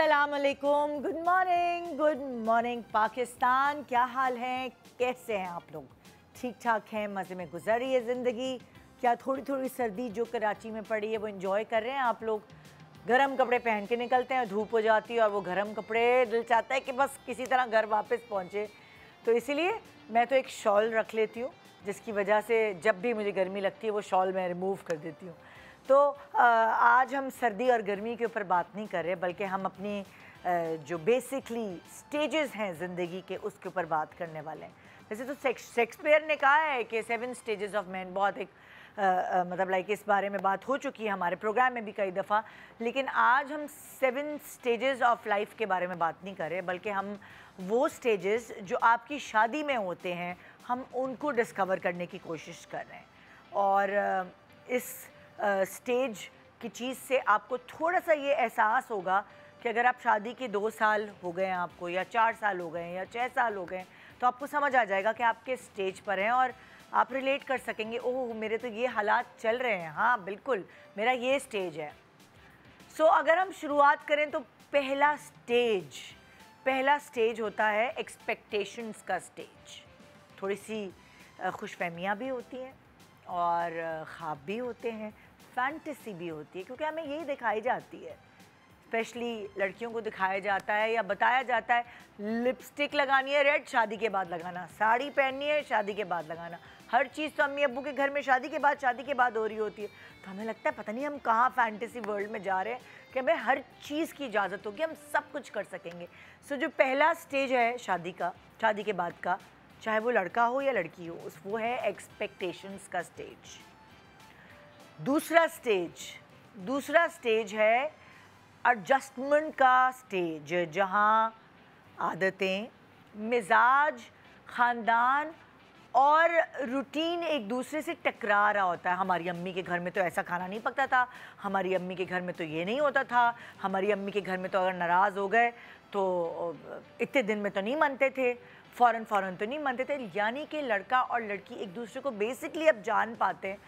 अस्सलाम वालेकुम, good morning Pakistan. क्या हाल है, कैसे हैं आप लोग? ठीक ठाक हैं, मज़े में गुजर रही है ज़िंदगी? क्या थोड़ी थोड़ी सर्दी जो कराची में पड़ी है वो इन्जॉय कर रहे हैं आप लोग? गर्म कपड़े पहन के निकलते हैं, धूप हो जाती है और वो गर्म कपड़े दिल चाहता है कि बस किसी तरह घर वापस पहुँचे। तो इसीलिए मैं तो एक शॉल रख लेती हूँ, जिसकी वजह से जब भी मुझे गर्मी लगती है वो शॉल मैं रिमूव कर देती हूँ। तो आज हम सर्दी और गर्मी के ऊपर बात नहीं कर रहे, बल्कि हम अपनी जो बेसिकली स्टेजेस हैं ज़िंदगी के उसके ऊपर बात करने वाले हैं। वैसे तो शेक्सपियर ने कहा है कि 7 स्टेजेस ऑफ मैन, बहुत एक मतलब लाइक इस बारे में बात हो चुकी है हमारे प्रोग्राम में भी कई दफ़ा, लेकिन आज हम 7 स्टेजेस ऑफ लाइफ के बारे में बात नहीं कर रहे, बल्कि हम वो स्टेजेस जो आपकी शादी में होते हैं हम उनको डिस्कवर करने की कोशिश कर रहे हैं। और इस स्टेज की चीज़ से आपको थोड़ा सा ये एहसास होगा कि अगर आप शादी के 2 साल हो गए हैं आपको, या 4 साल हो गए हैं, या 6 साल हो गए हैं, तो आपको समझ आ जाएगा कि आपके स्टेज पर हैं और आप रिलेट कर सकेंगे, ओह मेरे तो ये हालात चल रहे हैं, हाँ बिल्कुल मेरा ये स्टेज है। सो अगर हम शुरुआत करें तो पहला स्टेज होता है एक्सपेक्टेशंस का स्टेज। थोड़ी सी खुशफहमियाँ भी होती हैं और ख्वाब भी होते हैं, फैंटेसी भी होती है, क्योंकि हमें यही दिखाई जाती है, स्पेशली लड़कियों को दिखाया जाता है या बताया जाता है लिपस्टिक लगानी है रेड, शादी के बाद लगाना, साड़ी पहननी है शादी के बाद लगाना। हर चीज़ तो अम्मी अब्बू के घर में शादी के बाद हो रही होती है। तो हमें लगता है पता नहीं हम कहाँ फैंटेसी वर्ल्ड में जा रहे हैं कि हमें हर चीज़ की इजाज़त होगी, हम सब कुछ कर सकेंगे। सो जो पहला स्टेज है शादी के बाद का, चाहे वो लड़का हो या लड़की हो, वो है एक्सपेक्टेशंस का स्टेज। दूसरा स्टेज है एडजस्टमेंट का स्टेज, जहाँ आदतें, मिजाज, ख़ानदान और रूटीन एक दूसरे से टकरा रहा होता है। हमारी अम्मी के घर में तो ऐसा खाना नहीं पकता था, हमारी अम्मी के घर में तो ये नहीं होता था, हमारी अम्मी के घर में तो अगर नाराज़ हो गए तो इतने दिन में तो नहीं मानते थे, फ़ौरन तो नहीं मानते थे। यानी कि लड़का और लड़की एक दूसरे को बेसिकली अब जान पाते हैं,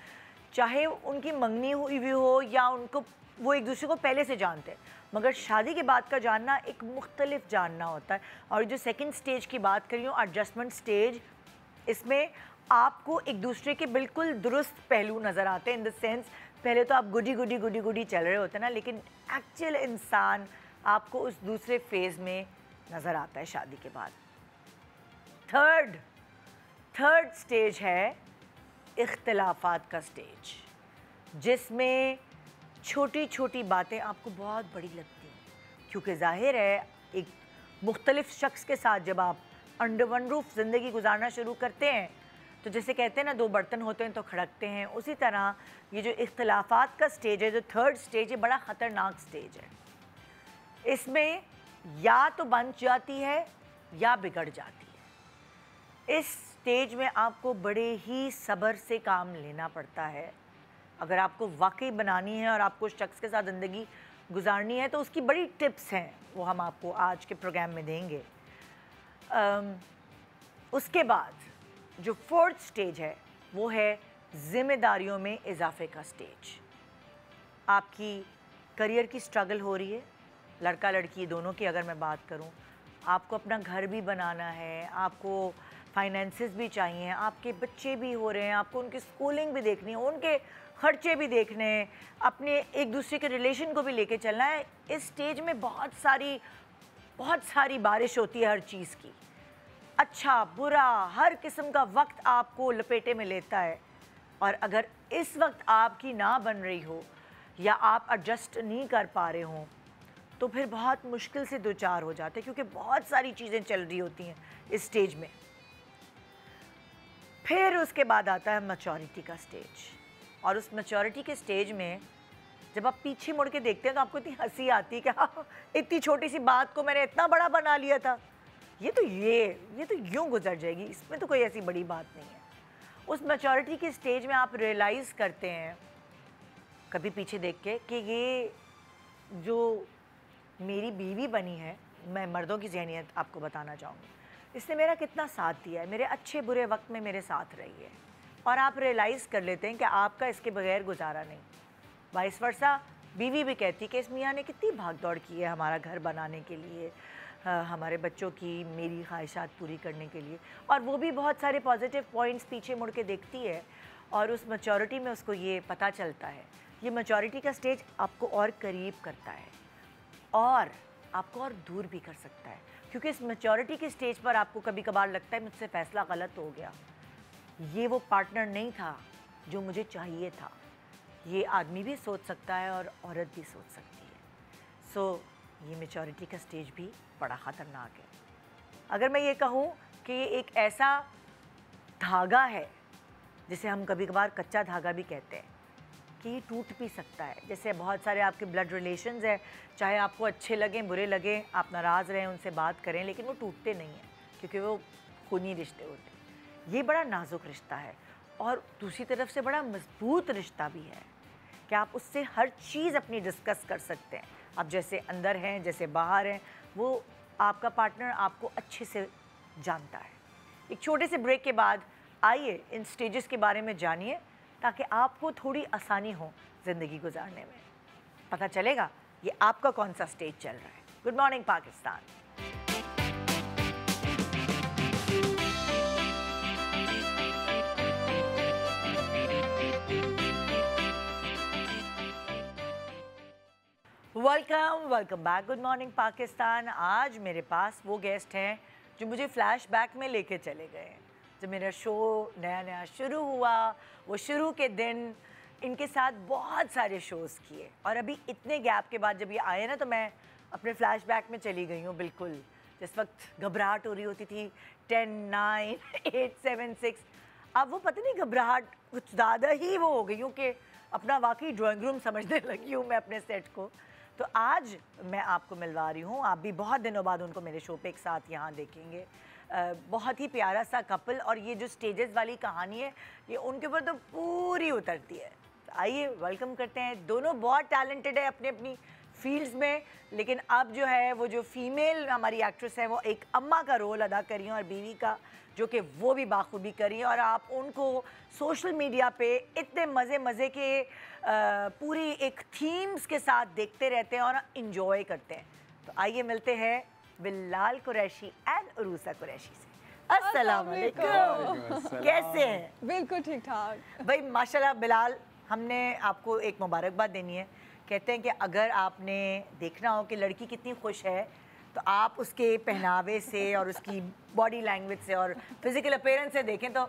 चाहे उनकी मंगनी हुई भी हो या उनको वो एक दूसरे को पहले से जानते हैं, मगर शादी के बाद का जानना एक मुख्तलिफ जानना होता है। और जो सेकंड स्टेज की बात करी हूँ, एडजस्टमेंट स्टेज, इसमें आपको एक दूसरे के बिल्कुल दुरुस्त पहलू नज़र आते हैं। इन द सेंस, पहले तो आप गुडी चल रहे होते हैं ना, लेकिन एक्चुअल इंसान आपको उस दूसरे फेज़ में नज़र आता है शादी के बाद। थर्ड स्टेज है इख्तिलाफात का स्टेज, जिसमें छोटी छोटी बातें आपको बहुत बड़ी लगती हैं, क्योंकि जाहिर है एक मुख्तलिफ शख्स के साथ जब आप अंडर वन रूफ ज़िंदगी गुजारना शुरू करते हैं, तो जैसे कहते हैं ना, 2 बर्तन होते हैं तो खड़कते हैं, उसी तरह ये जो इख्तिलाफात का स्टेज है, जो थर्ड स्टेज है, बड़ा ख़तरनाक स्टेज है। इसमें या तो बन जाती है या बिगड़ जाती है। इस स्टेज में आपको बड़े ही सब्र से काम लेना पड़ता है। अगर आपको वाकई बनानी है और आपको शख्स के साथ ज़िंदगी गुजारनी है तो उसकी बड़ी टिप्स हैं, वो हम आपको आज के प्रोग्राम में देंगे। उसके बाद जो फोर्थ स्टेज है वो है ज़िम्मेदारियों में इजाफे का स्टेज। आपकी करियर की स्ट्रगल हो रही है, लड़का लड़की दोनों की अगर मैं बात करूं, आपको अपना घर भी बनाना है, आपको फाइनेंसेस भी चाहिए, आपके बच्चे भी हो रहे हैं, आपको उनकी स्कूलिंग भी देखनी है, उनके खर्चे भी देखने हैं, अपने एक दूसरे के रिलेशन को भी लेके चलना है। इस स्टेज में बहुत सारी बारिश होती है हर चीज़ की, अच्छा बुरा हर किस्म का वक्त आपको लपेटे में लेता है। और अगर इस वक्त आपकी ना बन रही हो या आप एडजस्ट नहीं कर पा रहे हों, तो फिर बहुत मुश्किल से दो चार हो जाते हैं, क्योंकि बहुत सारी चीज़ें चल रही होती हैं इस स्टेज में। फिर उसके बाद आता है मैच्योरिटी का स्टेज, और उस मैच्योरिटी के स्टेज में जब आप पीछे मुड़ के देखते हैं तो आपको इतनी हंसी आती है कि हाँ, इतनी छोटी सी बात को मैंने इतना बड़ा बना लिया था, ये तो यूँ गुजर जाएगी, इसमें तो कोई ऐसी बड़ी बात नहीं है। उस मैच्योरिटी के स्टेज में आप रियलाइज़ करते हैं कभी पीछे देख के कि ये जो मेरी बीवी बनी है, मैं मर्दों की ज़हनियत आपको बताना चाहूँगी, इसने मेरा कितना साथ दिया है, मेरे अच्छे बुरे वक्त में मेरे साथ रही है। और आप रियलाइज़ कर लेते हैं कि आपका इसके बगैर गुजारा नहीं। वाइस वर्सा, बीवी भी कहती कि इस मियाँ ने कितनी भाग दौड़ की है हमारा घर बनाने के लिए, हमारे बच्चों की मेरी ख्वाहिशात पूरी करने के लिए। और वो भी बहुत सारे पॉजिटिव पॉइंट्स पीछे मुड़ के देखती है और उस मैच्योरिटी में उसको ये पता चलता है। ये मैच्योरिटी का स्टेज आपको और करीब करता है और आपको और दूर भी कर सकता है, क्योंकि इस मैच्योरिटी के स्टेज पर आपको कभी कभार लगता है मुझसे फ़ैसला गलत हो गया, ये वो पार्टनर नहीं था जो मुझे चाहिए था। ये आदमी भी सोच सकता है और औरत भी सोच सकती है। सो ये मैच्योरिटी का स्टेज भी बड़ा ख़तरनाक है। अगर मैं ये कहूँ कि ये एक ऐसा धागा है जिसे हम कभी कभार कच्चा धागा भी कहते हैं कि ये टूट भी सकता है। जैसे बहुत सारे आपके ब्लड रिलेशंस हैं, चाहे आपको अच्छे लगें बुरे लगें, आप नाराज़ रहें उनसे बात करें, लेकिन वो टूटते नहीं हैं क्योंकि वो खूनी रिश्ते होते हैं। ये बड़ा नाजुक रिश्ता है और दूसरी तरफ से बड़ा मजबूत रिश्ता भी है कि आप उससे हर चीज़ अपनी डिस्कस कर सकते हैं। आप जैसे अंदर हैं, जैसे बाहर हैं, वो आपका पार्टनर आपको अच्छे से जानता है। एक छोटे से ब्रेक के बाद आइए इन स्टेजेस के बारे में जानिए ताकि आपको थोड़ी आसानी हो ज़िंदगी गुजारने में। पता चलेगा ये आपका कौन सा स्टेज चल रहा है। Good morning Pakistan. Welcome back. Good morning Pakistan. आज मेरे पास वो गेस्ट हैं जो मुझे फ्लैशबैक में लेके चले गए। जब मेरा शो नया नया शुरू हुआ, वो शुरू के दिन इनके साथ बहुत सारे शोज़ किए और अभी इतने गैप के बाद जब ये आए ना तो मैं अपने फ्लैशबैक में चली गई हूँ। बिल्कुल जिस वक्त घबराहट हो रही होती थी 10, 9, 8, 7, 6, अब वो पता नहीं घबराहट कुछ ज़्यादा ही वो हो गई हूँ कि अपना वाकई ड्राइंग रूम समझने लगी हूँ मैं अपने सेट को। तो आज मैं आपको मिलवा रही हूँ, आप भी बहुत दिनों बाद उनको मेरे शो पे एक साथ यहाँ देखेंगे। बहुत ही प्यारा सा कपल और ये जो स्टेजेस वाली कहानी है ये उनके ऊपर तो पूरी उतरती है। तो आइए वेलकम करते हैं। दोनों बहुत टैलेंटेड है अपनी अपनी फील्ड्स में, लेकिन अब जो है वो जो फीमेल हमारी एक्ट्रेस है वो एक अम्मा का रोल अदा कर रही हैं और बीवी का, जो कि वो भी बाखूबी कर रही हैं। और आप उनको सोशल मीडिया पे इतने मज़े के पूरी एक थीम्स के साथ देखते रहते हैं और इंजॉय करते हैं। तो आइए मिलते हैं बिलाल कुरैशी एंड उरूसा कुरैशी से। अस्सलाम वालेकुम। कैसे हैं? बिल्कुल ठीक ठाक भाई माशाल्लाह। बिलाल, हमने आपको एक मुबारकबाद देनी है। कहते हैं कि अगर आपने देखना हो कि लड़की कितनी खुश है तो आप उसके पहनावे से और उसकी बॉडी लैंग्वेज से और फिजिकल अपीयरेंस से देखें तो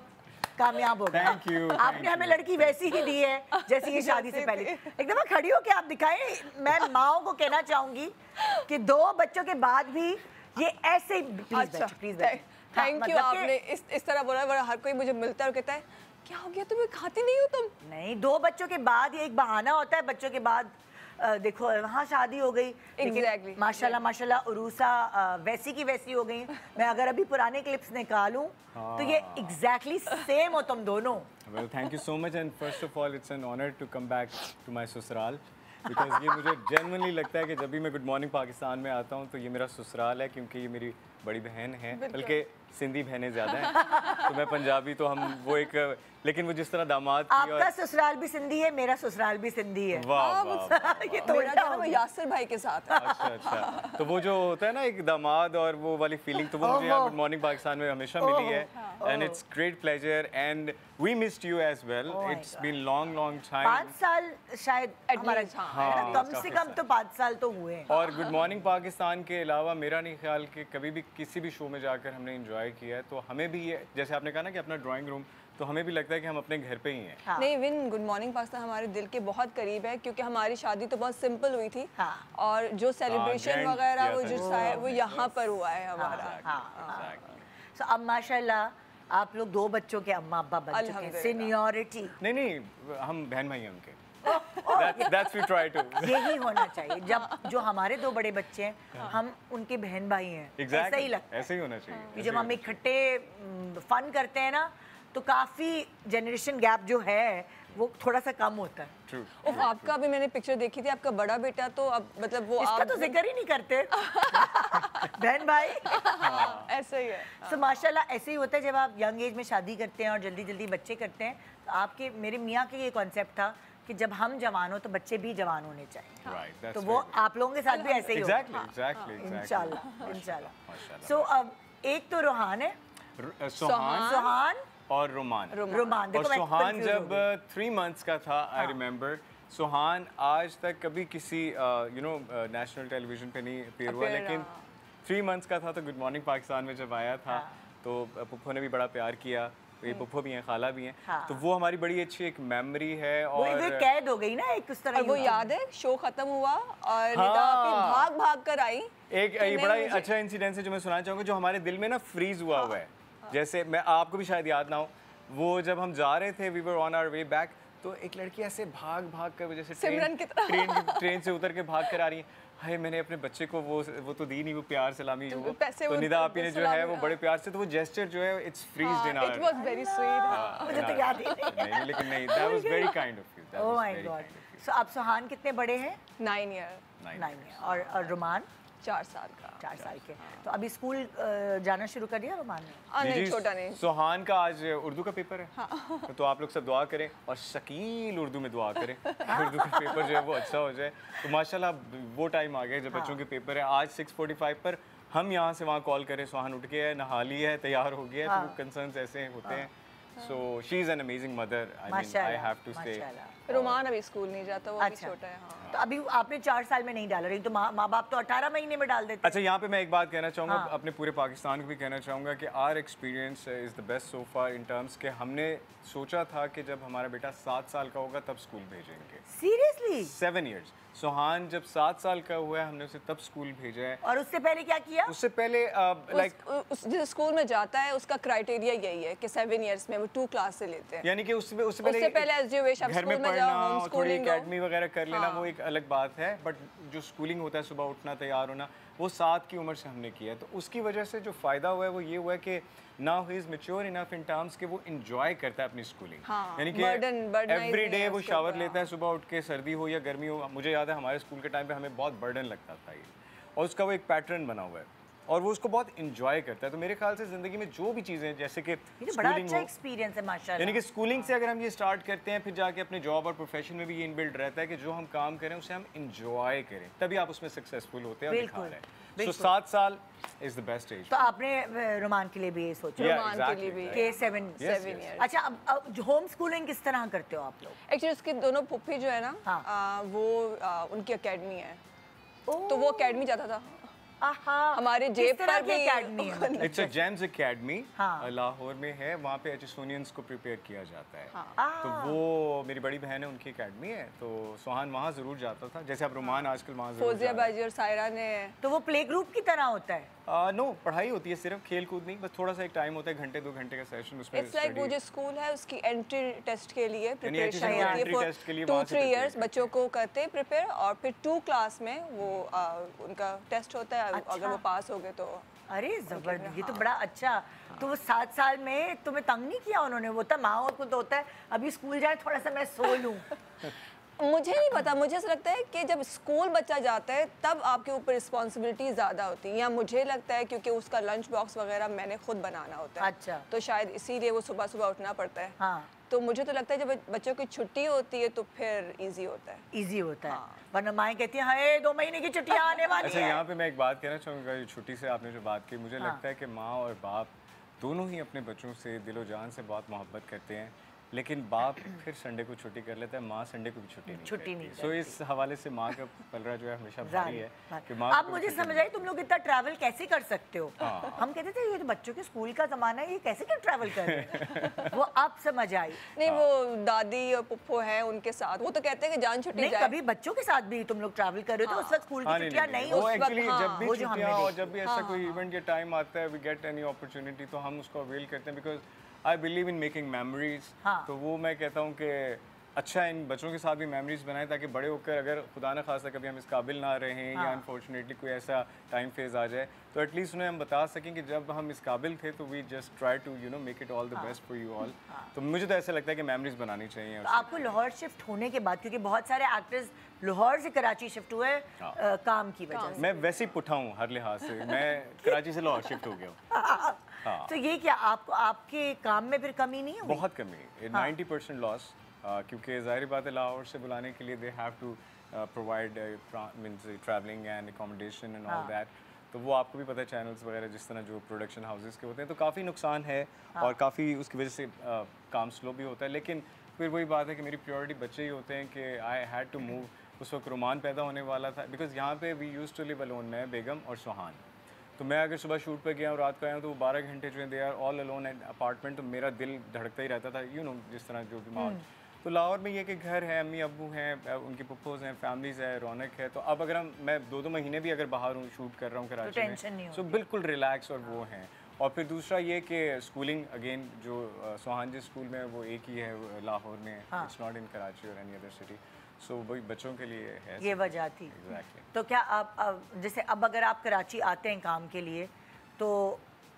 कामयाब हो गए। आपने हमें लड़की वैसी ही दी है जैसी ये शादी से पहले। एक दफ़ा खड़ी हो के आप दिखाएं। मैं माओ को कहना चाहूँगी कि 2 बच्चों के बाद भी ये ऐसे ही। Please thank you. आपने इस तरह बोला। हर कोई मुझे मिलता है और कहता है क्या हो गया तुम्हें, खाती नहीं हो तुम? नहीं, 2 बच्चों के बाद ये एक बहाना होता है। बच्चों के बाद देखो वहाँ शादी हो गई। Exactly. माशाल्लाह माशाल्लाह उरूसा वैसी की वैसी हो गई। मैं अगर अभी पुराने क्लिप्स निकालूं तो ये एग्जैक्टली सेम हो तुम दोनों। Well, thank you so much and first of all it's an honor to come back to my ससुराल because ये मुझे genuinely लगता है कि जब भी मैं गुड मॉर्निंग पाकिस्तान में आता हूँ तो ये मेरा ससुराल है, क्योंकि ये मेरी बड़ी बहन है, बल्कि सिंधी बहनें ज़्यादा हैं। तो मैं पंजाबी तो हम वो एक, लेकिन वो जिस तरह दामाद की आपका ससुराल भी सिंधी है, मेरा ससुराल भी सिंधी है। वाह वाह। ये तो मेरा यासिर भाई के साथ है। अच्छा। तो वो जो होता है ना एक दामाद और वो वाली फीलिंग, तो वो मुझे यहाँ गुड मॉर्निंग पाकिस्तान में हमेशा मिली है। And it's great pleasure and we missed you as well. It's been long time. 5 साल शायद हमारा, कम से कम तो 5 साल तो हुए हैं। और गुड मॉर्निंग पाकिस्तान के अलावा मेरा नहीं ख्याल कि कभी भी किसी भी शो में जाकर हमने एंजॉय किया है। तो हमें भी ये, जैसे आपने कहा ना कि अपना ड्राइंग रूम, तो हमें भी लगता है कि हम अपने घर पे ही हैं। हाँ। नहीं, विन गुड मॉर्निंग पाकिस्तान हमारे दिल के बहुत करीब है, क्योंकि हमारी शादी तो बहुत सिंपल हुई थी। हाँ। और जो सेलिब्रेशन वगैरह वो जो है वो यहाँ पर हुआ है हमारा। तो अब माशाल्लाह आप लोग 2 बच्चों के अम्मा अब्बा बन चुके हैं। सीनियरिटी नहीं, हम बहन भाई हैं उनके। That's we try to. यही होना चाहिए। जब जो हमारे 2 बड़े बच्चे हैं हम उनके बहन भाई हैं। Exactly. ऐसा ही लगता है। ऐसे ही होना चाहिए। कि जब हम इकट्ठे फन करते हैं ना तो काफ़ी जनरेशन गैप जो है वो थोड़ा सा कम होता है। True. आपका भी मैंने पिक्चर देखी थी, आपका बड़ा बेटा तो अब मतलब वो इसका तो जिक्र ही नहीं करते बहन भाई। ऐसा ही है। तो माशाल्लाह ऐसे ही होता है जब आप यंग एज में शादी करते हैं और जल्दी जल्दी बच्चे करते हैं। तो आपके मेरे मियाँ के ये कॉन्सेप्ट था कि जब हम जवान हो तो बच्चे भी जवान होने चाहिए। Right, that's तो वो very good. आप लोगों के साथ भी ऐसे ही होगा। Exactly. इंशाल्लाह इंशाल्लाह। माशाल्लाह। सो अब एक तो रोहान है, सोहान सोहान और रोमान। रोमान। और देखो मैं सोहान confuse हो जब गई। 3 months का था, आई रिमेम्बर, सोहान आज तक कभी किसी नेशनल टेलीविजन पे नहीं अपीयर हुआ, लेकिन 3 months का था तो गुड मॉर्निंग पाकिस्तान में जब आया था तो पुप्पो ने भी बड़ा प्यार किया। ये पुप्पो भी हैं, खाला भी हैं, तो वो हमारी बड़ी अच्छी एक मेमोरी है। और वो कैद हो गई ना एक उस तरह। और वो याद है शो खत्म हुआ और निदा आपी भाग भाग कर आई। एक ये बड़ा अच्छा इंसिडेंस है जो मैं सुनाना चाहूँगा, जो हमारे दिल में ना फ्रीज हुआ हुआ है। जैसे मैं आपको भी शायद याद ना हो, वो जब हम जा रहे थे, we were on our way back, तो एक लड़की ऐसे भाग भाग कर जैसे ट्रेन से उतर के भाग कर आ रही है। हाय, मैंने अपने बच्चे को वो तो दी नहीं, वो प्यार सलामी वो तो निदा आपी ने जो है वो बड़े प्यार से, तो वो जेस्चर जो है it's freezed in our. It was very sweet. मुझे तो याद ही नहीं, लेकिन नहीं, that was very kind of you. Oh my god. So अब सोहान कितने बड़े हैं? 9 ईयर। 9 ईयर। और रोमान 4 साल का। 4 साल के। तो अभी स्कूल जाना शुरू कर दिया रोमान ने? नहीं, छोटा नहीं। सोहान का आज उर्दू का पेपर है, तो आप लोग सब दुआ करें और शकील उर्दू में दुआ करें उर्दू का पेपर जो है वो अच्छा हो जाए। तो माशाल्लाह वो टाइम आ गया जब बच्चों के पेपर है। आज 6:45 पर हम यहाँ से वहाँ कॉल करें, सोहान उठ के है, नहा ली है, तैयार हो गया है, तो कंसर्न्स ऐसे होते हैं। So she is an amazing mother. I mean, I have to say. Roman अभी स्कूल नहीं जाता, वो अभी छोटा है। हाँ। तो अभी आपने 4 साल में नहीं डाला, रही तो माँ बाप तो 18 महीने में डाल देते। अच्छा, यहाँ पे मैं एक बात कहना चाहूँगा, अपने पूरे पाकिस्तान को भी कहना चाहूँगा कि our experience is the best so far in terms के हमने सोचा था कि जब हमारा बेटा 7 साल का होगा तब स्कूल भेजेंगे। सीरियसली? 7 years। सोहान जब 7 साल का हुआ है हमने उसे तब स्कूल भेजा है। और उससे पहले क्या किया? उससे पहले जिस स्कूल में जाता है उसका क्राइटेरिया यही है कि 7 इयर्स में वो 2 क्लास से लेते हैं। यानी कि उससे पहले घर में पढ़ना, थोड़ी एकेडमी वगैरह कर लेना, वो एक अलग बात है। बट जो स्कूलिंग होता है, सुबह उठना, तैयार होना, वो 7 की उम्र से हमने किया है। तो उसकी वजह से जो फ़ायदा हुआ है वो ये हुआ है कि now he is mature enough in terms के वो इंजॉय करता है अपनी स्कूलिंग। यानी कि एवरी डे वो शावर लेता है सुबह उठ के, सर्दी हो या गर्मी हो। मुझे याद है हमारे स्कूल के टाइम पे हमें बहुत बर्डन लगता था ये, और उसका वो एक पैटर्न बना हुआ है और वो उसको बहुत इंजॉय करता है। तो मेरे ख्याल से ज़िंदगी में जो भी चीज़ें जैसे कि बड़ा अच्छा एक्सपीरियंस है माशाल्लाह। यानी कि स्कूलिंग से अगर हम ये स्टार्ट करते हैं, फिर जाके अपने जॉब और प्रोफेशन में भी ये इनबिल्ड रहता है कि जो हम काम करें उसे हम इंजॉय करें, तभी आप उसमें सक्सेसफुल होते हैं और दिखा रहे हैं। तो 7 साल इज़ द बेस्ट एज। तो आपने रोमान के लिए भी ये सोचा? रोमान के लिए भी कि 7 years। अच्छा, अब होम स्कूलिंग किस तरह करते हो आप लोग? एक्चुअली उसके दोनों पुप्पी जो है ना, वो उनकी एकेडमी है, तो वो एकेडमी जाता था। हमारे जेब पर भी एकेडमी है। It's a James academy, Lahore में है, वहाँ पे एचएसओनियंस को प्रिपेयर किया जाता है। तो वो मेरी बड़ी बहन है, उनकी एकेडमी है, तो सोहान वहाँ ज़रूर जाता था। जैसे अब रोमान आजकल वहाँ ज़रूर फौजिया बाजी और सायरा ने। तो वो प्ले ग्रुप की तरह होता है? नो, पढ़ाई होती है सिर्फ, खेल कूद नहीं, बस थोड़ा सा एक टाइम होता है, 1-2 घंटे का सेशन उसमें। इट्स लाइक वो जो स्कूल है उसकी एंट्री टेस्ट के लिए प्रिपरेशन होती है फॉर 2-3 इयर्स बच्चों को करते हैं प्रिपेयर, और फिर 2 क्लास में वो उनका टेस्ट होता है। अगर वो पास हो गए तो। अरे जबरदस्त, ये तो बड़ा अच्छा। तो वो 7 साल में तुम्हें तंग नहीं किया उन्होंने? वो तो माँ को तो होता है अभी स्कूल जाए, थोड़ा सा मैं सो लूँ। मुझे नहीं पता, मुझे ऐसा लगता है कि जब स्कूल बच्चा जाता है तब आपके ऊपर रिस्पॉन्सिबिलिटी ज़्यादा होती है, या मुझे लगता है क्योंकि उसका लंच बॉक्स वगैरह मैंने खुद बनाना होता है। अच्छा। तो शायद इसीलिए वो सुबह सुबह उठना पड़ता है। हाँ। तो मुझे तो लगता है जब बच्चों की छुट्टी होती है तो फिर इजी होता है। इजी होता है, वरना माएँ कहती हैं हाय 2 महीने की छुट्टियाँ आने वाली अच्छा, हैं। यहाँ पे मैं एक बात कहना चाहूँगा, छुट्टी से आपने जो बात की, मुझे लगता है कि माँ और बाप दोनों ही अपने बच्चों से दिलो जान से बहुत मोहब्बत करते हैं, लेकिन बाप फिर संडे को छुट्टी कर लेता है, माँ संडे को भी छुट्टी नहीं करती। सो इस हवाले से माँ का पलड़ा जो है हमेशा भारी है कि माँ। अब मुझे समझ आई तुम लोग इतना ट्रैवल कैसे कर सकते हो। हम कहते थे ये तो बच्चों के स्कूल का ज़माना है, ये कैसे क्या ट्रैवल कर रहे हैं। वो अब समझ आई। नहीं, वो दादी और पुप्पो हैं उनके साथ, वो तो कहते हैं कि जान छुट्टी जाए। कभी बच्चों के साथ भी तुम लोग ट्रैवल कर रहे हो तो उस वक्त स्कूल की छुट्टियाँ नहीं, उस वक्त जब भी छुट्टियाँ और जब भी ऐसा कोई हाँ। इवेंट या टाइम आता है, वी गेट एनी अपॉर्चुनिटी, तो हम उसको अवेल करते हैं, because I believe in making memories. तो वो मैं कहता हूँ कि अच्छा इन बच्चों के साथ भी मेमोरीज बनाएं, ताकि बड़े होकर अगर खुदा न खासा कभी हम इस काबिल ना रहें या अनफॉर्चुनेटली कोई ऐसा टाइम फेज आ जाए, तो एटलीस्ट उन्हें हम बता सकें कि जब हम इस काबिल थे तो we just try to make it all the best for you all. तो मुझे तो ऐसा लगता है कि मेमोरीज बनानी चाहिए। तो आपको लाहौर शिफ्ट होने के बाद, क्योंकि बहुत सारे एक्टर्स लाहौर से कराची शिफ्ट हुए काम की वजह से। मैं वैसे ही पुठा हूँ हर लिहाज से, मैं कराची से लाहौर शिफ्ट हो गया हूँ। तो ये क्या आपको आपके काम में फिर कमी नहीं हुई? बहुत कमी, 90% लॉस। क्योंकि ज़ाहिर बात है लाहौर से बुलाने के लिए they have to provide means travelling and accommodation and all that. तो वो आपको भी पता है चैनल्स वगैरह जिस तरह जो प्रोडक्शन हाउसेस के होते हैं, तो काफ़ी नुकसान है और काफ़ी उसकी वजह से काम स्लो भी होता है। लेकिन फिर वही बात है कि मेरी प्रायोरिटी बच्चे ही होते हैं कि आई हैड टू मूव। उस वक्त रोमान पैदा होने वाला था, बिकॉज यहाँ पे we use to live alone, मैं, बेगम और सुहान। तो मैं अगर सुबह शूट पे गया और रात को आया तो वो 12 घंटे जो है they are all alone at apartment, तो मेरा दिल धड़कता ही रहता था, यू नो जिस तरह जो भी माहौल। तो लाहौर में ये कि घर है, अम्मी अब्बू हैं, उनके पप्पोज हैं, फैमिलीज़ है, रौनक है। तो अब अगर मैं 2-2 महीने भी अगर बाहर हूँ, शूट कर रहा हूँ कराची में, तो बिल्कुल रिलैक्स और वो हैं। और फिर दूसरा ये कि स्कूलिंग अगेन जो सुहान जी स्कूल में वो एक ही है लाहौर में, इट्स नॉट इन कराची और एनी अदर सिटी। सो वही बच्चों के लिए है, ये वजह थी। Exactly. तो क्या आप जैसे अब अगर आप कराची आते हैं काम के लिए तो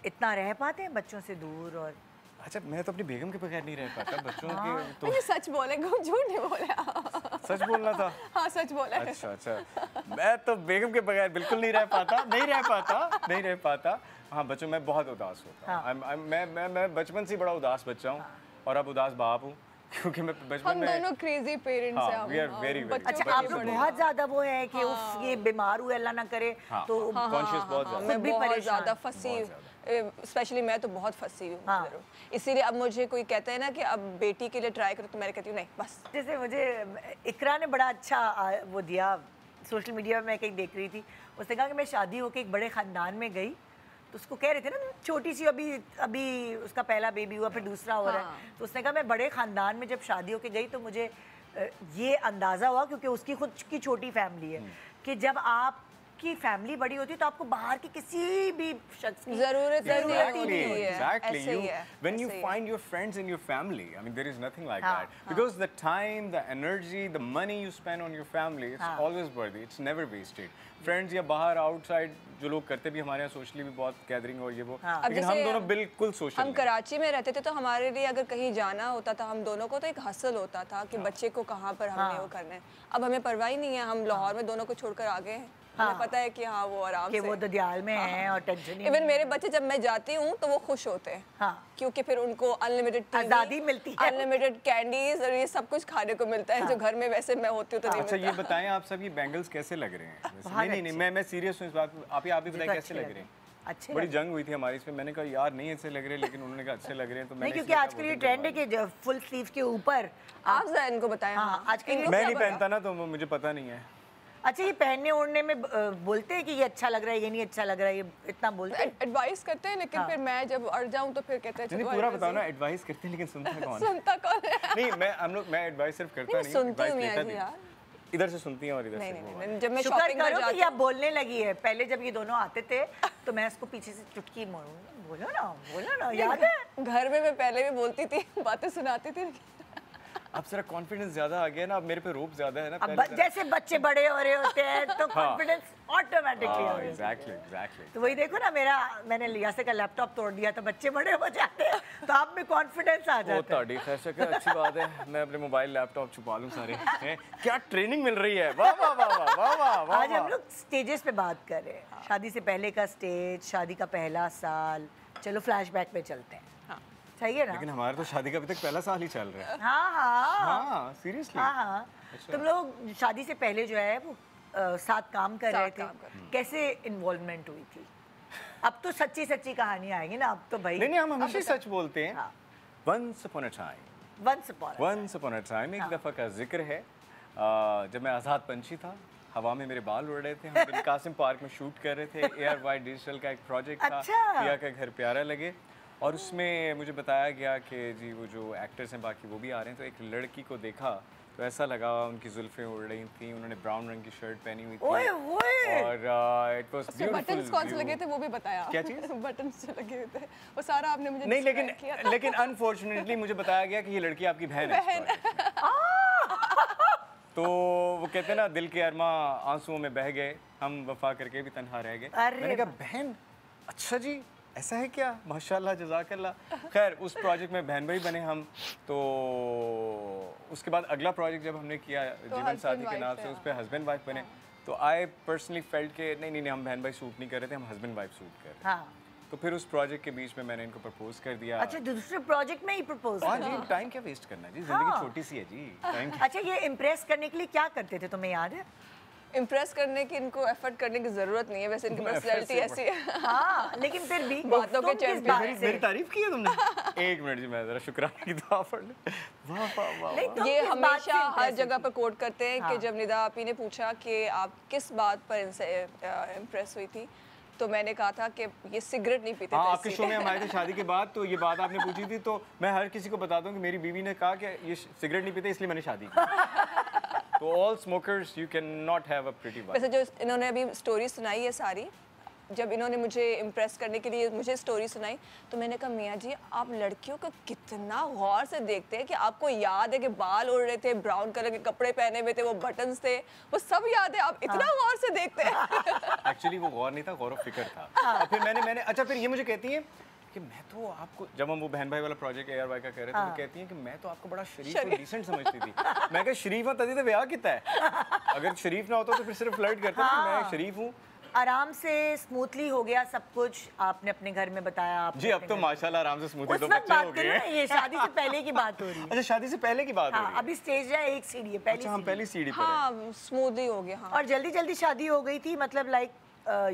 इतना रह पाते हैं बच्चों से दूर? और अच्छा, मैं तो अपनी बेगम के बगैर नहीं रह पाता, बच्चों के तो ये सच बोले, झूठ नहीं बोले। सच बोलना था। हाँ सच बोला है। अच्छा, मैं तो बेगम के बगैर बिल्कुल नहीं रह पाता। हाँ, बच्चों मैं बहुत उदास होता हूँ। मैं बचपन से बड़ा उदास बच्चा हूँ और अब उदास बाप हूँ, क्योंकि मैं बचपन में, हम दोनों क्रेजी पेरेंट्स हैं। वी आर वेरी अच्छा, आप लोग बहुत ज्यादा वो है कि उफ ये बीमार हुए अल्लाह ना करे, तो कॉन्शियस बहुत ज्यादा, मैं भी बहुत ज़्यादा फंसी, स्पेशली मैं तो बहुत फंसी हूँ। इसीलिए अब मुझे कोई कहता है ना कि अब बेटी के लिए ट्राई करो, तो मैं कहती हूँ नहीं बस। जैसे मुझे इकरा ने बड़ा अच्छा वो दिया सोशल मीडिया में, मैं कहीं देख रही थी, उसने कहा कि मैं शादी होकर एक बड़े ख़ानदान में गई, तो उसको कह रहे थे ना छोटी सी अभी उसका पहला बेबी हुआ, फिर दूसरा हो रहा है, तो उसने कहा मैं बड़े ख़ानदान में जब शादी होकर गई तो मुझे ये अंदाज़ा हुआ, क्योंकि उसकी खुद की छोटी फैमिली है, कि जब आपकी फैमिली बड़ी होती है तो आपको बाहर की किसी भी शख्स की ज़रूरत ही नहीं है। Exactly. When you find your friends in your family, I mean, there is nothing like that. Because the time, the energy, the money you spend on your family, it's always worthy. It's never wasted. Friends या बाहर outside जो लोग करते भी, हमारे यहाँ socially भी बहुत गैदरिंग और ये वो, लेकिन हम दोनों बिल्कुल सोशल। हम कराची में रहते थे तो हमारे लिए अगर कहीं जाना होता था, हम दोनों को तो एक हसल होता था कि बच्चे को कहाँ पर हमने वो करना है। अब हमें परवाह ही नहीं है, हम लाहौर में दोनों को छोड़कर आ गए हैं। हमें पता है कि हाँ वो आराम से, वो ददियाल में हैं और टेंशन नहीं। इवन मेरे बच्चे जब मैं जाती हूँ तो वो खुश होते हैं, क्योंकि फिर उनको अनलिमिटेड आज़ादी मिलती है, अनलिमिटेड कैंडीज और ये सब कुछ खाने को मिलता है, जो घर में वैसे मैं होती हूँ तो नहीं मिलता। अच्छा, ये बताएं आप सब ये बैंगल्स कैसे लग रहे हैं? नहीं, मैं सीरियस हूँ इस बात पे। आप भी बताएं कैसे लग रहे हैं? अच्छे, बड़ी जंग हुई थी हमारी इसमें, मैंने कहा यार नहीं अच्छे लग रहे, लेकिन उन्होंने कहा अच्छे लग रहे हैं, तो मैंने, क्योंकि आजकल ये ट्रेंड है कि फुल स्लीव के ऊपर आप जरा इनको बताएं। आजकल मैं नहीं पहनता ना, तो मुझे पता नहीं है। अच्छा, ये पहनने ओढ़ने में बोलते हैं कि ये अच्छा लग रहा है, ये नहीं अच्छा लग रहा है, ये इतना बोलते हैं? एडवाइस करते हैं, लेकिन फिर मैं जब अड़ जाऊं तो फिर कहते हैं नहीं, पूरा बताओ ना। एडवाइस करते हैं लेकिन सुनता कौन? सुनता कौन है? नहीं, मैं एडवाइस सिर्फ करता नहीं, सुनती हूं यार। इधर से सुनती हैं और इधर से। नहीं, जब मैं शुक्र शॉपिंग करो कि आप बोलने लगी है। पहले जब ये दोनों आते थे तो मैं इसको पीछे से चुटकी मारूंगी, बोलो ना, याद है? घर में मैं पहले भी बोलती थी, बातें सुनाती थी। अब जरा कॉन्फिडेंस ज्यादा आ गया ना, अब मेरे पे रोब ज्यादा है ना। अब जैसे बच्चे बड़े हो रहे होते हैं तो कॉन्फिडेंस ऑटोमेटिकली हो जाता है। एग्जैक्टली। तो वही देखो ना, मैंने यासे का लैपटॉप तोड़ दिया तो बच्चे बड़े हो जाते हैं, तो आप में कॉन्फिडेंस आ जाता है। खैर से अच्छी बात है, मैं अपने मोबाइल लैपटॉप छुपा लूं सारे। क्या ट्रेनिंग मिल रही है, वाह वाह वाह वाह वाह वाह। आज हम लोग स्टेजेस पे बात कर रहे हैं, शादी से पहले का स्टेज, शादी का पहला साल। चलो फ्लैशबैक पे चलते हैं, सही है ना? लेकिन हमारा तो शादी का अभी तक पहला साल ही चल रहा है। हाँ, सीरियसली। हाँ। तुम लोग शादी से पहले जो है वो साथ काम कर रहे थे, कैसे इन्वॉल्वमेंट हुई थी? अब तो सच्ची कहानी आएगी ना, अब तो भाई नहीं, हम हमेशा सच बोलते हैं। Once upon a time एक दफ़ा का जिक्र है, जब मैं आज़ाद पंछी था, हवा में मेरे बाल उड़ रहे थे, हम बिन कासिम पार्क में शूट कर रहे थे। ARY डिजिटल का एक प्रोजेक्ट था, पिया का घर प्यारा लगे, और उसमें मुझे बताया गया कि जी वो जो एक्टर्स हैं बाकी वो भी आ रहे हैं। तो एक लड़की को देखा तो ऐसा लगा, उनकी जुल्फें उड़ रही थी, उन्होंने ब्राउन रंग की शर्ट पहनी हुई थी, और इट वाज ब्यूटीफुल। बटन्स कौन से लगे थे वो भी बताया? क्या चीज़? बटन्स जो लगे थे वो सारा आपने मुझे नहीं, लेकिन अनफॉर्चुनेटली मुझे बताया गया कि ये लड़की आपकी बहन है। तो वो कहते हैं ना, दिल के अरमा आंसुओं में बह गए, हम वफा करके भी तन्हा रह गए। मैंने कहा बहन, अच्छा जी ऐसा है क्या, माशाल्लाह जज़ाकल्लाह। खैर उस प्रोजेक्ट में बहन भाई बने हम। तो उसके बाद अगला प्रोजेक्ट जब हमने किया जीवन साथी के नाम से, उस पर हस्बैंड वाइफ बने। तो आई पर्सनली फेल्ट के नहीं हम बहन भाई शूट नहीं कर रहे थे, हम हस्बैंड वाइफ शूट कर रहे थे। तो फिर उस प्रोजेक्ट के बीच में मैंने इनको प्रपोज कर दिया। अच्छा, दूसरे प्रोजेक्ट में ही प्रपोज? हाँ जी, टाइम क्या वेस्ट करना है जी, जिंदगी छोटी सी है जी, टाइम। अच्छा, ये इम्प्रेस करने के लिए क्या करते थे, तुम्हें याद है? इम्प्रेस करने की इनको एफर्ट करने की जरूरत नहीं है, वैसे इनकी पर्सनैलिटी ऐसी है। हाँ, लेकिन फिर भी बातों के चैंपियन। मेरी तारीफ की है तुमने? एक मिनट जी, मैं जरा शुक्राना की दुआ पढ़ लूं। वाह वाह वाह। ये हमेशा हर जगह पर कोट करते हैं कि जब निदा आपी ने पूछा कि आप किस बात पर इनसे इम्प्रेस हुई थी, तो मैंने कहा था कि ये सिगरेट नहीं पीते थे। आपके शो में हम आए थे शादी के बाद, तो ये बात आपने पूछी थी, तो मैं हर किसी को बताता हूँ कि मेरी बीवी ने कहा कि ये सिगरेट नहीं पीते, इसलिए मैंने शादी की। तो all smokers you can not have a pretty wife. वैसे जो इन्होंने अभी स्टोरी सुनाई है सारी, जब इन्होंने मुझे इम्प्रेस करने के लिए मुझे स्टोरी सुनाई, तो मैंने कहा मियाँ जी आप लड़कियों को कितना गौर से देखते हैं कि आपको याद है कि बाल उड़ रहे थे, ब्राउन कलर के कपड़े पहने हुए थे, वो बटन्स थे, वो सब याद है, आप इतना गौर से देखते हैं। एक्चुअली वो गौर नहीं था, गौर और फिक्र था। और फिर मैंने अच्छा, फिर ये मुझे कहती है कि मैं तो आपको, जब हम वो बहन भाई वाला प्रोजेक्ट ARY का कह रहे थे, वो कहती हैं कि मैं तो आपको बड़ा शरीफ और डिसेंट समझती थी। मैं कहा शरीफ हूं तभी तो ब्याह कितना है, अगर शरीफ ना होता तो फिर सिर्फ फ्लर्ट करता कि मैं शरीफ हूँ। आराम से स्मूथली हो गया सब कुछ, आपने अपने घर में बताया। आप जी अब तो माशाल्लाह आराम से स्मूथली तो बच्चे हो गए हैं। ये शादी से पहले की बात हो रही है। अच्छा, शादी से पहले की बात हो रही है। अभी स्टेज है, एक सीढ़ी है, पहली। अच्छा, हम पहली सीढ़ी पर हैं। हाँ, स्मूथली हो गया। हाँ, और जल्दी जल्दी शादी हो गई थी, मतलब लाइक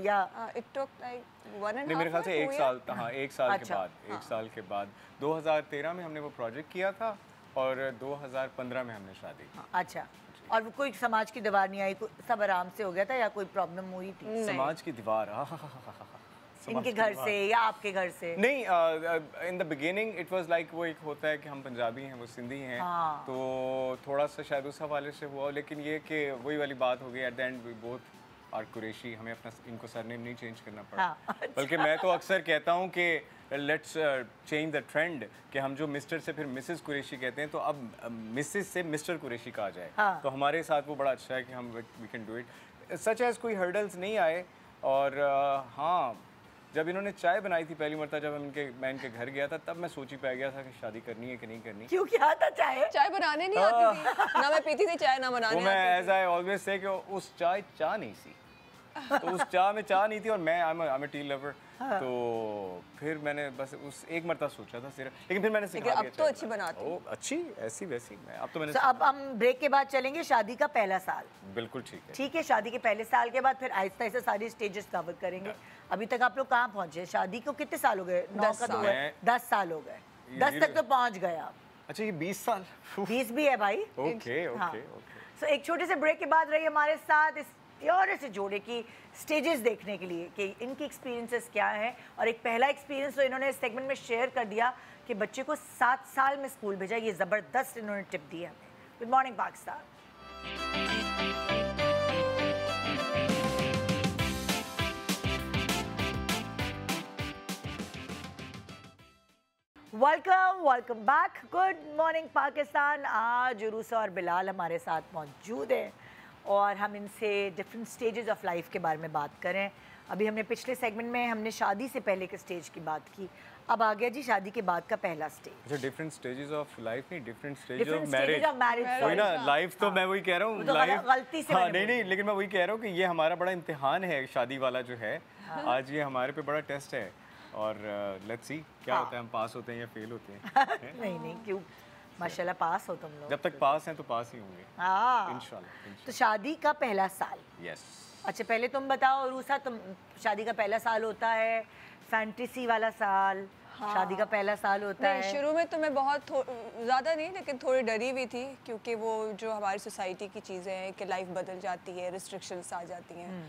या इट टुक लाइक 1.5 नहीं, मेरे ख्याल से एक साल, हाँ एक साल के अच्छा, बाद, एक साल के बाद 2013 में हमने वो प्रोजेक्ट किया था और 2015 में हमने शादी की। अच्छा, और वो कोई समाज की दीवार नहीं आई, सब आराम से हो गया था या कोई प्रॉब्लम हुई थी? समाज की दीवार, इनके घर से या आपके घर से? नहीं, in the beginning it was like, वो एक होता है कि हम पंजाबी हैं, वो सिंधी हैं, तो थोड़ा सा शायद उस हवाले से हुआ, लेकिन ये कि वही वाली बात हो गई, at the end we both are Qureshi, हमें अपना इनको सरनेम नहीं चेंज करना पड़ा। बल्कि मैं तो अक्सर कहता हूँ कि लेट्स चेंज द ट्रेंड, कि हम जो मिस्टर से फिर मिसेस कुरैशी कहते हैं, तो अब मिसेस से मिस्टर कुरैशी कहा जाए। तो हमारे साथ वो बड़ा अच्छा है कि हम we can do it, such as कोई हर्डल्स नहीं आए। और हाँ, जब इन्होंने चाय बनाई थी पहली मरतबा, जब मैं इनके घर गया था, तब मैं सोच ही पा गया था कि शादी करनी है कि नहीं करनी। क्यों, क्या था? चाय बनाने नहीं आती थी ना, मैं पीती थी चाय ना बनाने। वो मैं एज आई ऑलवेज से कि उस चाय नहीं सी, तो उस चाय में चाय नहीं थी, और मैं I am a tea lover. तो फिर मैंने बस उस एक मरतबा सोचा था सिर्फ, लेकिन फिर मैंने सीखा। अब तो अच्छी बनाती हूँ। अच्छी ऐसी वैसी मैं अब तो मैंने अब हम ब्रेक के बाद चलेंगे शादी का पहला साल। बिल्कुल ठीक है। ठीक है, शादी के पहले साल के बाद फिर आहिस्ता आहिस्ता सारी स्टेजेस कवर करेंगे। अभी तक आप लोग कहाँ पहुँचे? शादी को कितने साल हो गए? 9 का तो 10 साल हो गए, 10 तक तो पहुँच गए आप। अच्छा, ये 20 साल 20 भी है भाई। Okay okay. सो एक छोटे से ब्रेक के बाद रही हमारे साथ इस प्यारे से जोड़े की स्टेजेस देखने के लिए कि इनकी एक्सपीरियंसेस क्या हैं। और एक पहला एक्सपीरियंस तो इन्होंने इस सेगमेंट में शेयर कर दिया कि बच्चे को 7 साल में स्कूल भेजा। ये ज़बरदस्त इन्होंने टिप दी हमें। Good morning Pakistan. Welcome back. Good morning Pakistan. आज उरूसा और बिलाल हमारे साथ मौजूद हैं और हम इनसे डिफरेंट स्टेजेस ऑफ लाइफ के बारे में बात करें। अभी हमने पिछले सेगमेंट में हमने शादी से पहले के स्टेज की बात की, अब आ गया जी शादी के बाद का पहला स्टेज। अच्छा, डिफरेंट स्टेजेस ऑफ लाइफ नहीं, डिफरेंट स्टेज ऑफ मैरिज। वही ना, लाइफ तो मैं वही कह रहा हूँ, लाइफ गलती से नहीं, लेकिन मैं वही कह रहा हूँ कि ये हमारा बड़ा इम्तिहान है शादी वाला जो है। आज ये हमारे पे बड़ा टेस्ट है और लेट्स सी क्या होता है, हम पास होते हैं या फेल होते हैं। नहीं क्यों, माशाल्लाह पास हो तुम लोग। जब तक पास हैं तो पास ही होंगे इंशाल्लाह। तो शादी का पहला साल। यस। अच्छा, पहले तुम बताओ रूसा, तुम शादी का पहला साल होता है फैंटेसी वाला साल? शादी का पहला साल होता है। शुरू में तो मैं बहुत ज़्यादा नहीं, लेकिन थोड़ी डरी हुई थी, क्योंकि वो जो हमारी सोसाइटी की चीज़ें हैं कि लाइफ बदल जाती है, रिस्ट्रिक्शंस आ जाती हैं।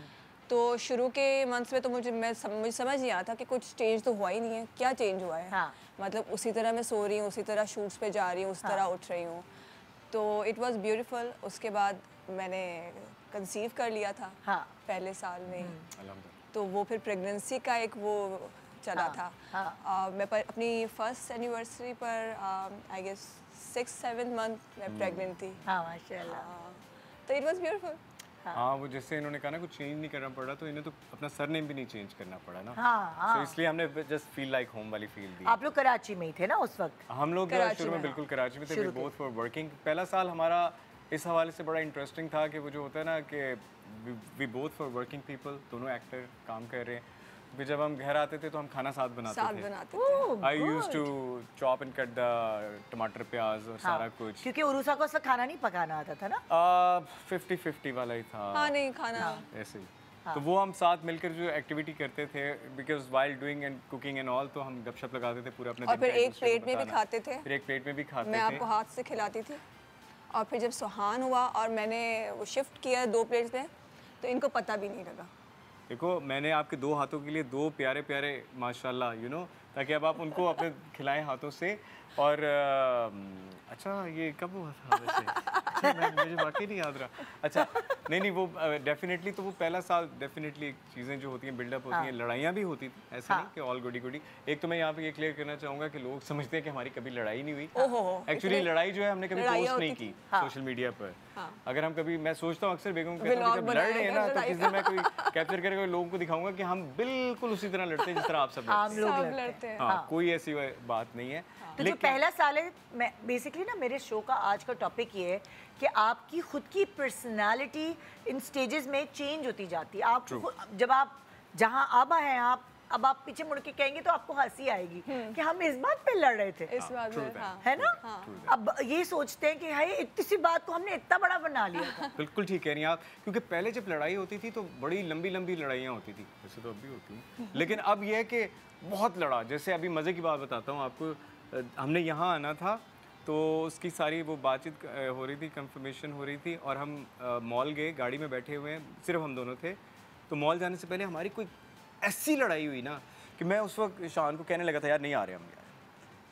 तो शुरू के मंथ्स में तो मुझे समझ नहीं आता कि कुछ चेंज तो हुआ ही नहीं है, क्या चेंज हुआ है। मतलब उसी तरह मैं सो रही हूँ, उसी तरह शूट्स पे जा रही हूँ, उस तरह उठ रही हूँ। तो इट वाज ब्यूटीफुल। उसके बाद मैंने कंसीव कर लिया था पहले साल में। तो वो फिर प्रेगनेंसी का एक वो चला था। मैं अपनी फर्स्ट एनिवर्सरी पर आई गेस 6-7 मंथ मैं प्रेग्नेंट थी। माशाल्लाह। तो इट वाज ब्यूटीफुल। हाँ, वो जैसे इन्होंने कहा ना कुछ चेंज नहीं करना पड़ा, तो इन्हें तो अपना सरनेम भी नहीं चेंज करना पड़ा ना। तो इसलिए हमने जस्ट फील लाइक होम वाली फील दी। आप लोग कराची में ही थे ना उस वक्त? हम लोग शुरू में बिल्कुल कराची में थे। We both were working. पहला साल हमारा इस हवाले से बड़ा इंटरेस्टिंग था कि वो जो होता है ना कि we both were working people, दोनों एक्टर काम कर रहे हैं। फिर जब हम घर आते थे तो हम खाना साथ बनाते साथ थे। बनाते थे। I used to chop and cut the टमाटर प्याज और सारा कुछ। क्योंकि उरूसा को ऐसा खाना नहीं पकाना आता था ना। 50-50 वाला ही था। हाँ नहीं खाना ऐसे ही। तो वो हम साथ मिलकर जो एक्टिविटी करते थे, because while doing and cooking and all, तो हम गपशप लगाते थे पूरा अपना और दिन फिर का एक दूसरे को प्लेट में भी बताना। खाते थे। फिर एक प्लेट में भी खाते मैं थे। आपको हाथ से खिलाती थी। और फिर जब सुहान हुआ और मैंने वो शिफ्ट किया 2 प्लेट्स में, तो इनको पता भी नहीं लगा। देखो मैंने आपके 2 हाथों के लिए 2 प्यारे प्यारे माशाल्लाह ताकि अब आप उनको अपने खिलाएं हाथों से। और अच्छा ये कब हुआ था वैसे? अच्छा, मुझे वाकई नहीं याद रहा। अच्छा नहीं वो डेफिनेटली तो वो पहला साल डेफिनेटली चीज़ें जो होती हैं बिल्डअप होती हैं, लड़ाइयाँ भी होती थी, ऐसा नहीं कि ऑल गुडी गुडी। एक तो मैं यहाँ पे ये क्लियर करना चाहूँगा कि लोग समझते हैं कि हमारी कभी लड़ाई नहीं हुई। एक्चुअली लड़ाई जो है हमने कभी पोस्ट नहीं की सोशल मीडिया पर। अगर हम कभी, मैं सोचता हूँ अक्सर बेगम कहता हूँ जब लड़ रहे हैं ना तो किसी दिन मैं कोई कैप्चर करके लोगों को दिखाऊंगा कि हम बिल्कुल उसी तरह लड़ते हैं जिस तरह आप सब लड़ते हैं। हाँ कोई ऐसी बात नहीं है। तो जो पहला साल है, मैं बेसिकली ना मेरे शो का आज का टॉपिक ये है कि आपकी खुद की पर्सनालिटी इन स्टेजेस में चेंज होती जाती है। आप जब आप जहाँ अब हैं, अब आप पीछे मुड़ के कहेंगे तो आपको हंसी आएगी कि हम इस बात पे लड़ रहे थे, इस बात में, है ना। अब ये सोचते हैं कि हाय इतनी सी बात को हमने इतना बड़ा बना लिया था। बिल्कुल ठीक कह रही हैं आप, क्योंकि पहले जब लड़ाई होती थी तो बड़ी लंबी लंबी लड़ाइयाँ होती थी, वैसे तो अब भी होती हैं, लेकिन अब यह है कि बहुत लड़ा। जैसे अभी मज़े की बात बताता हूँ आपको, हमने यहाँ आना था तो उसकी सारी वो बातचीत हो रही थी, कंफर्मेशन हो रही थी, और हम मॉल गए, गाड़ी में बैठे हुए हैं, सिर्फ हम दोनों थे। तो मॉल जाने से पहले हमारी कोई ऐसी लड़ाई हुई ना कि मैं उस वक्त शान को कहने लगा था यार नहीं आ रहे हम,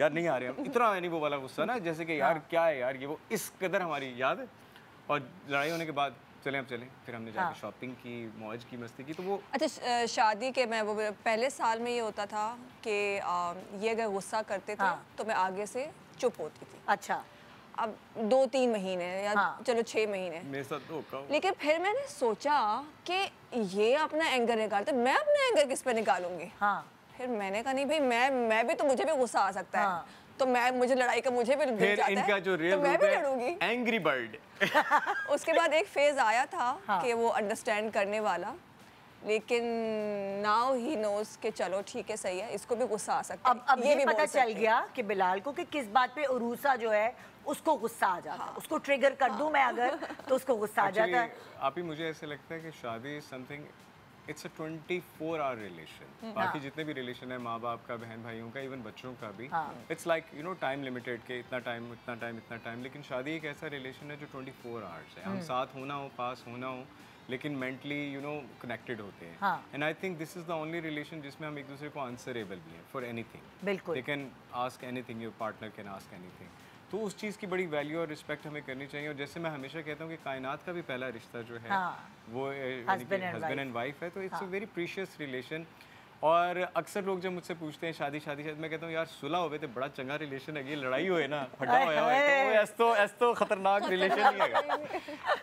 यार नहीं आ रहे हम। इतना नहीं वो वाला गुस्सा ना, जैसे कि यार क्या है यार ये वो, इस कदर हमारी याद है। और लड़ाई होने के बाद चलें अब चलें, फिर हमने जाके शॉपिंग की, मौज की, मस्ती की। तो वो अच्छा शादी के मैं वो पहले साल में ये होता था कि ये अगर गुस्सा करते थे तो मैं आगे से चुप होती थी। अच्छा अब 2-3 महीने या चलो 6 महीने मेरे साथ धोखा हुआ। लेकिन फिर मैंने सोचा कि ये अपना एंगर निकालते, मैं अपना एंगर किस पे निकालूंगी। फिर मैंने कहा नहीं भाई मैं भी तो, मुझे भी गुस्सा आ सकता है। तो मुझे लड़ाई का मुझे भी दिल जाता इनका जो रियल तो मैं भी लड़ूंगी, एंग्री बर्ड। उसके बाद एक फेज आया था कि वो अंडरस्टैंड करने वाला, लेकिन नाउ ही नोज कि चलो ठीक है सही है, इसको भी गुस्सा आ सकता है। अब ये भी पता चल गया कि बिलाल को कि किस बात पे उरूसा जो है उसको गुस्सा आ जाता है। उसको ट्रिगर कर दूं मैं अगर तो उसको गुस्सा आ जाता है। आप ही मुझे ऐसे लगता है कि शादी is something, it's a 24 hour relation. बाकी जितने भी रिलेशन है, माँ बाप का, बहन भाइयों का, इवन बच्चों का भी, इट्स लाइक टाइम लिमिटेड के इतना टाइम इतना टाइम इतना टाइम। लेकिन शादी एक ऐसा रिलेशन है जो 24 आवर्स है। हम साथ होना हो, पास होना हो, लेकिन मेंटली कनेक्टेड होते हैं। And I think this is the only relation जिसमें हम एक दूसरे को आंसरेबल भी हैं फॉर एनीथिंग। बिल्कुल, they can ask anything, your partner can ask anything. तो उस चीज़ की बड़ी वैल्यू और रिस्पेक्ट हमें करनी चाहिए। और जैसे मैं हमेशा कहता हूँ कि कायनात का भी पहला रिश्ता जो है वो हस्बैंड एंड वाइफ है। तो it's a very precious relation. और अक्सर लोग जब मुझसे पूछते हैं शादी मैं कहता हूँ यार सुलह होवे तो बड़ा चंगा रिलेशन है, ये लड़ाई होए ना फटा होया तो ऐसा खतरनाक रिलेशन नहीं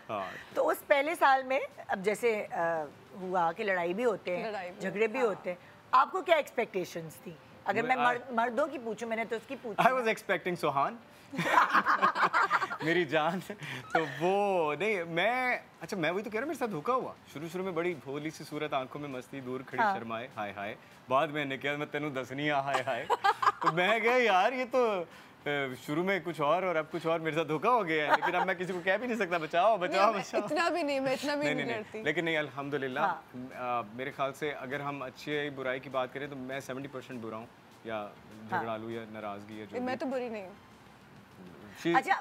है। तो उस पहले साल में अब जैसे हुआ कि लड़ाई भी होते हैं, झगड़े भी होते हैं, आपको क्या एक्सपेक्टेशंस थी? अगर मैं मर्दों की पूछूं, मैंने तो उसकी पूछी। आई वाज एक्सपेक्टिंग सुहान मेरी जान। तो वो नहीं, मैं वही तो कह रहा हूँ, मेरे साथ धोखा हुआ। शुरू में बड़ी भोली सी सूरत, आंखों में मस्ती, दूर खड़ी शर्माए, हाय हाय। बाद में मैंने कहा मैं तेनू दसनी हाय हाय। तो मैं गया यार ये तो शुरू में कुछ और अब कुछ और, मेरे साथ धोखा हो गया है। लेकिन अब मैं किसी को कह भी नहीं सकता बचाओ बचाओ बचाओ। इतना भी नहीं, मैं इतना भी नहीं करती। लेकिन नहीं अल्हम्दुलिल्लाह, मेरे ख्याल से अगर हम अच्छी बुराई की बात करें तो मैं 70% बुरा हूँ, या झगड़ालू या नाराजगी या जो मैं तो बुरी नहीं हूँ। अच्छा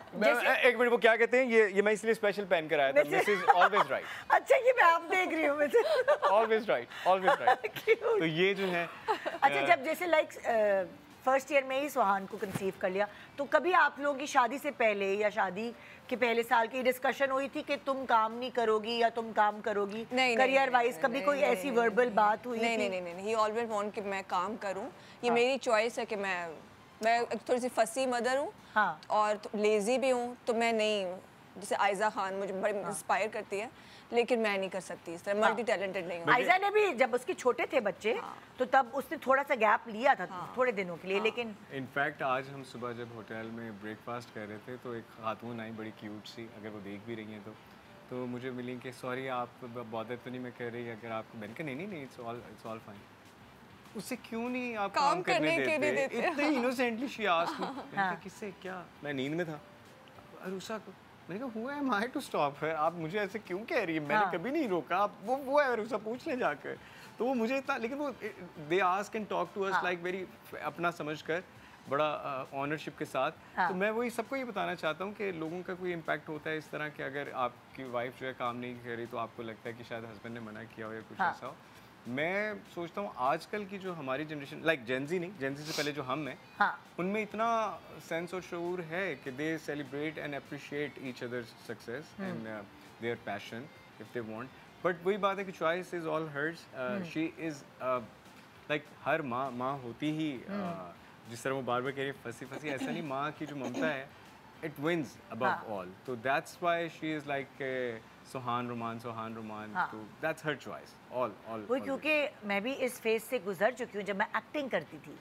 एक मिनट, वो क्या कहते हैं, ये मैं इसलिए स्पेशल पहन कर आया था, मिसेस ऑलवेज राइट। अच्छा ये मैं आप देख रही हूँ ऑलवेज राइट। तो ये जो है अच्छा, जब जैसे लाइक फर्स्ट ईयर में ही सुहान को कंसीव कर लिया, तो कभी आप लोगों की शादी से पहले या शादी के पहले साल की डिस्कशन हुई थी कि तुम काम नहीं करोगी या तुम काम करोगी करियर वाइज? कभी कोई ऐसी वर्बल बात हुई? नहीं, ही ऑलवेज वांट कि मैं काम करूं। ये मेरी चॉइस है कि मैं थोड़ी सी फसी मदर हूँ और लेजी भी हूँ, तो मैं नहीं, जैसे आयजा खान मुझे बड़ी इंस्पायर करती है, लेकिन मैं नहीं कर सकती इस तरह, मल्टी टैलेंटेड नहीं हूँ। आयजा ने भी जब उसके छोटे थे बच्चे तो तब उसने थोड़ा सा गैप लिया था थोड़े दिनों के लिए, लेकिन इनफैक्ट आज हम सुबह जब होटल में ब्रेकफास्ट कर रहे थे तो एक खातून आई बड़ी क्यूट सी, अगर वो देख भी रही हैं तो मुझे मिली कि सॉरी आप बॉदर तो नहीं मैं कह रही, अगर आप, मैंने कहा नहीं इट्स ऑल फाइन। उससे क्यों नहीं आप काम काम करने करने के लिए देते? देते। इतने इनोसेंटली शी आस्क्ड मी, मैंने कहा किससे क्या? मैं नींद में था, अरुषा को, मैंने कहा who am I to stop her? आप मुझे ऐसे क्यों कह रही है? मैंने कभी नहीं रोका, आप वो है अरुषा, पूछ ले जाकर। तो वो मुझे इतना, लेकिन वो they ask and talk to us like very अपना समझकर, बड़ा ऑनरशिप के साथ। तो मैं वही सबको ये बताना चाहता हूँ कि लोगों का कोई इम्पैक्ट होता है इस तरह कि अगर आपकी वाइफ जो है काम नहीं कर रही तो आपको लगता है कि शायद हस्बैंड ने मना किया हो या कुछ ऐसा हो। मैं सोचता हूँ आजकल की जो हमारी जनरेशन, लाइक जेनजी नहीं, जेनजी से पहले जो हम हैं, उनमें इतना सेंस और शऊर है कि they celebrate and appreciate each others success and their passion if they want. But वही बात है कि choice is all hers. She is like हर माँ होती ही जिस तरह वो बार बार कह रही है फंसी फंसी, ऐसा नहीं, माँ की जो ममता है इट विंस अबव ऑल। तो that's why she is like Suhan Roman, तो दैट्स हर चॉइस ऑल वो, क्योंकि मैं भी इस फेज से गुजर चुकी हूँ। जब मैं एक्टिंग करती थी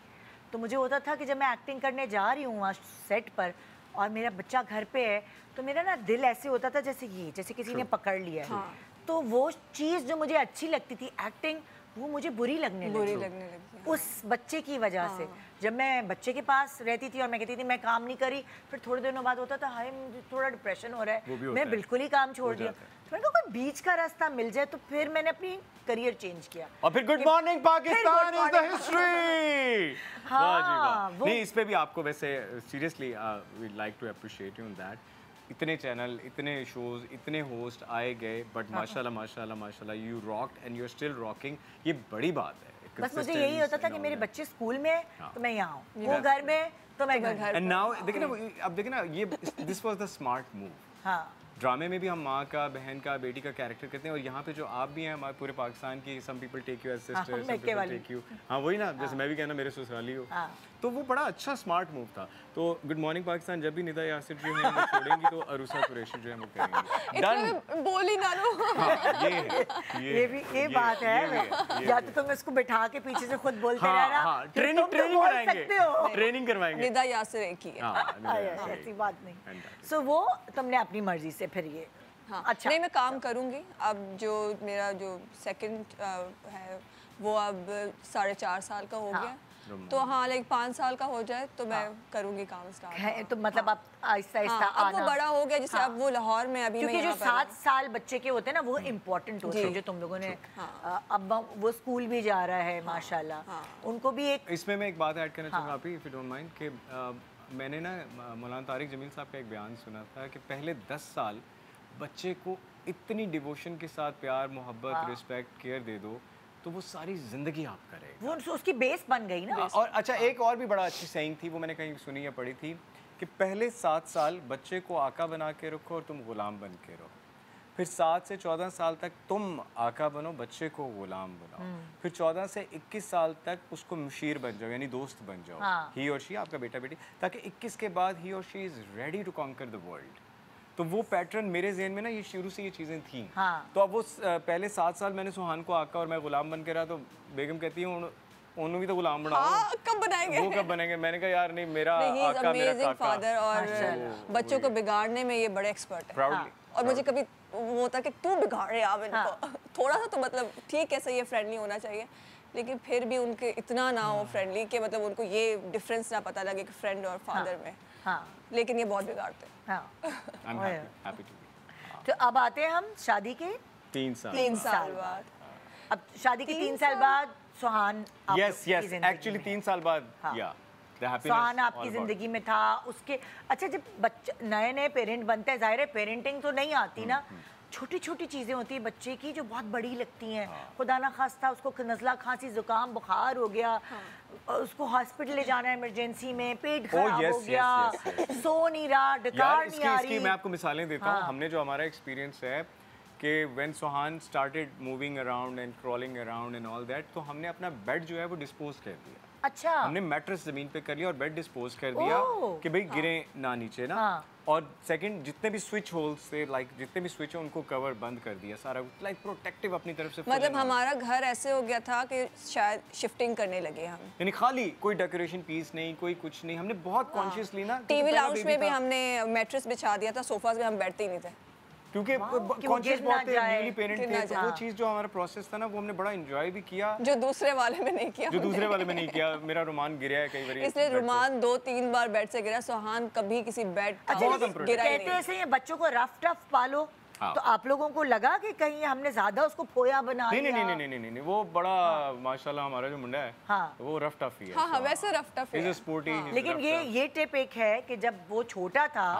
तो मुझे होता था कि जब मैं एक्टिंग करने जा रही हूँ वहाँ सेट पर और मेरा बच्चा घर पे है तो मेरा ना दिल ऐसे होता था जैसे किसी ने पकड़ लिया है। तो वो चीज़ जो मुझे अच्छी लगती थी एक्टिंग, वो मुझे बुरी लगने लगी उस बच्चे की वजह से। जब मैं बच्चे के पास रहती थी और मैं कहती थी मैं काम नहीं करी, फिर थोड़े दिनों बाद होता था हाय मुझे थोड़ा डिप्रेशन हो रहा है, मैं बिल्कुल ही काम छोड़ दिया। तो मैंने कहा कोई बीच का रास्ता मिल जाए, तो फिर मैंने अपनी करियर चेंज किया। और फिर good morning Pakistan is the history. हाँ, नहीं, इस पे भी आपको वैसे seriously we like to appreciate you on that. इतने चैनल, इतने शोज, इतने होस्ट आए गए, बट माशाल्लाह माशाल्लाह माशाल्लाह you rocked and you are still rocking. ये बड़ी बात है। बस मुझे यही होता था कि मेरे बच्चे स्कूल में तो मैं यहाँ हूँ, वो घर में तो मैं घर। एंड नाउ देखिए ना, अब देखिए ना, ये this was the smart move. हाँ, ड्रामे में भी हम माँ का, बहन का, बेटी का कैरेक्टर करते हैं, और यहाँ पे जो आप भी हैं हमारे पूरे पाकिस्तान की, some people take you as sister, some people take you, हाँ वही ना, जैसे मैं भी कहना मेरे ससुराली हो। तो वो बड़ा अच्छा स्मार्ट मूव था। तो गुड मॉर्निंग पाकिस्तान जब भी निदा यासिर जो है वो छोड़ेंगे तो अरुषा कुरैशी जो है वो करेंगे। डन, बोली ना लो। ये बात है। या तो तुम इसको बिठा के पीछे से खुद बोलते रहना, ट्रेनिंग कराएंगे, ट्रेनिंग करवाएंगे। निदा यासिर एक ही है, ऐसी बात नहीं। सो वो तुमने अपनी मर्जी से फिर ये। हाँ, अच्छा, नहीं मैं काम करूँगी। अब जो मेरा जो सेकंड है वो अब 4.5 साल का हो गया, तो हाँ लाइक 5 साल का हो जाए तो मैं करूँगी काम स्टार्ट। तो मतलब आप आहिस्ता आहिस्ता अब वो बड़ा हो गया, जैसे अब वो लाहौर में अभी, क्योंकि जो 7 साल बच्चे के होते हैं ना वो इम्पोर्टेंट होते हैं, जो तुम लोगों ने अब वो स्कूल भी जा रहा है माशाल्लाह, उनको भी एक। इसमें मैं एक बात ऐड करना चाहूँगा आप ही, इफ यू डोंट माइंड, कि मैंने ना मौलाना तारिक जमील साहब का एक बयान सुना था कि पहले 10 साल बच्चे को इतनी डिवोशन के साथ प्यार, मोहब्बत, रिस्पेक्ट, केयर दे दो तो वो सारी जिंदगी आपका रहेगा। वो उसकी बेस बन गई ना। और अच्छा, एक और भी बड़ा अच्छी सेइंग थी, वो मैंने कहीं सुनी या पढ़ी थी कि पहले 7 साल बच्चे को आका बना के रखो और तुम गुलाम बन के रहो, फिर 7 से 14 साल तक तुम आका बनो, बच्चे को गुलाम बनाओ, फिर 14 से 21 साल तक उसको मुशीर बन जाओ, यानी दोस्त बन जाओ, ही और शी, आपका बेटा बेटी, ताकि 21 के बाद ही और she is ready to conquer the world. तो वो पैटर्न मेरे ज़हन में ना ये शुरू से ये चीज़ें थी। तो अब वो पहले 7 साल मैंने सुहान को आका और मैं गुलाम बन के रहा, तो बेगम कहती है उन्होंने भी तो गुलाम बनाओ। कब बनाएंगे? वो कब बनेंगे? मैंने कहा यार नहीं, मेरा आका, मेरा काका। फादर और बच्चों को बिगाड़ने में ये बड़े एक्सपर्ट है। प्राउडली। और मुझे कभी वो होता कि तू बिगाड़ रहे आप इनको, थोड़ा सा तो मतलब ठीक है, सही है, फ्रेंडली होना चाहिए, लेकिन फिर भी उनके इतना ना हो फ्रेंडली कि मतलब उनको ये डिफरेंस ना पता लगे कि फ्रेंड और फादर में। लेकिन ये बहुत बिगाड़ते हैं। I'm happy to be. तो अब आते हैं हम शादी के 3 साल बाद। अब शादी के 3 साल बाद सुहान yes एक्चुअली 3 साल बाद सुहान आपकी जिंदगी में था। उसके अच्छा, जब बच्चे नए पेरेंट बनते हैं, जाहिर है पेरेंटिंग तो नहीं आती ना, छोटी छोटी चीज़ें होती हैं बच्चे की जो बहुत बड़ी लगती हैं। खुदा ना खास्ता उसको नज़ला, खांसी, जुकाम, बुखार हो गया, उसको हॉस्पिटल ले जाना है इमरजेंसी में, पेट खराब हो गया, सो नहीं रहा, डकार नहीं आ रही। मैं आपको मिसालें देता हूँ। हमने जो हमारा एक्सपीरियंस है कि when Suhan started moving around and crawling around and all that, तो हमने अपना बेड जो है वो डिस्पोज कर दिया। अच्छा, हमने मैट्रेस जमीन पे कर लिया और बेड डिस्पोज कर दिया कि भाई गिरे ना नीचे ना। और सेकंड, जितने भी स्विच होल्स थे, लाइक जितने भी स्विच है उनको कवर बंद कर दिया सारा, लाइक प्रोटेक्टिव अपनी तरफ से। मतलब हमारा घर ऐसे हो गया था कि शायद शिफ्टिंग करने लगे हम, यानी खाली कोई डेकोरेशन पीस नहीं, कोई कुछ नहीं। हमने बहुत कॉन्शियसली ना, टीवी लाउंज में भी हमने मैट्रेस बिछा दिया था, सोफास में हम बैठते ही नहीं थे। क्योंकि कि वो कॉन्शियस गिर ना बहुत थे, जाए, न्यूली पेरेंट गिर थे, ना तो जाए। वो चीज़ जो हमारा प्रोसेस था ना वो हमने बड़ा एंजॉय भी किया, जो दूसरे वाले में नहीं किया जो दूसरे वाले में नहीं किया। मेरा रुमान गिरा है कई बार, इसलिए रुमान 2-3 बार बेड से गिरा, सोहान कभी किसी बेड का अच्छा बहुत लेकिन unprotected। गिरा ही कहते नहीं। ऐसे हैं बच्चों को रफ टफ पालो, हाँ। तो आप लोगों को लगा कि कहीं हमने ज्यादा उसको फोया बना नहीं दिया? नहीं नहीं नहीं नहीं नहीं, वो बड़ा माशाल्लाह हमारा जो मुंडा है हाँ। वो रफ टफ ही है। हाँ हाँ, वैसे रफ टफ इज है। A sporty. लेकिन ये टिप एक है कि जब वो छोटा था,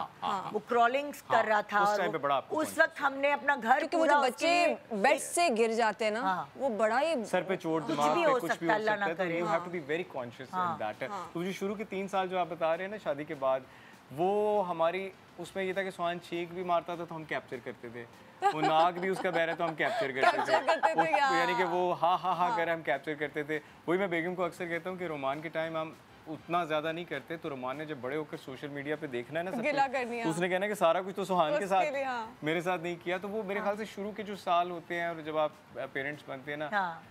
वो क्रॉलिंग्स कर रहा था, उस और टाइम पे बड़ा आपको उस वक्त हमने अपना घर क्योंकि वो पूरा जो उसके बच्चे लिए बेड से गिर जाते हैं ना, हाँ। वो बड़ा ही सर पे चोट, दिमाग भी पे हो कुछ भी सकता हो है, अल्लाह सकता ना है, तो करे। You have to be very conscious in that. तो जो शुरू के 3 साल जो आप बता रहे हैं ना शादी के बाद, वो हमारी उसमें ये था कि सोहान छींक भी मारता था तो हम कैप्चर करते थे, वो नाक भी उसका बह रहा तो हम कैप्चर करते थे, यानी कि वो हा हा हा कर हम कैप्चर करते थे। वही मैं बेगम को अक्सर कहता हूँ कि रोमान के टाइम हम उतना ज्यादा नहीं करते, तो रोमान ने जब बड़े होकर सोशल मीडिया पे देखना है ना सब गिला कुछ, करनी है। तो उसने कहना कि सारा कुछ तो सोहान के उसके लिए, साथ, हाँ। मेरे साथ नहीं किया। तो वो मेरे ख्याल से शुरू के जो साल होते हैं और जब आप पेरेंट्स बनते हैं ना, हाँ।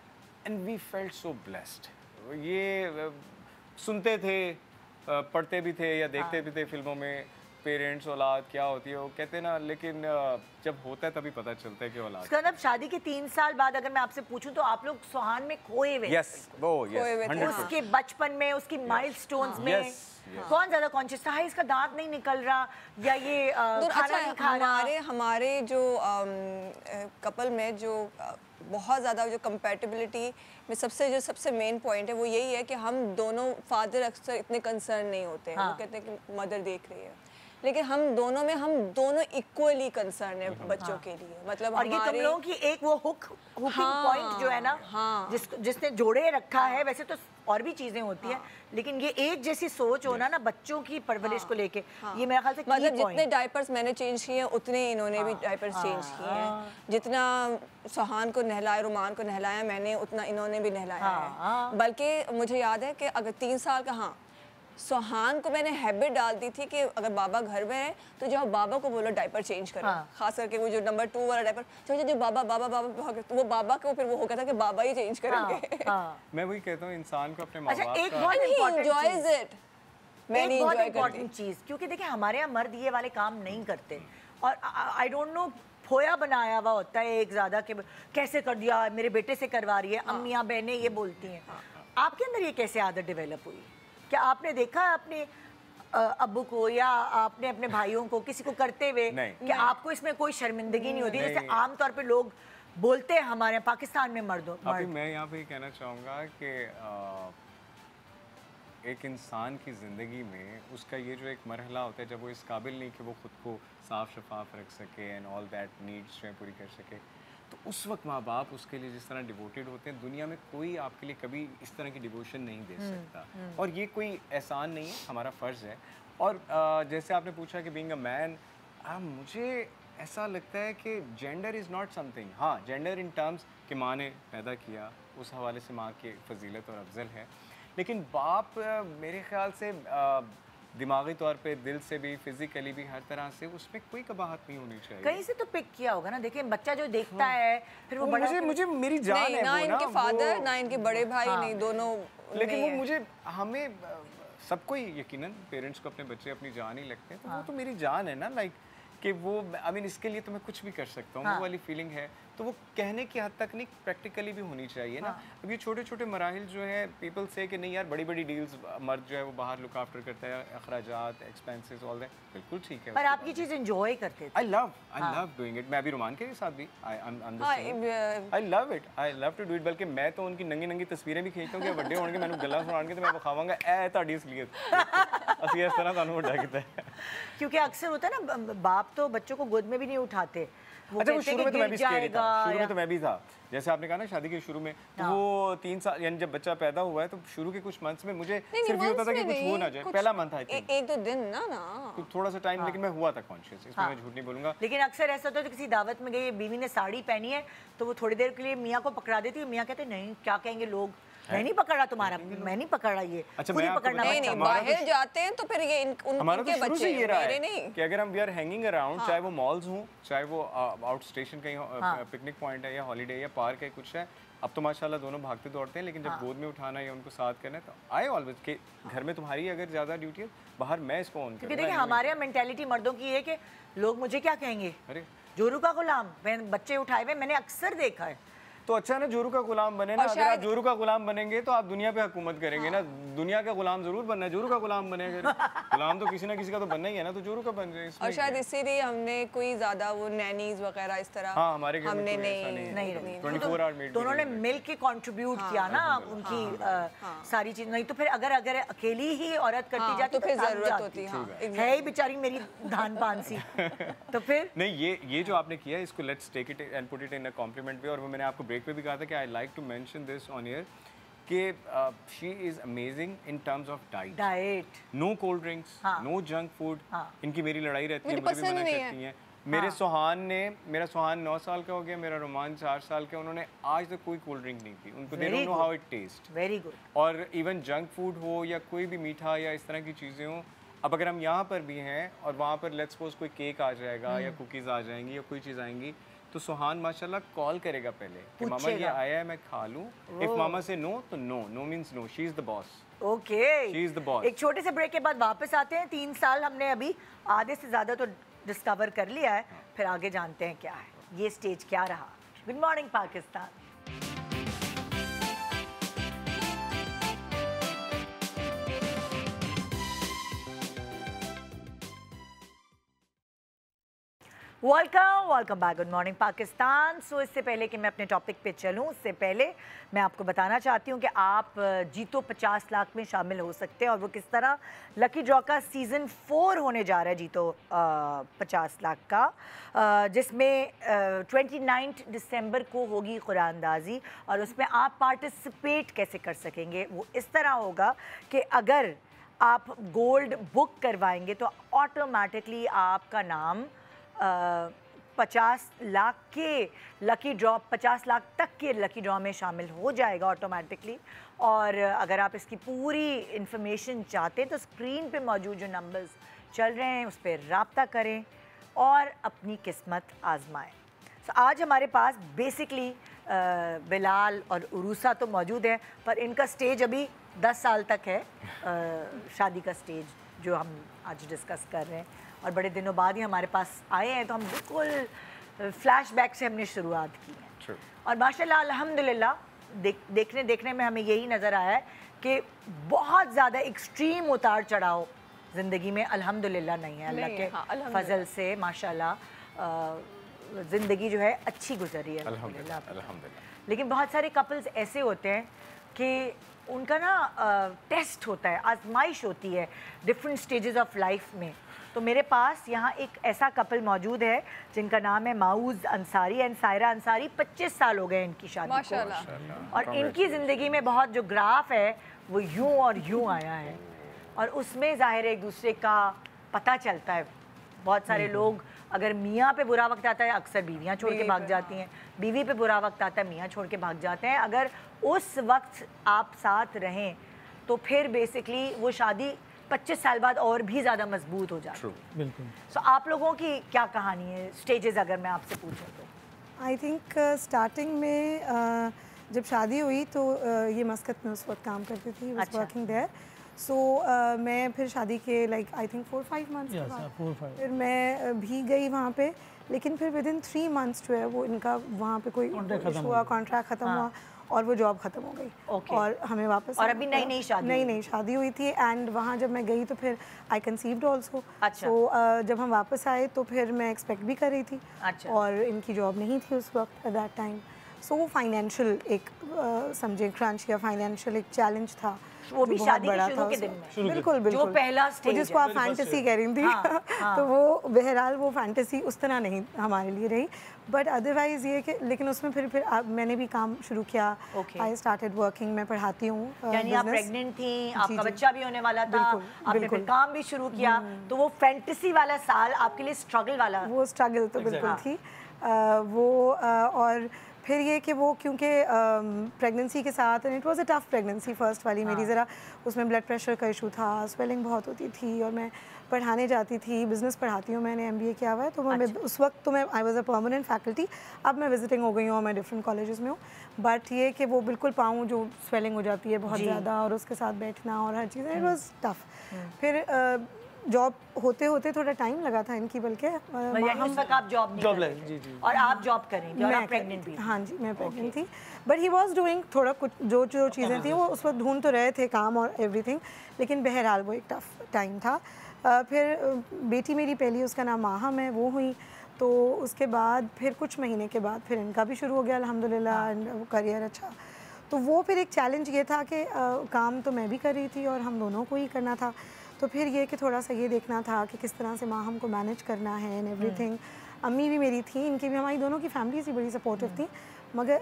And we felt so blessed. ये सुनते थे, पढ़ते भी थे या देखते भी थे फिल्मों में, पेरेंट्स औलाद क्या होती है वो कहते हैं ना, लेकिन जब होता है तभी पता चलता है कि औलाद। उसका मतलब शादी के 3 साल बाद अगर मैं आपसे पूछूं तो आप लोग सोहान में खोए हुए यस वो खोए हुए यस थे, 100%। उसके बचपन में, उसकी माइलस्टोन्स में Yes, yes। कौन ज्यादा कॉन्शियस था? इसका दांत नहीं निकल रहा या ये खाना अच्छा, नहीं खा रहा? हमारे जो कपल में जो बहुत ज़्यादा जो कंपैटिबिलिटी में सबसे मेन पॉइंट है वो यही है कि हम दोनों, फादर अक्सर इतने कंसर्न नहीं होते हैं, हाँ। वो कहते हैं कि मदर देख रही है, लेकिन हम दोनों इक्वली कंसर्न है बच्चों के लिए। मतलब और ये तुम हमारे लोगों की एक वो हुकिंग हाँ, पॉइंट जो है ना, हाँ। जिसने जोड़े रखा है। वैसे तो और भी चीजें होती हैं, लेकिन ये एक जैसी सोच होना ना बच्चों की परवरिश को लेके, ये मेरा ख्याल से key मतलब जितने point। डायपर्स मैंने चेंज किए हैं उतने इन्होंने भी डायपर्स चेंज किए हैं। जितना सोहान को नहलाया, रुमान को नहलाया मैंने, उतना इन्होंने भी नहलाया है। बल्कि मुझे याद है कि अगर 3 साल का, हाँ, सोहान को मैंने हैबिट डाल दी थी कि अगर बाबा घर में है तो जब बाबा को बोलो डायपर चेंज करो, खास करके वो जो नंबर 2 वाला डायपर, जो बाबा बाबा बाबा, तो वो बाबा को फिर वो हो गया था कि बाबा ही चेंज करेंगे। मैं वही कहता हूँ इंसान को अपने माँ अच्छा, बाप एक का बहुत And he important enjoys cheese. it. मैं नहीं एक बहुत enjoy करती। इम्पोर्टेंट चीज़, क्योंकि देखिए हमारे यहाँ मर्द ये वाले काम नहीं करते, और आई डोंट नो, फोया बनाया हुआ होता है एक ज़्यादा कि कैसे कर दिया, मेरे बेटे से करवा रही है, अम्मियाँ बहनें ये बोलती हैं। आपके अंदर ये कैसे आदत डेवलप हुई? क्या आपने देखा अपने अब्बू को या आपने अपने भाइयों को किसी को करते हुए कि आपको इसमें कोई शर्मिंदगी नहीं होती, जैसे आमतौर पे लोग बोलते हैं हमारे पाकिस्तान में मर्दों? अभी मैं यहाँ पे कहना चाहूँगा कि एक इंसान की ज़िंदगी में उसका ये जो एक मरहला होता है जब वो इस काबिल नहीं कि वो खुद को साफ शफाफ रख सके एंड ऑल दैट नीड्स जो है पूरी कर सके, तो उस वक्त माँ बाप उसके लिए जिस तरह डिवोटेड होते हैं, दुनिया में कोई आपके लिए कभी इस तरह की डिवोशन नहीं दे सकता। और ये कोई एहसान नहीं है, हमारा फ़र्ज़ है। और जैसे आपने पूछा कि बीइंग अ मैन, मुझे ऐसा लगता है कि जेंडर इज़ नॉट समथिंग। हाँ, जेंडर इन टर्म्स कि माँ ने पैदा किया, उस हवाले से माँ की फजीलत और अफजल है, लेकिन बाप मेरे ख्याल से दिमागी तौर पे, दिल से भी, फिजिकली भी, हर तरह से उसमें कोई कबाहत नहीं होनी चाहिए। कहीं से तो पिक किया होगा ना। देखिए बच्चा जो देखता है फिर वो बड़ा, मुझे मेरी जान नहीं, है ना वो इनके फादर ना इनके बड़े भाई, नहीं, दोनों लेकिन में वो है। मुझे, हमें सबको ही यकीनन पेरेंट्स को अपने बच्चे अपनी जान ही लगते हैं, तो वो तो मेरी जान है ना, लाइक कि वो आई मीन इसके लिए तो मैं कुछ भी कर सकता हूँ, वो वाली फीलिंग है। तो वो कहने की हद तक नहीं, प्रैक्टिकली भी होनी चाहिए ना। अब ये छोटे छोटे मराहिल जो है, पीपल से कि नहीं यार बड़ी बड़ी डील्स मर्द जो है वो बाहर लुक आफ्टर करता है, अखराजात, एक्सपेंसेस, ऑल दैट, बिल्कुल ठीक है। पर आप ये चीज़ एंजॉय करते थे। I love doing it. मैं अभी रोमान के साथ भी I love it, I love to do it. बल्कि मैं तो उनकी नंगी नंगी तस्वीरें भी खींचता हूँ कि बड़े होंगे मैंने गला सुनाने तो मैं बखावांगा ए ਤੁਹਾਡੀ असलियत ਅਸੀਂ ਇਸ ਤਰ੍ਹਾਂ ਤੁਹਾਨੂੰ ਵੱਡਾ ਕੀਤਾ है। क्योंकि अक्सर होता है ना, बाप तो बच्चों को गोद में भी नहीं उठाते। अच्छा, वो शुरू में तो मैं भी स्केरी था, शुरू में या- तो मैं भी था। जैसे आपने कहा ना शादी के शुरू में, तो वो 3 साल यानी जब बच्चा पैदा हुआ है तो शुरू के कुछ मंथ्स में मुझे सिर्फ ये होता था कि कुछ हो ना जाए। पहला मंथ आई थिंक, एक दो दिन ना थोड़ा सा टाइम, लेकिन मैं हुआ था कॉन्शियस, इसमें मैं झूठ नहीं बोलूंगा। लेकिन अक्सर ऐसा होता है, तो किसी दावत में गई, बीवी ने साड़ी पहनी है तो वो थोड़ी देर के लिए मियाँ को पकड़ा देती है, मियाँ कहते नहीं क्या कहेंगे लोग, मैं नहीं पकड़ा तुम्हारा, मैं नहीं पकड़ा ये। अच्छा, खुद ही मैं आपको पकड़ना नहीं बच्चा। नहीं, बाहर जाते हैं तो फिर ये हमारा तो इनके शुरू से बच्चे ये रहा मेरे है नहीं। कि अगर हम वी आर हैंगिंग अराउंड, चाहे वो मॉल्स हों, चाहे वो आउट स्टेशन कहीं पिकनिक पॉइंट है या हॉलीडे या पार्क है, कुछ है, अब तो माशाल्लाह दोनों भागते दौड़ते हैं, लेकिन जब गोद में उठाना या उनको साथ करना है तो आई ऑलवेज के घर में तुम्हारी अगर ज़्यादा ड्यूटी है, बाहर मैं इसको ऑन क्योंकि देखिए हमारे यहाँ मेंटेलिटी मर्दों की है कि लोग मुझे क्या कहेंगे, अरे जोरू का गुलाम। मैं बच्चे उठाए हुए मैंने अक्सर देखा है। तो अच्छा ना जोरू का गुलाम बने ना, अगर आप जोरू का गुलाम बनेंगे तो आप दुनिया पे हुकूमत करेंगे ना। दुनिया का गुलाम जरूर बनना है, जोरू का गुलाम बने, अगर गुलाम तो किसी ना किसी का तो बनना ही है ना, तो जोरू का बन जाए। और शायद इसीलिए हमने कोई ज्यादा वो नैनीज वगैरह इस तरह हाँ, हमारे घर में हमने कोई ऐसा नहीं 24 आवर मेड। तो उन्होंने मिल के कंट्रीब्यूट किया ना उनकी सारी चीज। नहीं तो फिर अगर अकेली ही औरत करती जाती तो फिर थक जरूरत जाती। होती। हाँ, है ही बेचारी मेरी धान पान सी। तो फिर नहीं, ये जो आपने किया इसको let's take it and put it in a compliment way. और वो मैंने आपको ब्रेक पे भी कहा था कि I like to mention this on air कि she is amazing in terms of diet. No cold drinks, no junk food. इनकी मेरी लड़ाई रहती है, मुझे भी मना करती हैं। मेरे मेरा सुहान 9 साल का हो गया, मेरा रोमान 4 साल का, उन्होंने आज तक कोई कोल्ड ड्रिंक नहीं पी। उनको they don't know how it taste. Very good. और इवन जंक फूड हो या कोई भी मीठा या इस तरह की चीज़ें हो, अब अगर हम यहाँ पर भी हैं और वहाँ पर लेट्स सपोज कोई केक आ जाएगा या कुकीज़ आ जाएंगी या कोई चीज़ आएंगी, तो सुहान माशाल्लाह कॉल करेगा पहले कि मामा ये आया है, मैं खा लूँ। इफ मामा से नो तो no means no, she is the boss. Okay, she is the boss. एक छोटे से ब्रेक के बाद वापस आते हैं। 3 साल हमने अभी आधे से ज़्यादा तो डिस्कवर कर लिया है, फिर आगे जानते हैं क्या है, ये स्टेज क्या रहा। Good morning Pakistan. Welcome back. Good morning Pakistan. So इससे पहले कि मैं अपने टॉपिक पे चलूँ, उससे पहले मैं आपको बताना चाहती हूँ कि आप जीतो 50 लाख में शामिल हो सकते हैं। और वो किस तरह, लकी ड्रॉ का सीज़न 4 होने जा रहा है जीतो 50 लाख का, जिसमें 29 दिसंबर को होगी कुरानंदाज़ी। और उसमें आप पार्टिसिपेट कैसे कर सकेंगे, वो इस तरह होगा कि अगर आप गोल्ड बुक करवाएंगे तो ऑटोमेटिकली आपका नाम 50 लाख के लकी ड्रॉ, 50 लाख तक के लकी ड्रॉ में शामिल हो जाएगा ऑटोमेटिकली। और अगर आप इसकी पूरी इंफॉर्मेशन चाहते हैं तो स्क्रीन पे मौजूद जो नंबर्स चल रहे हैं उस पर रब्ता करें और अपनी किस्मत आजमाएं। तो आज हमारे पास बेसिकली बिलाल और उरूसा तो मौजूद है, पर इनका स्टेज अभी 10 साल तक है, शादी का स्टेज जो हम आज डिस्कस कर रहे हैं। और बड़े दिनों बाद ही हमारे पास आए हैं, तो हम बिल्कुल फ्लैशबैक से हमने शुरुआत की है। और माशाल्लाह अल्हम्दुलिल्लाह देखने में हमें यही नज़र आया है कि बहुत ज़्यादा एक्सट्रीम उतार चढ़ाव ज़िंदगी में अल्हम्दुलिल्लाह नहीं है। अल्लाह के फजल से माशाल्लाह ज़िंदगी जो है अच्छी गुजरी है अल्हम्दुलिल्लाह। लेकिन बहुत सारे कपल्स ऐसे होते हैं कि उनका ना टेस्ट होता है, आजमाइश होती है डिफरेंट स्टेजेस ऑफ लाइफ में। तो मेरे पास यहाँ एक ऐसा कपल मौजूद है जिनका नाम है माऊज़ अंसारी एंड सायरा अंसारी। 25 साल हो गए इनकी शादी को, और इनकी ज़िंदगी में बहुत जो ग्राफ है वो यूं और यूं आया है। और उसमें ज़ाहिर है एक दूसरे का पता चलता है। बहुत सारे लोग, अगर मियाँ पे बुरा वक्त आता है अक्सर बीवियाँ छोड़ के भाग जाती हैं, बीवी पे बुरा वक्त आता है मियाँ छोड़ के भाग जाते हैं। अगर उस वक्त आप साथ रहें तो फिर बेसिकली वो शादी 25 साल बाद और भी ज़्यादा मजबूत हो जाती है। बिल्कुल। सो आप लोगों की क्या कहानी है, स्टेजेस अगर मैं आपसे पूछूं तो? आई थिंक स्टार्टिंग में जब शादी हुई तो ये मस्कत में उस वक्त काम करती थी, वाज वर्किंग देयर। सो मैं फिर शादी के लाइक आई थिंक 4-5 मंथ्स के बाद फिर मैं भी गई वहाँ पे। लेकिन फिर विद इन 3 मंथ्स जो है वो इनका वहाँ पे कोई कॉन्ट्रैक्ट ख़त्म हुआ और वो जॉब ख़त्म हो गई। और हमें वापस, और अभी नई शादी हुई थी। एंड वहाँ जब मैं गई तो फिर आई कंसीव्ड ऑल्सो। अच्छा। जब हम वापस आए तो फिर मैं एक्सपेक्ट भी कर रही थी। अच्छा। और इनकी जॉब नहीं थी उस वक्त एट दैट टाइम। सो वो फाइनेंशियल एक समझे क्रंच या फाइनेंशियल एक चैलेंज था, वो भी शादी के शुरू के दिन में। बिल्कुल जो पहला स्टेज जिसको आप फैंटेसी कह रही थी। तो वो बहरहाल वो फैंटेसी उस तरह नहीं हमारे लिए रही, बट अदरवाइज ये कि लेकिन उसमें फिर मैंने भी काम शुरू किया। आई स्टार्टेड वर्किंग, मैं पढ़ाती हूँ। यानी आप प्रेग्नेंट थी, आपका बच्चा भी होने वाला था, आपने फिर काम भी शुरू किया। तो वो फैंटेसी वाला साल आपके लिए स्ट्रगल वाला? वो स्ट्रगल तो बिल्कुल थी। और फिर ये कि वो क्योंकि प्रेगनेंसी के साथ, and it was a tough pregnancy first वाली मेरी, ज़रा उसमें ब्लड प्रेशर का इशू था, स्वेलिंग बहुत होती थी, और मैं पढ़ाने जाती थी, बिज़नेस पढ़ाती हूँ, मैंने MBA किया हुआ है, तो मैं उस वक्त तो मैं I was a permanent faculty, अब मैं विजिटिंग हो गई हूँ और मैं डिफरेंट कॉलेजेस में हूँ, बट ये कि वो बिल्कुल पाँव जो स्वेलिंग हो जाती है बहुत ज़्यादा, और उसके साथ बैठना और हर चीज़, इट वाज टफ। फिर जॉब होते होते थोड़ा टाइम लगा था इनकी, बल्कि उस वक्त आप जॉब नहीं कर रहे थे। जी। और आप जॉब कर रही थी और आप प्रेग्नेंट भी? हाँ जी, मैं प्रेग्नेंट थी, बट ही वाज डूइंग थोड़ा कुछ जो चीज़ें थी वो उस वक्त ढूंढ तो रहे थे काम और एवरीथिंग, लेकिन बहरहाल वो एक टफ टाइम था। फिर बेटी मेरी पहली, उसका नाम माहम है, वो हुई, तो उसके बाद फिर कुछ महीने के बाद फिर इनका भी शुरू हो गया अल्हम्दुलिल्लाह, करियर अच्छा। तो वो फिर एक चैलेंज ये था कि काम तो मैं भी कर रही थी और हम दोनों को ही करना था, तो फिर ये कि थोड़ा सा ये देखना था कि किस तरह से माहम को मैनेज करना है एंड एवरीथिंग। अम्मी भी मेरी थी, इनकी भी, हमारी दोनों की फैमिलीज भी बड़ी सपोर्टिव थी, मगर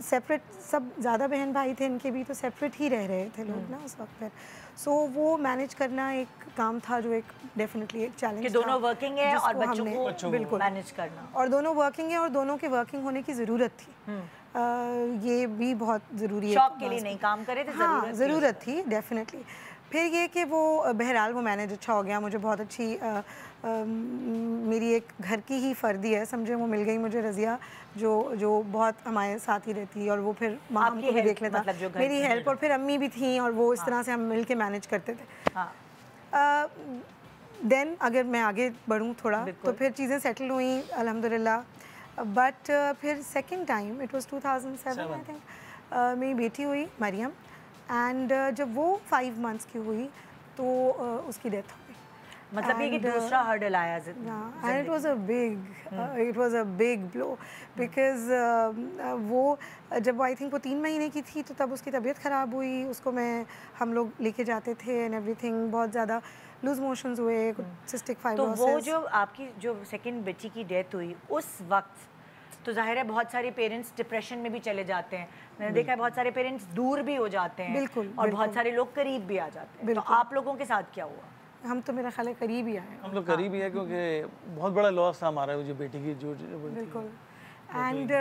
सेपरेट सब ज़्यादा बहन भाई थे इनके भी, तो सेपरेट ही रह रहे थे लोग ना उस वक्त फिर। सो वो मैनेज करना एक काम था जो एक डेफिनेटली एक चैलेंज कि दोनों वर्किंग है और बच्चों को बिल्कुल मैनेज करना, और दोनों वर्किंग है और दोनों के वर्किंग होने की ज़रूरत थी। ये भी बहुत ज़रूरी है, शौक के लिए नहीं काम करे थे, हाँ ज़रूरत थी डेफिनेटली। फिर ये कि वो बहरहाल वो मैनेज अच्छा हो गया, मुझे बहुत अच्छी मेरी एक घर की ही फर्दी है समझे, वो मिल गई मुझे, रज़िया, जो बहुत हमारे साथ ही रहती है, और वो फिर माँ को भी देख लेता, मतलब मेरी हेल्प, और फिर अम्मी भी थी, और वो इस तरह से हम मिल के मैनेज करते थे। देन अगर मैं आगे बढ़ूँ थोड़ा, तो फिर चीज़ें सेटल हुई अल्हम्दुलिल्लाह, बट फिर second time it was 2007 I think, मेरी बेटी हुई मरियम, एंड जब वो 5 मंथ्स की हुई तो उसकी डेथ हो गई। मतलब ये कि दूसरा हर्डल आया and it was a big blow, because वो जब आई थिंक वो 3 महीने की थी तो तब उसकी तबीयत ख़राब हुई, उसको हम लोग लेके जाते थे एंड एवरीथिंग, बहुत ज़्यादा लूज मोशंस हुए, कुछ सिस्टिक फाइब्रोसिस। तो वो जो आपकी जो सेकंड बच्ची की डेथ हुई उस वक्त तो जाहिर है बहुत सारे पेरेंट्स डिप्रेशन में भी चले जाते हैं, मैंने देखा है बहुत सारे पेरेंट्स दूर भी हो जाते हैं, बिल्कुल, और बहुत सारे लोग करीब भी आ जाते हैं, तो आप लोगों के साथ क्या हुआ? हम तो मेरा ख्याल है करीब ही आए, हम लोग करीब ही है, क्योंकि बहुत बड़ा लॉस था हमारा जो बेटी की जो बिल्कुल। एंड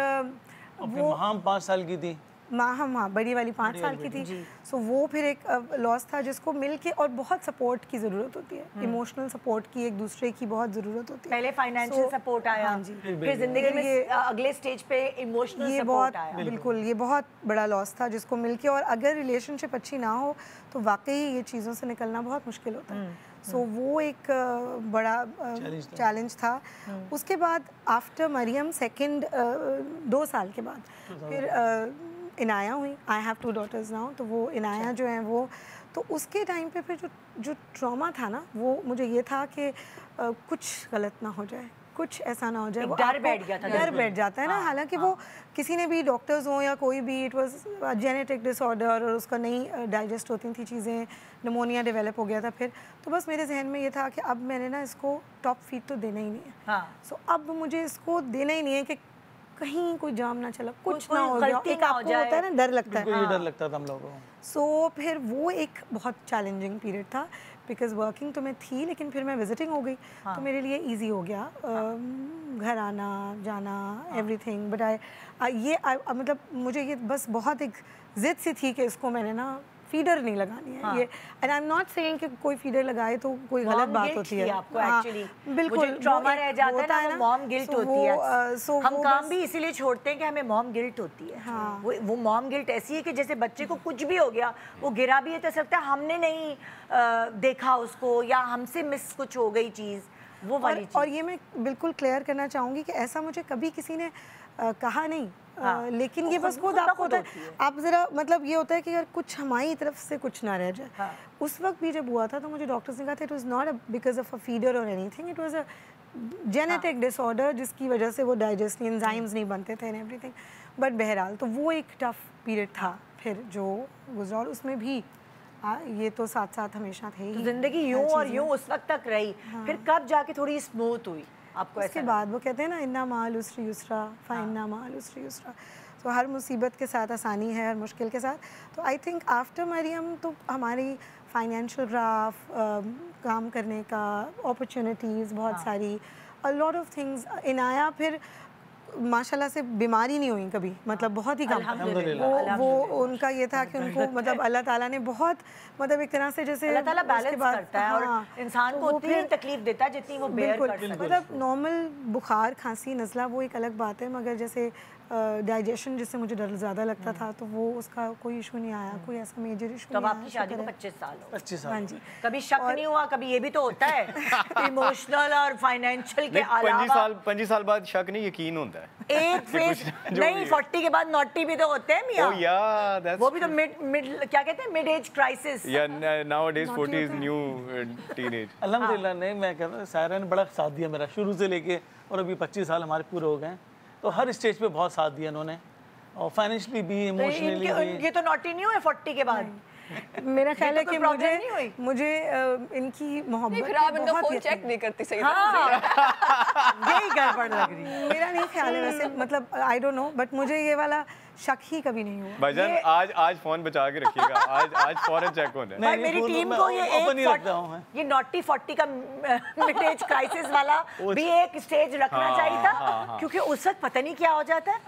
वो हम 5 साल की थी, हाँ बड़ी वाली 5 साल की थी, सो वो फिर एक लॉस था जिसको मिलके, और बहुत सपोर्ट की ज़रूरत होती है, इमोशनल सपोर्ट की, एक दूसरे की बहुत ज़रूरत होती है। पहले फाइनेंशियल सपोर्ट आया, हाँ जी, फिर जिंदगी में अगले स्टेज पे इमोशनल सपोर्ट आया। बिल्कुल, ये बहुत बड़ा लॉस था जिसको मिलके, और अगर रिलेशनशिप अच्छी ना हो तो वाकई ये चीज़ों से निकलना बहुत मुश्किल होता है। सो वो एक बड़ा चैलेंज था। उसके बाद आफ्टर मरियम सेकेंड 2 साल के बाद फिर इनाया हुई, आई हैव 2 डॉटर्स नाउ, तो वो इनाया जो है वो, तो उसके टाइम पे फिर जो ट्रॉमा था ना, वो मुझे ये था कि कुछ गलत ना हो जाए, कुछ ऐसा ना हो जाए, वो डर बैठ गया था, डर बैठ जाता है ना, हालांकि वो किसी ने भी, डॉक्टर्स हों या कोई भी, इट वाज जेनेटिक डिसऑर्डर, और उसका नहीं डाइजेस्ट होती थी चीज़ें, निमोनिया डेवलप हो गया था फिर, तो बस मेरे जहन में ये था कि अब मैंने ना इसको टॉप फीड तो देना ही नहीं है, सो अब मुझे इसको देना ही नहीं है कि कहीं कोई जाम ना चला, कुछ ना हो जाए, एक आपको होता है ना डर लगता है, ये डर लगता था हम लोगों को। सो फिर वो एक बहुत चैलेंजिंग पीरियड था, बिकॉज वर्किंग तो मैं थी, लेकिन फिर मैं विजिटिंग हो गई, तो मेरे लिए इजी हो गया घर आना जाना एवरीथिंग, बट मतलब मुझे ये बस बहुत एक जिद सी थी कि इसको मैंने ना फीडर नहीं लगानी है, ये, and I am not saying कि कोई फीडर लगाए तो कोई गलत बात होती है आपको, एक्चुअली बिल्कुल ट्रॉमा रह जाता है ना, मॉम गिल्ट होती है, हम काम भी इसीलिए छोड़ते हैं कि हमें मॉम गिल्ट होती है। वो मॉम गिल्ट ऐसी है कि जैसे बच्चे को कुछ भी हो गया, वो गिरा भी है तो सकता है हमने नहीं देखा उसको, या हमसे मिस कुछ हो गई चीज़, वो वाली चीज़। और ये मैं बिल्कुल क्लियर करना चाहूँगी कि ऐसा मुझे कभी किसी ने कहा नहीं, लेकिन ये बस खुद आपको होता है, आप ज़रा, मतलब ये होता है कि अगर कुछ हमारी तरफ से कुछ ना रह जाए। उस वक्त भी जब हुआ था तो मुझे डॉक्टर्स ने कहा था it was not because of a feeder or anything, it was a genetic disorder जिसकी वजह से वो डाइजेस्ट एंजाइम्स नहीं बनते थे एंड एवरीथिंग, बट बहरहाल तो वो एक टफ पीरियड था फिर जो गुजरा, और उसमें भी ये तो साथ साथ हमेशा थे ही, जिंदगी यूं और यूं उस वक्त तक रही, फिर कब जाके थोड़ी स्मूथ हुई आपको? उसके बाद वो कहते हैं ना, इन्ना माल उसरी युसरा फ़इन्ना माल उसरी युसरा, तो हर मुसीबत के साथ आसानी है, हर मुश्किल के साथ। तो आई थिंक आफ्टर मरियम तो हमारी फाइनेंशियल ग्राफ, काम करने का अपॉर्चुनिटीज़ बहुत सारी, a lot of things, Inaya फिर माशाल्लाह से बीमारी नहीं हुई कभी, मतलब बहुत ही कम। वो उनका ये था कि उनको मतलब अल्लाह ताला ने बहुत मतलब एक तरह से जैसे अल्लाह ताला बैलेंस करता है और इंसान को उतनी तकलीफ देता है जितनी वो बेयर कर सकता है। मतलब नॉर्मल बुखार खांसी नज़ला वो एक अलग बात है, मगर जैसे डाइजेशन जिससे मुझे डर ज़्यादा लगता था तो वो उसका कोई इशू नहीं आया, कोई ऐसा मेजर इशू नहीं आया। तो आपकी शादी को 25 साल हो। 25 साल। हाँ जी। कभी शक नहीं हुआ? कभी ये भी तो होता है इमोशनल और फाइनेंशियल के अलावा 25 साल बाद शक नहीं यकीन होता है। एक फेज नहीं, 40 के बाद नॉटी भी तो होते हैं मियां। Oh yeah, that's वो भी तो मिड क्या कहते हैं, mid age crisis. Yeah, nowadays 40 is new teenage. अल्हम्दुलिल्लाह नहीं, मैं कहता हूँ सायरा ने बड़ा साथ दिया मेरा शुरू से लेके, और अभी 25 साल हमारे पूरे हो गए हैं, तो हर स्टेज पे बहुत साथ दिया इन्होंने, और फाइनेंशियली भी, इमोशनली भी। ये तो नॉटी नहीं हुए 40 के बाद। मेरा ख्याल है कि मुझे इनकी मोहब्बत फिर आप इनका फोन चेक नहीं करती सही यही गड़बड़ लग रही है। मेरा नहीं ख्याल है वैसे, मतलब आई डोंट नो, बट मुझे ये वाला शक ही कभी नहीं हुआ। भाईजान आज फोन बचा के रखिएगा, आज फौरन चेक होना है। भाई मेरी टीम को ये नॉटी 40 का मिड एज क्राइसिस वाला भी एक स्टेज रखना चाहिए था, क्योंकि उस वक्त पता नहीं क्या हो जाता है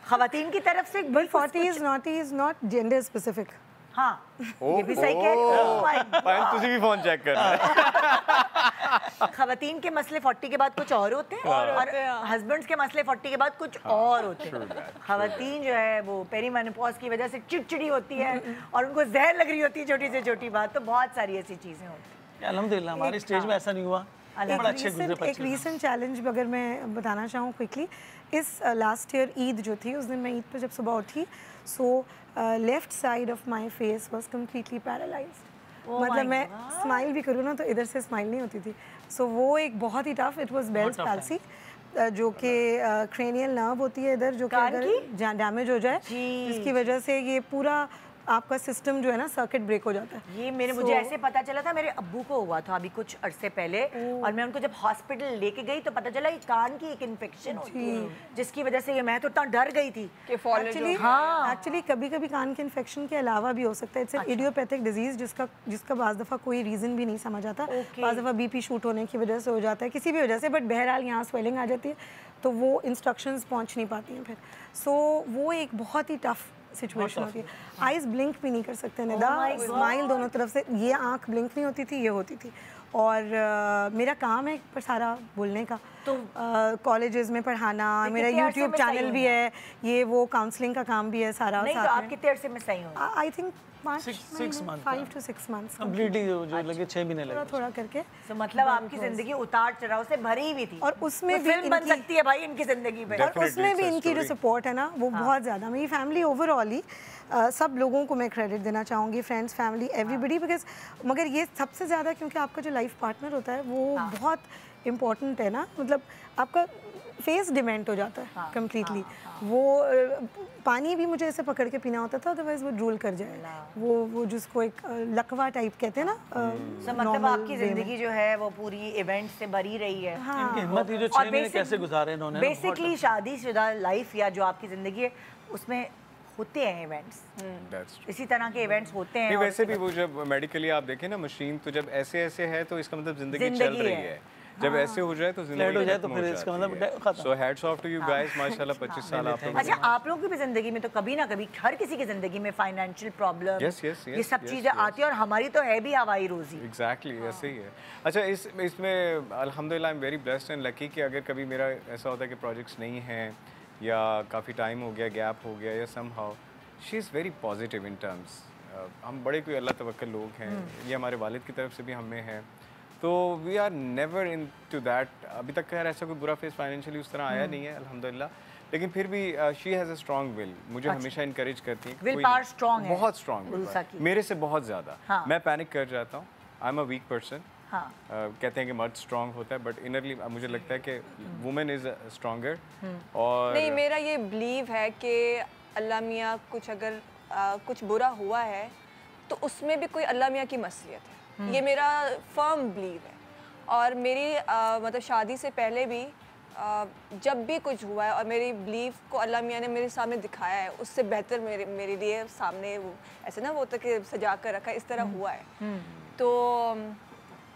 खवातीन की तरफ से। But 40 naughty is not gender specific. हाँ, ये भी सही कह रही हो। तुझे भी फोन चेक करना है। खवातीन के मसले 40 के बाद कुछ और होते हैं और हस्बैंड्स के मसले 40 के बाद कुछ और होते हैं। खवातीन जो है वो पेरीमेनोपॉज की वजह से चिड़चिड़ी होती है और उनको जहर लग रही होती है छोटी से छोटी बात, तो बहुत सारी ऐसी चीजें होती हैं। अल्हम्दुलिल्लाह हमारे स्टेज में ऐसा नहीं हुआ। एक रीसेंट चैलेंज अगर मैं बताना चाहूँ क्विकली, इस लास्ट ईयर ईद जो थी, उस दिन मैं ईद पे जब सुबह उठी, so left side of my face was completely paralysed. मतलब मैं स्माइल भी करूँ ना तो इधर से स्माइल नहीं होती थी। सो वो एक बहुत ही tough, it was Bell's palsy, जो कि क्रेनियल नर्व होती है इधर, जो कि अगर डैमेज हो जाए जिसकी वजह से ये पूरा आपका सिस्टम जो है ना सर्किट ब्रेक हो जाता है। ये मुझे ऐसे पता चला था, मेरे अब्बू को हुआ था अभी कुछ अरसे पहले, और मैं उनको जब हॉस्पिटल लेके गई तो पता चला ये कान की एक इन्फेक्शन होती है, जिसकी वजह से मैं तो इतना डर गई थी कि एक्चुअली कभी-कभी कान के इन्फेक्शन के अलावा भी हो सकता है। इट्स एन इडियोपैथिक डिजीज जिसका बाज़ दफ़ा कोई रीज़न भी नहीं समझ आता। बाज़ दफ़ा बीपी शूट होने की वजह से हो जाता है, किसी भी वजह से, बट बहरहाल यहाँ स्वेलिंग आ जाती है तो वो इंस्ट्रक्शंस पहुँच नहीं पाती हैं फिर। सो वो एक बहुत ही टफ सिचुएशन होती है। आईज ब्लिंक भी नहीं कर सकते निदा, स्माइल दोनों तरफ से, ये आंख ब्लिंक नहीं होती थी, ये होती थी। और मेरा काम है पर सारा बोलने का, तो कॉलेजेस में पढ़ाना, मेरा यूट्यूब चैनल भी है, ये वो काउंसलिंग का काम भी है सारा। नहीं तो आप कितने अरसे में सही हो? I think 5 to 6 months completely जो लगे 6 महीने लगे थोड़ा करके। तो मतलब आपकी जिंदगी उतार चढ़ाव से भरी हुई थी, और उसमें भी फिल्म बन सकती है भाई इनकी जिंदगी में। और उसमें भी इनकी जो सपोर्ट है ना वो बहुत ज़्यादा, मेरी फैमिली ओवरऑल ही सब लोगों को मैं क्रेडिट देना चाहूँगी, फ्रेंड्स, फैमिली, एवरीबडी, बिकॉज मगर ये सबसे ज़्यादा क्योंकि आपका जो लाइफ पार्टनर होता है वो बहुत इम्पोर्टेंट है ना, मतलब आपका फेस डिमेंट हो जाता है कम्प्लीटली। वो पानी भी मुझे ऐसे पकड़ के पीना होता था, अदरवाइज वो ड्रूल कर जाए, वो जिसको एक लकवा टाइप कहते हैं ना। मतलब आपकी जिंदगी जो है वो पूरी इवेंट से भरी रही है। हिम्मत ही जो 6 महीने कैसे गुजारे इन्होंने। बेसिकली शादीशुदा लाइफ या जो आपकी जिंदगी है उसमें होते हैं इवेंट्स, इसी तरह के इवेंट्स होते हैं। वैसे भी वो जब मेडिकली आप देखें ना मशीन, तो जब ऐसे है तो इसका मतलब जिंदगी चल रही है। जब ऐसे हो जाए तो जिंदगी हो जाए तो फिर इसका मतलब खत्म। So hats off to you guys, माशाल्लाह 25 साल आप लोग। अच्छा, आप लोगों की भी जिंदगी में तो कभी ना कभी, हर किसी की जिंदगी में फाइनेंशियल प्रॉब्लम, ये सब चीजें आती है, और हमारी तो है भी हवाई रोजी। एग्जैक्टली ऐसे ही है। अच्छा, इसमें अल्हम्दुलिल्लाह आई am very blessed and lucky कि अगर कभी मेरा ऐसा होता है कि प्रोजेक्ट्स नहीं हैं या काफ़ी टाइम हो गया, गैप हो गया, या somehow she is very positive in terms. हम बड़े कोई अल्लाह तवक्कल लोग हैं, ये हमारे वालिद की तरफ से भी हमें है, तो we are never into that. अभी तक खैर ऐसा कोई बुरा फेस फाइनेंशियली उस तरह आया नहीं है अल्हम्दुलिल्लाह, लेकिन फिर भी she has a strong will, मुझे हमेशा इनकरेज करती है। विल पावर स्ट्रॉन्ग है, बहुत स्ट्रॉन्ग, मेरे से बहुत ज़्यादा। मैं पैनिक कर जाता हूँ, I am a weak person. कहते हैं कि मर्द स्ट्रॉन्ग होता है, बट इनरली मुझे लगता है कि वुमेन इज़ स्ट्रॉन्गर। और नहीं, मेरा ये बिलीव है कि अल्लाह मियाँ कुछ अगर कुछ बुरा हुआ है तो उसमें भी कोई अल्लाह मियाँ की मसलियत है, ये मेरा फर्म बिलीव है। और मेरी मतलब शादी से पहले भी जब भी कुछ हुआ है और मेरी बिलीव को अल्लाह मियाँ ने मेरे सामने दिखाया है, उससे बेहतर मेरे लिए सामने वो ऐसे ना वो तक सजा कर रखा है, इस तरह हुआ है। तो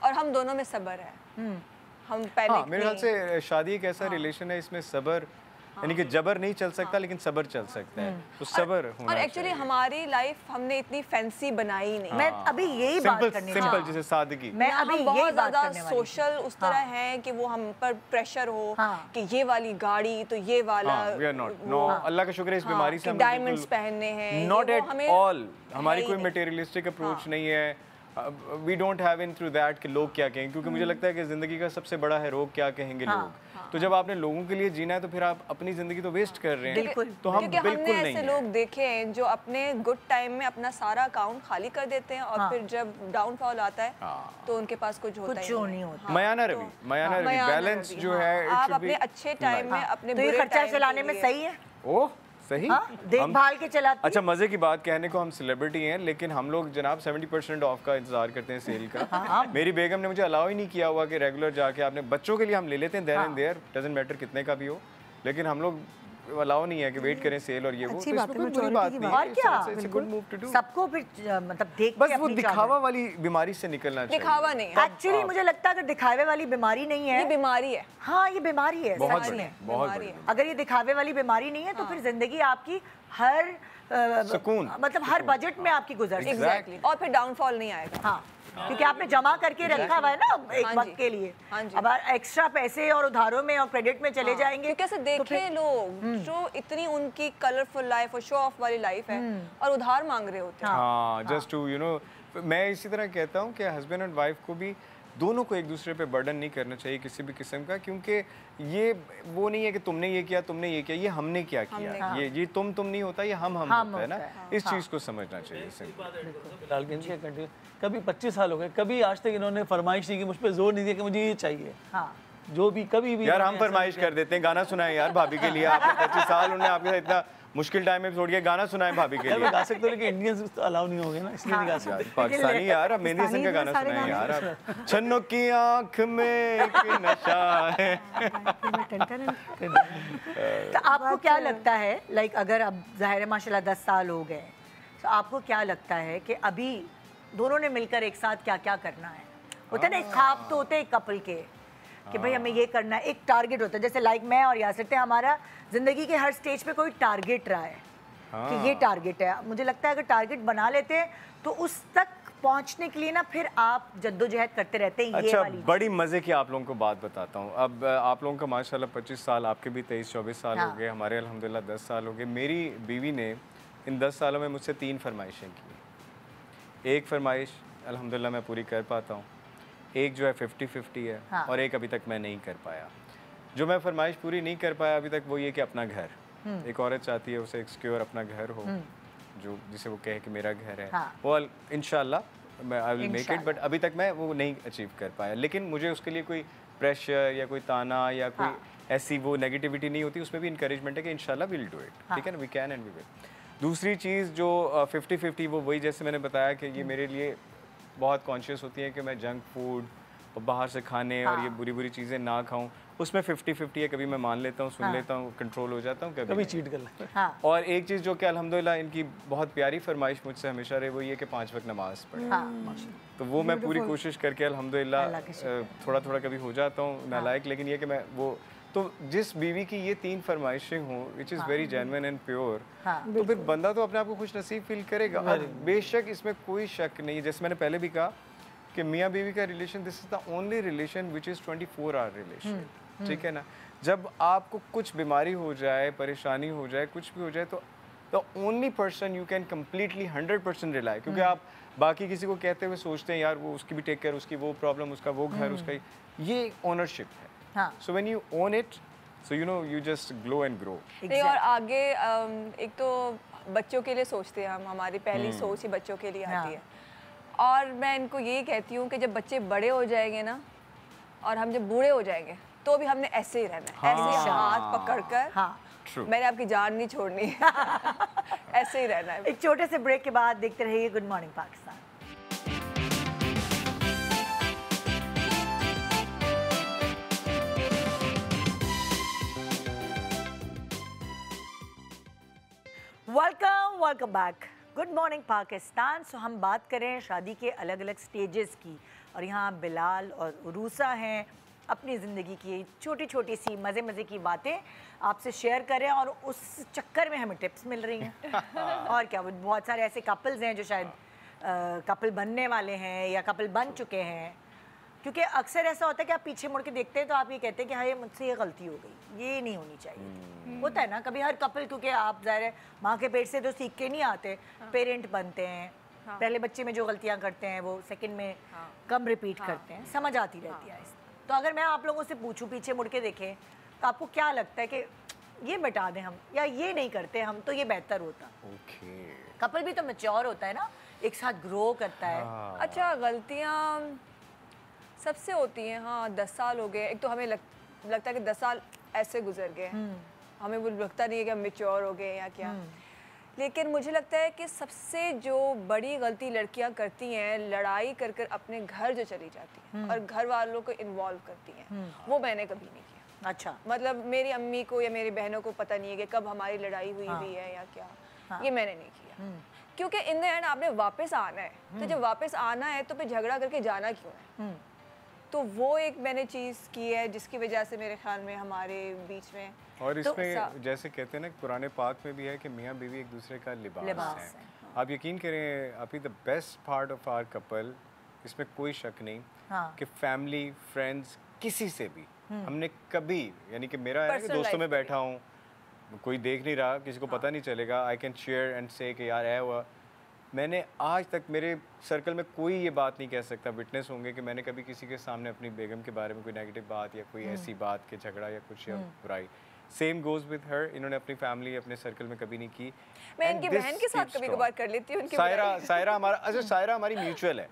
और हम दोनों में सब्र है, हम पहले मेरे ख्याल से शादी एक ऐसा रिलेशन है, इसमें सब्र यानी कि जबर नहीं चल सकता लेकिन सबर चल सकता है, तो सबर होना और एक्चुअली हमारी लाइफ हमने इतनी फैंसी बनाई नहीं। मैं अभी यही बात करने सिंपल जैसे सादगी। मैं अभी हम यही बहुत बात ज्यादा करने वाली सोशल उस तरह हैं कि वो हम पर प्रेशर हो कि ये वाली गाड़ी तो ये वाला वी आर नॉट, नो अल्लाह का शुक्र है इस बीमारी से डायमंड्स पहनने हैं, नॉट एट ऑल। हमारी कोई नहीं। मटेरियलिस्टिक अप्रोच नहीं है, we don't have in through that कि लोग क्या कहेंगे, क्योंकि मुझे लगता है कि ज़िंदगी का सबसे बड़ा है रोग क्या कहेंगे लोग। तो जब आपने लोगों के लिए जीना है तो फिर आप अपनी ज़िंदगी तो वेस्ट कर रहे हैं। तो हम क्योंकि बिल्कुल हमने नहीं ऐसे लोग देखे हैं जो अपने गुड टाइम में अपना सारा अकाउंट खाली कर देते हैं और फिर जब डाउनफॉल आता है तो उनके पास कुछ होता ही नहीं होता। मयाना रवि बैलेंस जो है आप अपने अच्छे टाइम में अपने तो ये खर्चा चलाने में सही है। ओह सही, देखभाल के चलाते। अच्छा मजे की बात कहने को हम सेलिब्रिटी हैं लेकिन हम लोग जनाब 70% ऑफ का इंतजार करते हैं सेल का। मेरी बेगम ने मुझे अलाउ ही नहीं किया हुआ कि रेगुलर जाके आपने बच्चों के लिए हम ले लेते हैं there and there, doesn't matter कितने का भी हो, लेकिन हम लोग अलाउ नहीं है कि वेट करें सेल और ये वो। अच्छी बात है, बुरी बात नहीं और क्या, है, गुड मूव टू डू। सबको फिर मतलब देख बस वो दिखावा वाली बीमारी से निकलना चाहिए। दिखावा नहीं है एक्चुअली मुझे लगता है अगर दिखावे वाली बीमारी नहीं है, ये बीमारी है। हाँ ये बीमारी है, बहुत सच बड़ी, में बहुत बड़ी। अगर ये दिखावे वाली बीमारी नहीं है तो फिर जिंदगी आपकी हर सुकून, मतलब हर बजट में आपकी गुजर सकती है। एग्जैक्टली, और फिर डाउनफॉल नहीं आएगा। हाँ क्योंकि आपने जमा करके रखा हुआ है ना एक वक्त के लिए। अब एक्स्ट्रा पैसे और उधारों में और क्रेडिट में चले जाएंगे। कैसे देखे लोग जो इतनी उनकी कलरफुल लाइफ और शो ऑफ वाली लाइफ है और उधार मांग रहे होते हैं। हाँ जस्ट टू यू नो, मैं इसी तरह कहता हूँ कि हस्बैंड एंड वाइफ को भी दोनों को एक दूसरे पे बर्डन नहीं करना चाहिए किसी भी किस्म का, क्योंकि ये वो नहीं है कि तुमने ये किया तुमने ये किया, ये हमने क्या किया। ये तुम नहीं होता, ये हम होता है ना। इस चीज़ को समझना चाहिए। कभी 25 साल हो गए, कभी आज तक इन्होंने फरमाइश नहीं की, मुझ पर जोर नहीं दिया कि मुझे ये चाहिए। जो भी कभी भी यार हम फरमाइश कर देते हैं, गाना सुनाए यार भाभी के लिए। आपने 25 साल उन्होंने आपके साथ इतना मुश्किल टाइम में छोड़ के गाना सुनाए भाभी के लिए। गा सकते हो लेकिन इंडियंस तो अलाउ नहीं होगे ना, इसलिए नहीं गा सकते। पाकिस्तानी यार, अब मेहंदी हसन का गाना सुनाए यार आप। छन्नो की आंख में एक नशा है। तो आपको क्या लगता है, लाइक अगर अब ज़ाहिर है माशाल्लाह 10 साल हो गए, तो आपको क्या लगता है कि अभी दोनों ने मिलकर एक साथ क्या क्या करना है? होता है ना, एक ख्वाब तो होते हैं कपल के कि भाई हमें ये करना है, एक टारगेट होता है। जैसे लाइक मैं और यासिर थे, हमारा जिंदगी के हर स्टेज पे कोई टारगेट रहा है कि ये टारगेट है। मुझे लगता है अगर टारगेट बना लेते हैं तो उस तक पहुंचने के लिए ना फिर आप जद्दोजहद करते रहते हैं। अच्छा, बड़ी मज़े की आप लोगों को बात बताता हूँ। अब आप लोगों का माशाल्लाह 25 साल, आपके भी 23-24 साल हो गए, हमारे अल्हम्दुलिल्लाह 10 साल हो गए। मेरी बीवी ने इन 10 सालों में मुझसे 3 फरमाइशें की। एक फरमाइश अल्हम्दुलिल्लाह मैं पूरी कर पाता हूँ, एक जो है 50-50 है, और एक अभी तक मैं नहीं कर पाया। जो मैं फरमाइश पूरी नहीं कर पाया अभी तक वो ये कि अपना घर। एक औरत चाहती है उसे एक सिक्योर अपना घर हो, जो जिसे वो कहे कि मेरा घर है। वो इंशाल्लाह मैं I will make it, but अभी तक मैं वो नहीं अचीव कर पाया। लेकिन मुझे उसके लिए कोई प्रेशर या कोई ताना या कोई ऐसी वो नेगेटिविटी नहीं होती, उसमें भी इंकरेजमेंट है कि इंशाल्लाह विल डू इट, ठीक है ना, we can and we will. दूसरी चीज़ जो 50-50 वो वही जैसे मैंने बताया कि ये मेरे लिए बहुत कॉन्शियस होती है कि मैं जंक फूड और बाहर से खाने और ये बुरी बुरी चीज़ें ना खाऊं। उसमें 50-50 है, कभी मैं मान लेता हूँ, सुन लेता हूँ, कंट्रोल हो जाता हूँ, कभी चीट कर लेता हूँ। और एक चीज़ जो कि अल्हम्दुलिल्लाह इनकी बहुत प्यारी फरमाइश मुझसे हमेशा रही, वो ये कि 5 वक्त नमाज पढ़े। तो वो मैं पूरी कोशिश करके अल्हम्दुलिल्लाह थोड़ा थोड़ा कभी हो जाता हूँ नालायक, लेकिन ये कि मैं वो तो जिस बीवी की ये 3 फरमाइशें हों which is very genuine and pure, तो फिर बंदा तो अपने आप को खुश नसीब फील करेगा। और बेशक इसमें कोई शक नहीं है, जैसे मैंने पहले भी कहा कि मियाँ बीवी का relation this is the only relation which is 24 hour relation, ठीक है ना। जब आपको कुछ बीमारी हो जाए, परेशानी हो जाए, कुछ भी हो जाए, तो the only person you can completely 100% rely, क्योंकि आप बाकी किसी को कहते हुए सोचते हैं यार वो उसकी भी टेक केयर, उसकी वो प्रॉब्लम, उसका वो घर, उसका ये ओनरशिप है। So when you own it, so you know you just glow and grow. और आगे एक तो बच्चों के लिए सोचते हैं हम, हमारी पहली सोच ही बच्चों के लिए आती है। और मैं इनको यही कहती हूँ कि जब बच्चे बड़े हो जाएंगे ना, और हम जब बूढ़े हो जाएंगे, तो भी हमने ऐसे ही रहना है, ऐसे हाथ पकड़कर। मैंने आपकी जान नहीं छोड़नी ऐसे ही रहना है। एक छोटे से ब्रेक के बाद देखते रहिए good morning Pakistan. Welcome back, good morning Pakistan. So हम बात करें शादी के अलग अलग स्टेजेस की, और यहाँ बिलाल और उरूसा हैं, अपनी ज़िंदगी की छोटी छोटी सी मज़े मज़े की बातें आपसे शेयर करें, और उस चक्कर में हमें टिप्स मिल रही हैं। और क्या, वो बहुत सारे ऐसे कपल्स हैं जो शायद कपल बनने वाले हैं या कपल बन चुके हैं, क्योंकि अक्सर ऐसा होता है कि आप पीछे मुड़ के देखते हैं तो आप ये कहते हैं कि हाँ ये मुझसे ये गलती हो गई, ये नहीं होनी चाहिए। होता है ना कभी हर कपल, क्योंकि आप ज़ाहिर है माँ के पेट से तो सीख के नहीं आते, पेरेंट बनते हैं, पहले बच्चे में जो गलतियाँ करते हैं वो सेकंड में कम रिपीट करते हैं, समझ आती रहती है। तो अगर मैं आप लोगों से पूछूं पीछे मुड़ के देखें तो आपको क्या लगता है कि ये मिटा दें हम या ये नहीं करते हम तो ये बेहतर होता? कपल भी तो मैच्योर होता है ना, एक साथ ग्रो करता है। अच्छा, गलतियाँ सबसे होती हैं। हाँ, 10 साल हो गए, एक तो हमें लगता है कि 10 साल ऐसे गुजर गए, हमें वो लगता नहीं है कि हम मैच्योर हो गए या क्या। लेकिन मुझे लगता है कि सबसे जो बड़ी गलती लड़कियां करती हैं, लड़ाई कर कर अपने घर जो चली जाती हैं और घर वालों को इन्वॉल्व करती हैं, वो मैंने कभी नहीं किया। अच्छा, मतलब मेरी अम्मी को या मेरी बहनों को पता नहीं है कि कब हमारी लड़ाई हुई हुई है या क्या, ये मैंने नहीं किया। क्योंकि इन द एंड आपने वापस आना है, तो जब वापस आना है तो फिर झगड़ा करके जाना क्यों है? तो वो एक मैंने चीज़ की है जिसकी वजह से मेरे ख्याल में हमारे बीच में। और इसमें जैसे कहते हैं ना पुराने पाक में भी है कि मियाँ बीवी एक दूसरे का लिबास है। आप यकीन करें अभी the best part of our couple, इसमें कोई शक नहीं कि फैमिली फ्रेंड्स किसी से भी हमने कभी, यानी कि मेरा है कि दोस्तों में बैठा हूँ, कोई देख नहीं रहा, किसी को पता नहीं चलेगा, आई कैन शेयर एंड से कि यार है हुआ। मैंने आज तक मेरे सर्कल में कोई ये बात नहीं कह सकता, विटनेस होंगे कि मैंने कभी किसी के सामने अपनी बेगम के बारे में कोई नेगेटिव बात या कोई ऐसी बात के झगड़ा या कुछ या बुराई। सेम गोज विद हर, इन्होंने अपनी फैमिली अपने सर्कल में कभी नहीं की। मैं इनकी बहन के साथ कभी कभार कर लेती हूँ। सायरा हमारा, अच्छा सायरा हमारी म्यूचुअल है।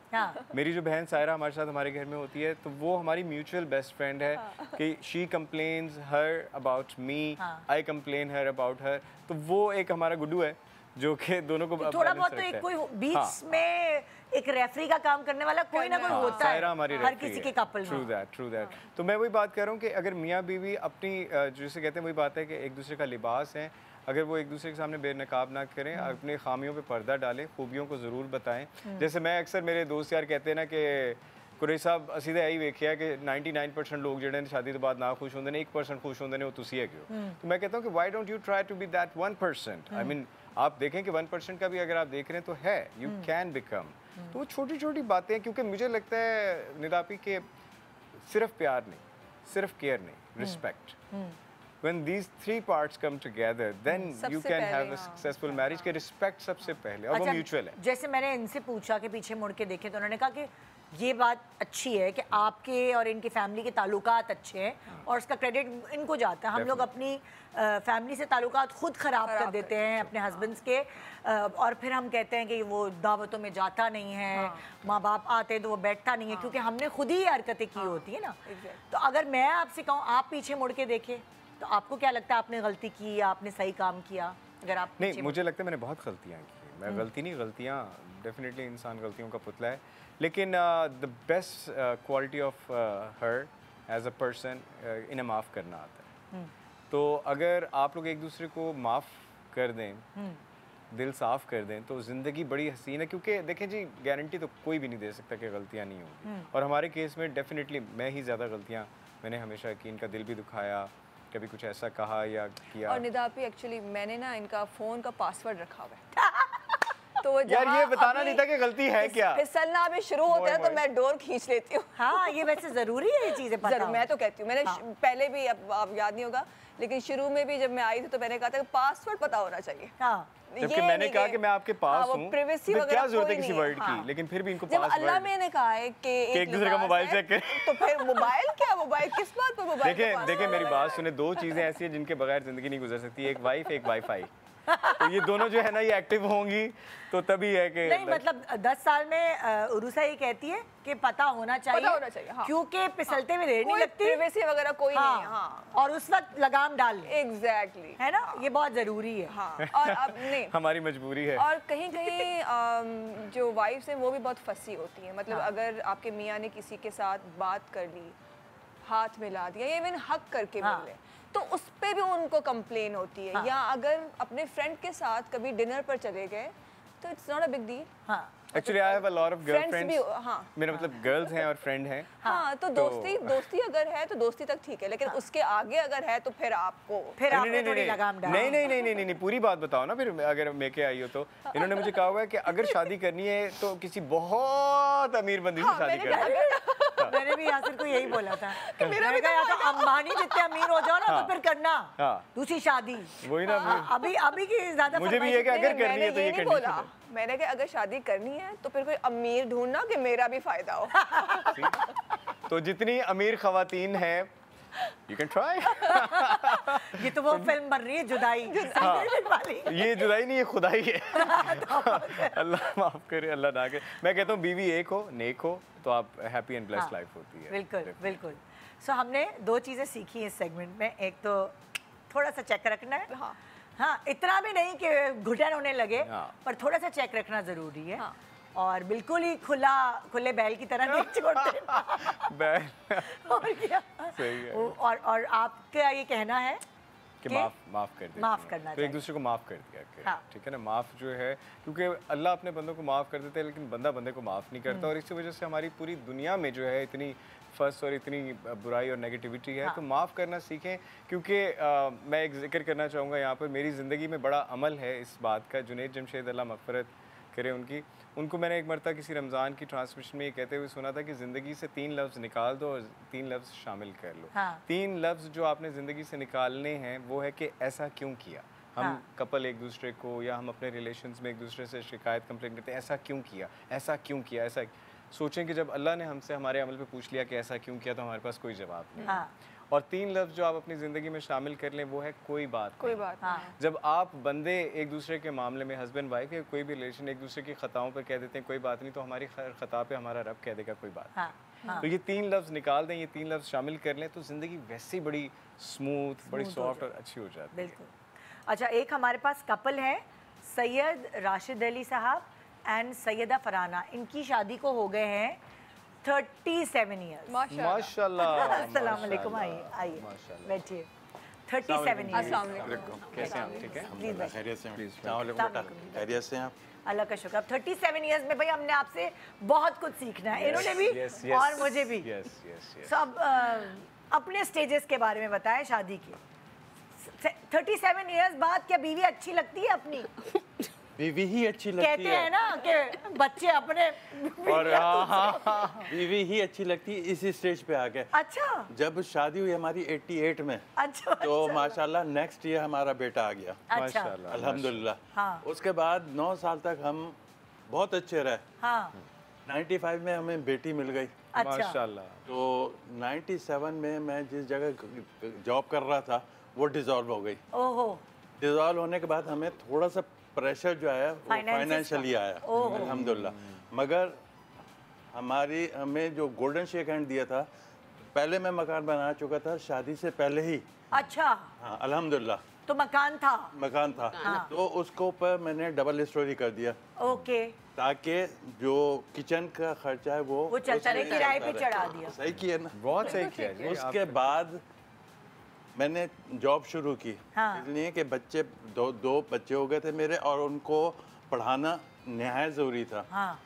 मेरी जो बहन सायरा हमारे साथ हमारे घर में होती है, तो वो हमारी म्यूचुअल बेस्ट फ्रेंड है कि she complains her about me, I complain her about her. तो वो एक हमारा गुड्डू है जो कि दोनों को थोड़ा बहुत तो एक कोई बीच में एक रेफरी का काम करने वाला कोई ना कोई होता है हर किसी के कपल में। True that. तो मैं वही बात कर रहा हूँ कि अगर मियाँ बीवी अपनी जैसे कहते हैं वही बात है कि एक दूसरे का लिबास है, अगर वो एक दूसरे के सामने बेनकाब ना करें, अपने खामियों पे पर्दा डालें, खूबियों को ज़रूर बताएं। जैसे मैं अक्सर मेरे दोस्त यार कहते हैं ना कि कुरैश साहब असी तो यही वेखिया कि 99% लोग जो शादी के बाद ना खुश होंगे ने, 1% खुश होंगे ने, वो तुसी है क्यों। तो मैं कहता हूँ कि why don't you try to be that 1%। I mean आप देखें कि 1% का भी अगर आप देख रहे हैं तो है, यू कैन बिकम। तो वो छोटी छोटी बातें, क्योंकि मुझे लगता है निदापी के सिर्फ प्यार नहीं, सिर्फ केयर नहीं, respect, when these three parts come together then you can have a successful marriage के रिस्पेक्ट सबसे पहले, और वो म्यूचुअल है। जैसे मैंने इनसे पूछा कि पीछे मुड़ के देखे तो उन्होंने कहा कि ये बात अच्छी है कि आपके और इनकी फैमिली के ताल्लुकात अच्छे हैं और उसका क्रेडिट इनको जाता है। हम लोग अपनी फैमिली से ताल्लुकात खुद ख़राब कर देते हैं अपने हस्बैंड्स के, और फिर हम कहते हैं कि वो दावतों में जाता नहीं है, माँ बाप आते हैं तो वो बैठता नहीं है, क्योंकि हमने खुद ही हरकतें की होती है ना। तो अगर मैं आपसे कहूँ आप पीछे मुड़ के देखें तो आपको क्या लगता है आपने गलती की या आपने सही काम किया? अगर आप नहीं, मुझे लगता है मैंने बहुत गलतियाँ की। मैं गलती नहीं, गलतियाँ डेफिनेटली इंसान गलतियों का पुतला है, लेकिन the best quality of her as a person इन्हें माफ़ करना आता है। तो अगर आप लोग एक दूसरे को माफ़ कर दें, दिल साफ़ कर दें, तो ज़िंदगी बड़ी हसीन है। क्योंकि देखें जी, गारंटी तो कोई भी नहीं दे सकता कि गलतियाँ नहीं होंगी, और हमारे केस में डेफिनेटली मैं ही ज़्यादा गलतियाँ, मैंने हमेशा की, इनका दिल भी दुखाया, कभी कुछ ऐसा कहा या किया। और निदापी एक्चुअली मैंने ना इनका फ़ोन का पासवर्ड रखा हुआ है तो यार ये बताना नहीं था कि गलती है क्या। फिसलना भी शुरू होता है तो मैं डोर खींच लेती हूँ। हाँ, ये वैसे ज़रूरी है ये चीज़ें पता। मैं तो कहती हूँ, मैंने पहले भी, अब आप याद नहीं होगा, लेकिन शुरू में भी जब मैं आई थी तो मैंने कहा था कि पासवर्ड पता होना चाहिए। जबकि मैंने कहा कि मैं आपके पास हूँ, प्रिवेसी क्या वगैरह जरूरत है किसी वर्ड की, लेकिन फिर भी इनको पासवर्ड। जब अल्लाह मैंने कहा है कि एक दूसरे का मोबाइल चेक करें, तो फिर मोबाइल क्या, मोबाइल किस बात पर मोबाइल? देखें मेरी बात सुने, दो चीजें ऐसी हैं जिनके बगैर जिंदगी नहीं गुजर सकती, एक वाइफ एक वाईफाई। तो ये दोनों जो है ना ये एक्टिव होंगी तो तभी है कि नहीं, मतलब 10 साल में उरुसा ये कहती है कि पता होना चाहिए, हाँ। क्योंकि फिसलते में देर नहीं लगती, प्राइवेसी वगैरह कोई नहीं है। हाँ। और उस वक्त लगाम डाल एग्जैक्टली है ना, ये बहुत जरूरी है। हाँ। और अब नहीं हमारी मजबूरी है। और कहीं कहीं जो वाइफ्स हैं वो भी बहुत फंसी होती हैं। मतलब अगर आपके मियाँ ने किसी के साथ बात कर ली, हाथ मिला दिया, इवन हक करके मिले, तो उस पे भी उनको कंप्लेन होती है। या अगर अपने फ्रेंड के साथ कभी डिनर पर चले गए तो it's not a big deal, actually I have a lot of friends भी गर्लफ्रेंड्स। हाँ मेरा मतलब गर्ल्स हैं और फ्रेंड हैं। हाँ तो दोस्ती अगर है तो दोस्ती तक ठीक है, लेकिन उसके आगे अगर है तो फिर आपको फिर आपने थोड़ी लगाम डाली। नहीं, पूरी बात बताओ ना। फिर अगर मेके आई हो तो इन्होंने मुझे कहा हुआ है कि अगर शादी करनी है तो किसी बहुत अमीर बंदी से शादी करनी। मैंने भी यासिर को यही बोला था कि मैंने कहा या तो अंबानी जितने अमीर हो जाओ ना तो फिर करना दूसरी शादी। वही ना, अभी की ज्यादा मुझे भी ये कि अगर करनी है तो ये नहीं बोला, मैंने कहा अगर शादी करनी है तो फिर कोई अमीर ढूंढना कि मेरा भी फायदा हो। तो जितनी अमीर खवातीन हैं You can try। ये तो वो फिल्म बन रही है जुदाई वाली। ये जुदाई नहीं, ये खुदाई है। अल्लाह माफ करे, अल्लाह ना करे। मैं कहता हूँ बीवी एक हो, नेक हो, तो आप हैप्पी एंड ब्लेस्ड लाइफ होती है। बिल्कुल बिल्कुल। सो हमने दो चीज़ें सीखी इस सेगमेंट में। एक तो थोड़ा सा चेक रखना है, हाँ इतना भी नहीं कि घुटन होने लगे, पर थोड़ा सा चेक रखना ज़रूरी है। और बिल्कुल ही खुले बैल की तरह नहीं छोड़ते। बैल और क्या सही है। और आपका ये कहना है कि माफ कर दे, माफ करना तो एक दूसरे को माफ कर दिया करें। हाँ। ठीक है ना, माफ जो है, क्योंकि अल्लाह अपने बंदों को माफ कर देता है लेकिन बंदा बंदे को माफ नहीं करता, और इसी वजह से हमारी पूरी दुनिया में जो है इतनी फर्स्ट और इतनी बुराई और नेगेटिविटी है। तो माफ़ करना सीखें, क्योंकि मैं एक जिक्र करना चाहूँगा यहाँ पर। मेरी ज़िंदगी में बड़ा अमल है इस बात का। जुनैद जमशेद अल्लाह मग़फ़िरत करे उनको मैंने एक मरतबा किसी रमज़ान की ट्रांसमिशन में ये कहते हुए सुना था कि ज़िंदगी से 3 लफ्ज़ निकाल दो और 3 लफ्ज़ शामिल कर लो। 3 लफ्ज़ जो आपने ज़िंदगी से निकालने हैं वो है कि ऐसा क्यों किया। हम कपल एक दूसरे को या हम अपने रिलेशंस में एक दूसरे से शिकायत कंप्लेंट करते हैं, ऐसा क्यों किया, ऐसा क्यों किया, ऐसा। सोचें कि जब अल्लाह ने हमसे हमारे अमल पे पूछ लिया कि ऐसा क्यों किया, तो हमारे पास कोई जवाब नहीं। और 3 लफ्ज़ जो आप अपनी ज़िंदगी में शामिल कर लें वो है कोई बात नहीं। जब आप बंदे एक दूसरे के मामले में, हस्बैंड वाइफ या कोई भी रिलेशन, एक दूसरे की ख़ताओं पर कह देते हैं कोई बात नहीं, तो हमारी ख़ता पे हमारा रब कह देगा कोई बात नहीं। तो ये 3 लफ्ज़ निकाल दें, ये 3 लफ्ज़ शामिल कर लें, तो ज़िंदगी वैसे ही बड़ी स्मूथ, बड़ी सॉफ्ट और अच्छी हो जाती है। बिल्कुल। अच्छा, एक हमारे पास कपल है, सैयद राशिद अली साहब एंड सैयदा फराना। इनकी शादी को हो गए हैं 37 ईयर्स। माशाल्लाह। अस्सलाम वालेकुम, आइए बैठिए। 37 ईयर्स। कैसे हैं आप? ठीक है, खैरियत से खैरियत से आप? अल्लाह का शुक्र। 37 ईयर्स में भाई हमने आपसे बहुत कुछ सीखना है, इन्होंने भी और मुझे भी। सब अपने स्टेजेस के बारे में बताएं शादी के। 37 ईयर्स बाद क्या बीवी अच्छी लगती है अपनी? बीवी ही अच्छी लगती है। कहते हैं ना कि बच्चे अपने और बीवी ही अच्छी लगती है इसी स्टेज पे आके। अच्छा, जब शादी हुई हमारी 88 में, अच्छा, तो माशाल्लाह नेक्स्ट ईयर हमारा बेटा आ गया। अच्छा, अल्हम्दुलिल्लाह। हाँ। उसके बाद 9 साल तक हम बहुत अच्छे रहे। हाँ। 95 में हमें बेटी मिल गई। अच्छा। माशाल्लाह। तो 97 में मैं जिस जगह जॉब कर रहा था वो डिसॉल्व हो गई। ओहो। डिसॉल्व होने के बाद हमें थोड़ा सा प्रेशर जो आया वो फाइनेंशियली आया, अल्हम्दुलिल्लाह। मगर हमें जो गोल्डन शेक हैंड दिया था, पहले मैं मकान बना चुका था शादी से पहले ही। अच्छा। हाँ, अल्हम्दुलिल्लाह। तो मकान था। हाँ। तो उसको ऊपर मैंने डबल स्टोरी कर दिया। ओके। ताकि जो किचन का खर्चा है वो चलता रहे, किराए पे चढ़ा दिया। सही किया ना? बहुत सही किया जी। उसके बाद मैंने जॉब शुरू की। हाँ। इसलिए कि बच्चे दो बच्चे हो गए थे मेरे, और उनको पढ़ाना नहायत ज़रूरी था। हाँ।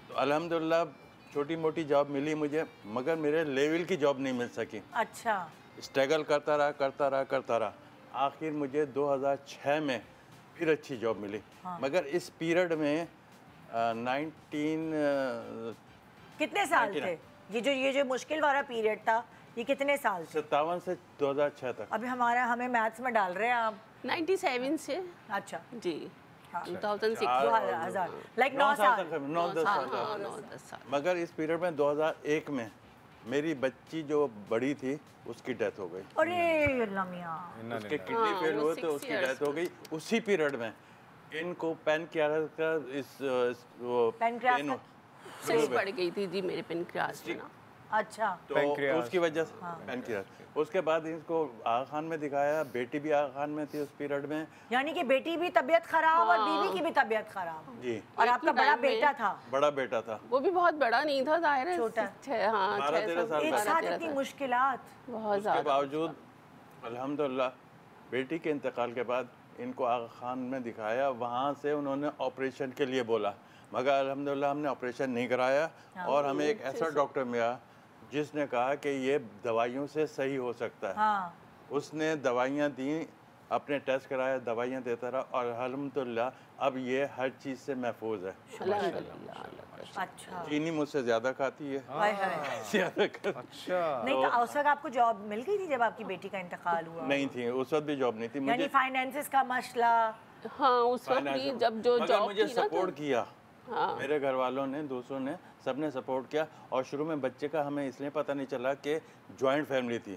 तो अल्हम्दुलिल्लाह छोटी मोटी जॉब मिली मुझे, मगर मेरे लेवल की जॉब नहीं मिल सकी। अच्छा। स्ट्रगल करता रहा। आखिर मुझे 2006 में फिर अच्छी जॉब मिली। हाँ। मगर इस पीरियड में 19 कितने साल थे? ये जो मुश्किल वाला पीरियड था, ये कितने साल से? 57 से 2006 तक। अभी हमें मैथ्स में डाल रहे हैं आप। 97 से। अच्छा जी। 2006 2000 लाइक 9 साल। 9-10 साल। मगर इस पीरियड में 2001 में मेरी बच्ची जो बड़ी थी उसकी डेथ हो गई। अरे अल्लाह मियां। उसके किडनी फेल हुए तो उसकी डेथ हो गई। उसी पीरियड में इनको पैनक्रियास का सिस्ट बढ़ गई थी जी मेरे पैनक्रियास में ना। अच्छा। तो उसकी वजह से पैनक्रियास। उसके बाद इनको आगा खान में दिखाया, बेटी भी आगा खान में थी उस पीरियड में। यानी कि बेटी भी तबीयत खराब और बीवी की भी तबीयत खराब। जी। और आपका बड़ा बेटा था? बड़ा बेटा था। वो भी बहुत बड़ा नहीं था, जाहिर है छोटा। 12-13 साल। एक साथ इतनी मुश्किलात। बहुत ज़्यादा। उसके बावजूद अल्हम्दुलिल्लाह बेटी के इंतकाल के बाद इनको आगा खान में दिखाया, वहाँ से उन्होंने ऑपरेशन के लिए बोला, मगर अल्हम्दुलिल्लाह हमने ऑपरेशन नहीं कराया और हमें एक ऐसा डॉक्टर मिला जिसने कहा कि ये दवाइयों से सही हो सकता है। हाँ। उसने दवाइयाँ दी, अपने टेस्ट कराया, दवाइयाँ देता रहा और अल्हम्दुलिल्लाह अब ये हर चीज़ से महफूज है। अच्छा। चीनी मुझसे ज़्यादा खाती है। ज़्यादा अच्छा। नहीं तो उस वक्त आपको जॉब मिल गई थी जब आपकी बेटी का इंतकाल हुआ? नहीं थी, उस वक्त भी जॉब नहीं थी। यानी फाइनेंसेस का मसला? हाँ, उस वक्त भी जब जो जॉब मुझे थी ना सपोर्ट किया, हाँ। मेरे घर वालों ने, दूसरों ने, सबने सपोर्ट किया। और शुरू में बच्चे का हमें इसलिए पता नहीं चला कि जॉइंट फैमिली थी,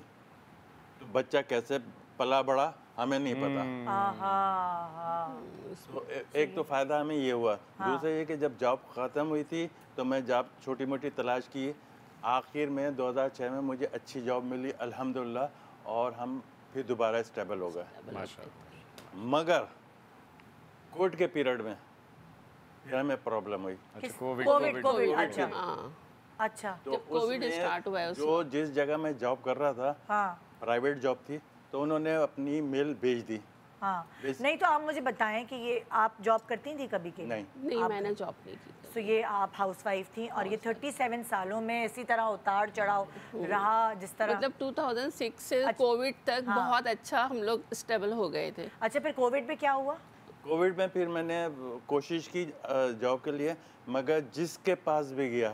तो बच्चा कैसे पला बड़ा हमें नहीं पता। तो एक तो फ़ायदा हमें ये हुआ। दूसरा ये कि जब जॉब ख़त्म हुई थी तो मैं जॉब छोटी मोटी तलाश की। आखिर में 2006 में मुझे अच्छी जॉब मिली अल्हम्दुलिल्लाह, और हम फिर दोबारा स्टेबल हो गए माशाअल्लाह। मगर कोविड के पीरियड में फिर हमें प्रॉब्लम हुई। कोविड। अच्छा। अच्छा। तो कोविड स्टार्ट हुआ है जो जिस जगह मैं जॉब कर रहा था, प्राइवेट जॉब थी, तो उन्होंने अपनी मेल भेज दी। हाँ। नहीं तो आप मुझे बताएं कि ये आप जॉब करती थी कभी के? नहीं, मैंने जॉब नहीं की। तो ये आप हाउसवाइफ थी और ये 37 सालों में इसी तरह उतार चढ़ाव रहा जिस तरह? मतलब 2006 से कोविड तक बहुत अच्छा हम लोग स्टेबल हो गए थे। अच्छा, फिर कोविड में क्या हुआ? कोविड में फिर मैंने कोशिश की जॉब के लिए, मगर जिसके पास भी गया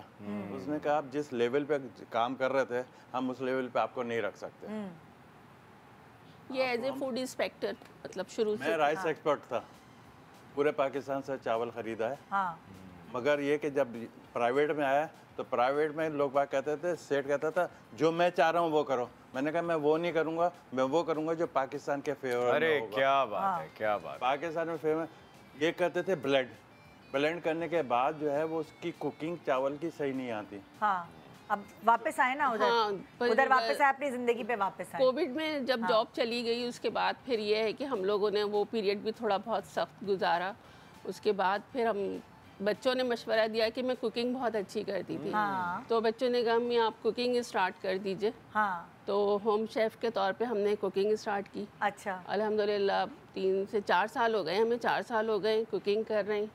उसने कहा आप जिस लेवल पे काम कर रहे थे हम उस लेवल पे आपको नहीं रख सकते। ये एज ए फूड इंस्पेक्टर, मतलब शुरू से मैं राइस एक्सपर्ट था, पूरे पाकिस्तान से चावल खरीदा है। मगर ये कि जब प्राइवेट में आया तो प्राइवेट में लोग बात कहते थे, सेठ कहता था जो मैं चाह रहा हूँ वो करो। मैंने कहा मैं वो नहीं करूँगा, मैं वो करूँगा जो पाकिस्तान के फेवर में अरे होगा। क्या बात है, क्या बात। पाकिस्तान में फेवर ये कहते थे ब्लेंड करने के बाद जो है वो उसकी कुकिंग चावल की सही नहीं आती। हाँ, अब वापस आए ना उधर। हाँ, उधर वापस आए, अपनी जिंदगी पे वापस आए। कोविड में जब जॉब चली गई उसके बाद फिर ये है कि हम लोगों ने वो पीरियड भी थोड़ा बहुत सख्त गुजारा। उसके बाद फिर हम बच्चों ने मशवरा दिया कि मैं कुकिंग बहुत अच्छी करती थी। तो बच्चों ने कहा मैं आप कुकिंग स्टार्ट कर दीजिए। तो होम शेफ के तौर पे हमने कुकिंग स्टार्ट की। अच्छा। अल्हम्दुलिल्लाह 3 से 4 साल हो गए, हमें 4 साल हो गए कुकिंग कर रहे हैं।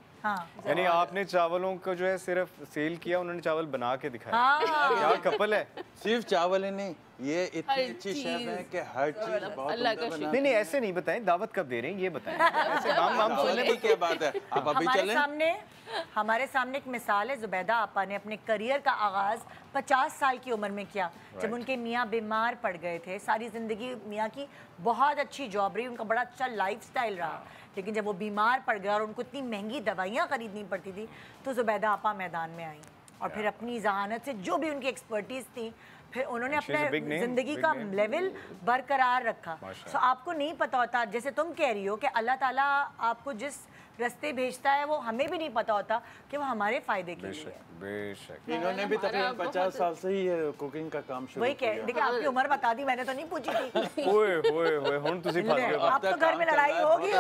यानी आपने चावलों को जो है सिर्फ सेल किया, उन्होंने चावल बना के दिखाया। क्या कपल है। सिर्फ चावल ही नहीं, ये इतनी अच्छी शेफ है कि हर चीज बहुत अल्लाह का बना। नहीं ऐसे नहीं बताएं, दावत कब दे रहे हैं ये बताएं। ऐसे हम बोलने की क्या बात है, आप अभी चलें। हमारे सामने एक मिसाल है, जुबैदा आपा ने अपने करियर का आगाज़ 50 साल की उम्र में किया, जब उनके मियाँ बीमार पड़ गए थे। सारी ज़िंदगी मियाँ की बहुत अच्छी जॉब रही, उनका बड़ा अच्छा लाइफस्टाइल रहा, लेकिन जब वो बीमार पड़ गया और उनको इतनी महंगी दवाइयाँ खरीदनी पड़ती थी तो जुबैदा आपा मैदान में आई और फिर अपनी जहानत से जो भी उनकी एक्सपर्टीज़ थी फिर उन्होंने अपने ज़िंदगी का लेवल बरकरार रखा। सो आपको नहीं पता होता, जैसे तुम कह रही हो कि अल्लाह ताला आपको जिस रास्ते भेजता है वो हमें भी नहीं पता होता कि वो हमारे फ़ायदे के लिए है। बेशक। इन्होंने भी तकरीबन 50 साल से ही कुकिंग का काम शुरू वही कह, देखिए आपकी उम्र बता दी, मैंने तो नहीं पूछी थी। ओए हुन तुसी फंस गए। अब तो घर में लड़ाई होगी।